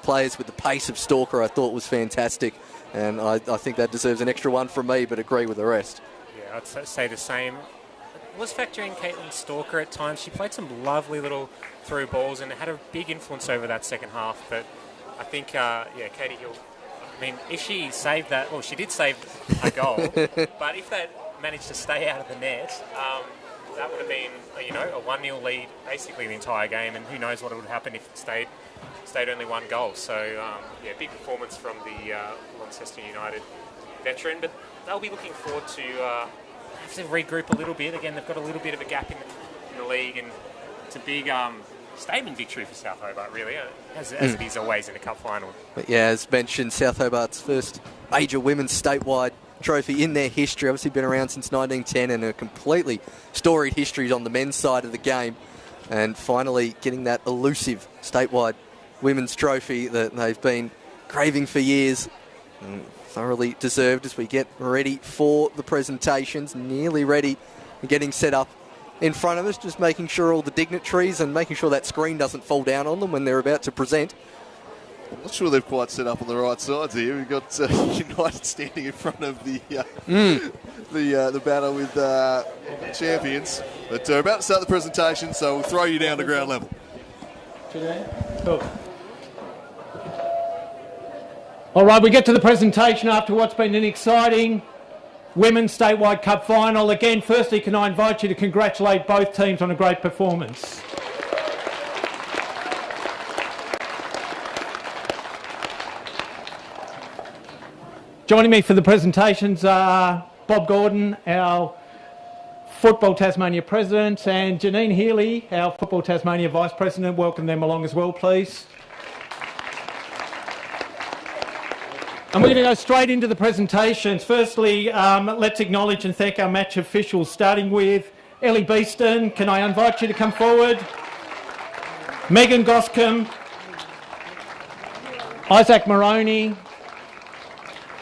players with the pace of Stalker, I thought was fantastic, and I think that deserves an extra one from me, but agree with the rest. Yeah, I'd say the same. was factoring Caitlin Stalker at times. She played some lovely little through balls and had a big influence over that second half. But I think, Katie Hill, I mean, if she saved that, well, she did save a goal, but if that managed to stay out of the net, that would have been, a 1-0 lead basically the entire game, and who knows what would happen if it stayed only one goal. So, big performance from the Launceston United veteran, but they'll be looking forward to have to regroup a little bit. Again, they've got a little bit of a gap in the league, and it's a big statement victory for South Hobart, really, as it is always in a cup final. But yeah, as mentioned, South Hobart's first major women's statewide trophy in their history. Obviously been around since 1910 and a completely storied history on the men's side of the game. And finally getting that elusive statewide women's trophy that they've been craving for years. And thoroughly deserved as we get ready for the presentations. Nearly ready and getting set up in front of us, just making sure all the dignitaries and making sure that screen doesn't fall down on them when they're about to present. I'm not sure they've quite set up on the right sides here. We've got United standing in front of the banner with champions. But they're about to start the presentation, so we'll throw you down to ground level. Cool. All right, we get to the presentation after what's been an exciting Women's Statewide Cup final. Again, firstly, can I invite you to congratulate both teams on a great performance. Joining me for the presentations are Bob Gordon, our Football Tasmania President, and Janine Healy, our Football Tasmania Vice President. Welcome them along as well, please. And we're going to go straight into the presentations. Firstly, let's acknowledge and thank our match officials, starting with Ellie Beeston. Can I invite you to come forward? Megan Goscombe, Isaac Moroney,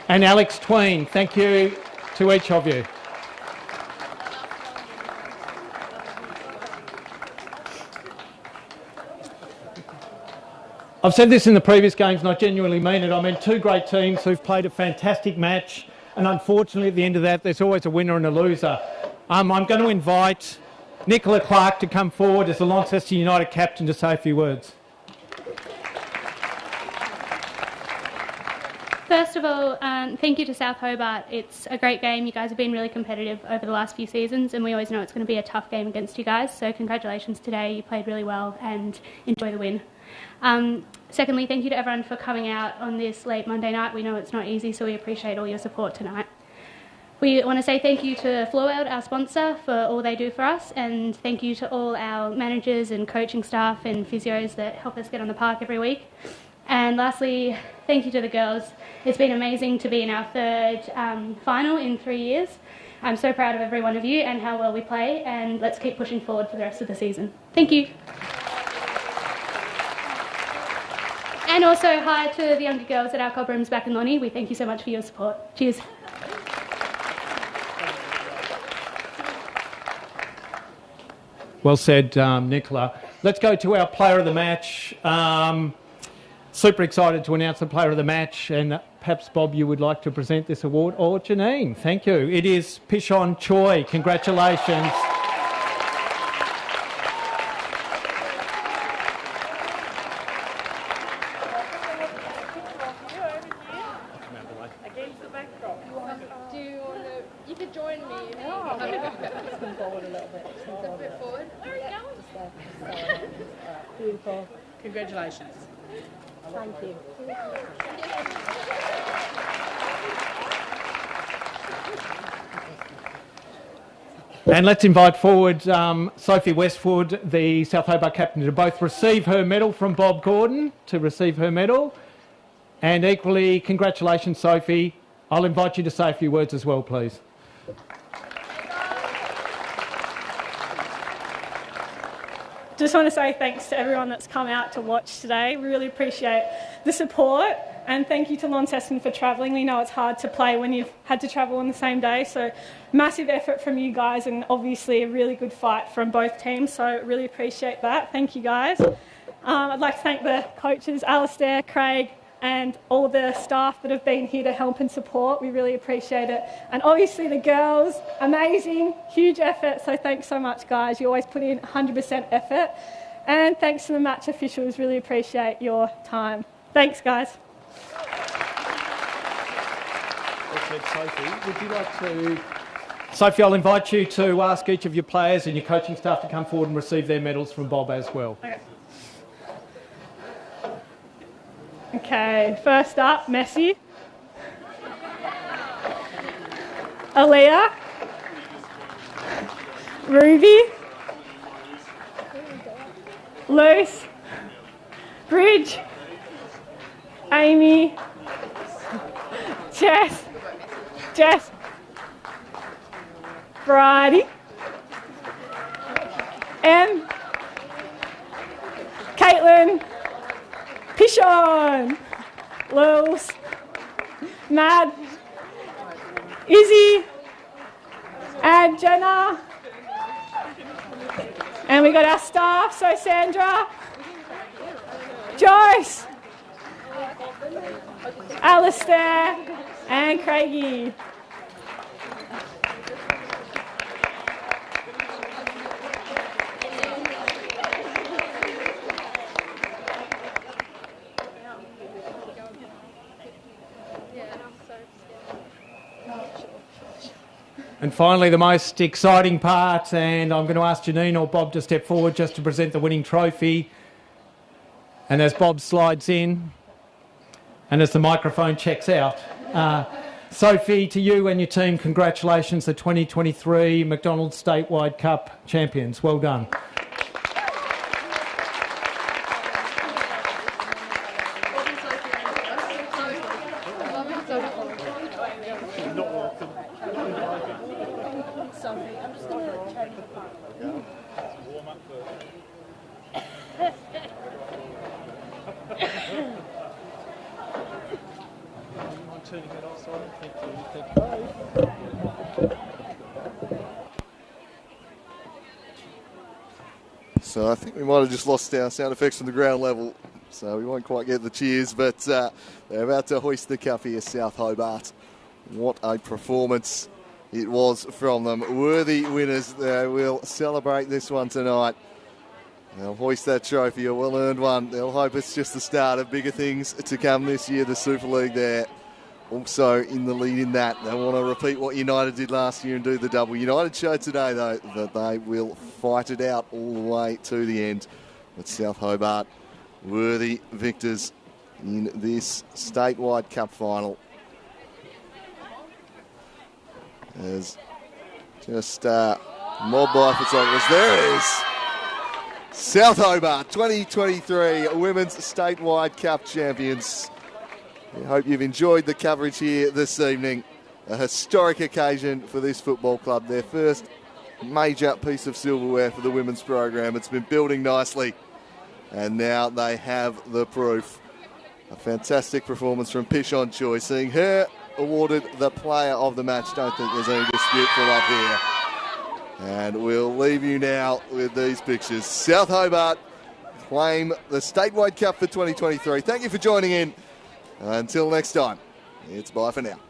and Alex Tween. Thank you to each of you. I've said this in the previous games and I genuinely mean it. I mean, two great teams who've played a fantastic match, and unfortunately at the end of that there's always a winner and a loser. I'm going to invite Nicola Clark to come forward as the Launceston United captain to say a few words. First of all, thank you to South Hobart. It's a great game. You guys have been really competitive over the last few seasons, and we always know it's going to be a tough game against you guys. So congratulations today. You played really well and enjoy the win. Secondly, thank you to everyone for coming out on this late Monday night. We know it's not easy, so we appreciate all your support tonight. We want to say thank you to Floworld, our sponsor, for all they do for us, and thank you to all our managers and coaching staff and physios that help us get on the park every week. And lastly, thank you to the girls. It's been amazing to be in our third final in 3 years. I'm so proud of every one of you and how well we play, and let's keep pushing forward for the rest of the season. Thank you. And also hi to the younger girls at our club rooms back in Lonnie. We thank you so much for your support. Cheers. Well said, Nicola. Let's go to our player of the match. Super excited to announce the player of the match, and perhaps, Bob, you would like to present this award, or Janine. Thank you. It is Pishon Choi. Congratulations. You could join me. Come forward a little bit. A bit forward. Where are you going? Beautiful. Congratulations. Thank you. And let's invite forward Sophie Westwood, the South Hobart captain, to both receive her medal from Bob Gordon, And equally, congratulations, Sophie. I'll invite you to say a few words as well, please. Just want to say thanks to everyone that's come out to watch today. We really appreciate the support, and thank you to Launceston for travelling. We know it's hard to play when you've had to travel on the same day, so massive effort from you guys, and obviously a really good fight from both teams, so really appreciate that. Thank you guys. I'd like to thank the coaches, Alistair, Craig, and all the staff that have been here to help and support. We really appreciate it. And obviously the girls, amazing, huge effort. So thanks so much, guys. You always put in 100% effort. And thanks to the match officials. Really appreciate your time. Thanks, guys. Sophie, would you like to... Sophie, I'll invite you to ask each of your players and your coaching staff to come forward and receive their medals from Bob as well. Okay, first up, Messi. Aaliyah. Ruby. Luce. Bridge. Amy. Jess. Bridie. Em. Caitlin. Pishon. Lils. Mad. Izzy. And Jenna. And we got our staff, so Sandra. Joyce. Alistair. And Craigie. And finally, the most exciting part, and I'm going to ask Janine or Bob to step forward just to present the winning trophy. And as Bob slides in, and as the microphone checks out, Sophie, to you and your team, congratulations, the 2023 McDonald's Statewide Cup champions. Well done. So I think we might have just lost our sound effects from the ground level, so we won't quite get the cheers, but they're about to hoist the cup here, South Hobart. What a performance it was from them. Worthy winners. They will celebrate this one tonight. They'll hoist that trophy, a well-earned one. They'll hope it's just the start of bigger things to come this year, the Super League there. Also in the lead in that, they want to repeat what United did last year and do the double. United showed today, though, that they will fight it out all the way to the end. But South Hobart, worthy victors in this statewide cup final. As just mob by photographers. There it is. South Hobart 2023 Women's Statewide Cup champions. I hope you've enjoyed the coverage here this evening. A historic occasion for this football club. Their first major piece of silverware for the women's program. It's been building nicely, and now they have the proof. A fantastic performance from Pishon Choi. Seeing her awarded the player of the match. Don't think there's any dispute from up here. And we'll leave you now with these pictures. South Hobart claim the Statewide Cup for 2023. Thank you for joining in. Until next time, it's bye for now.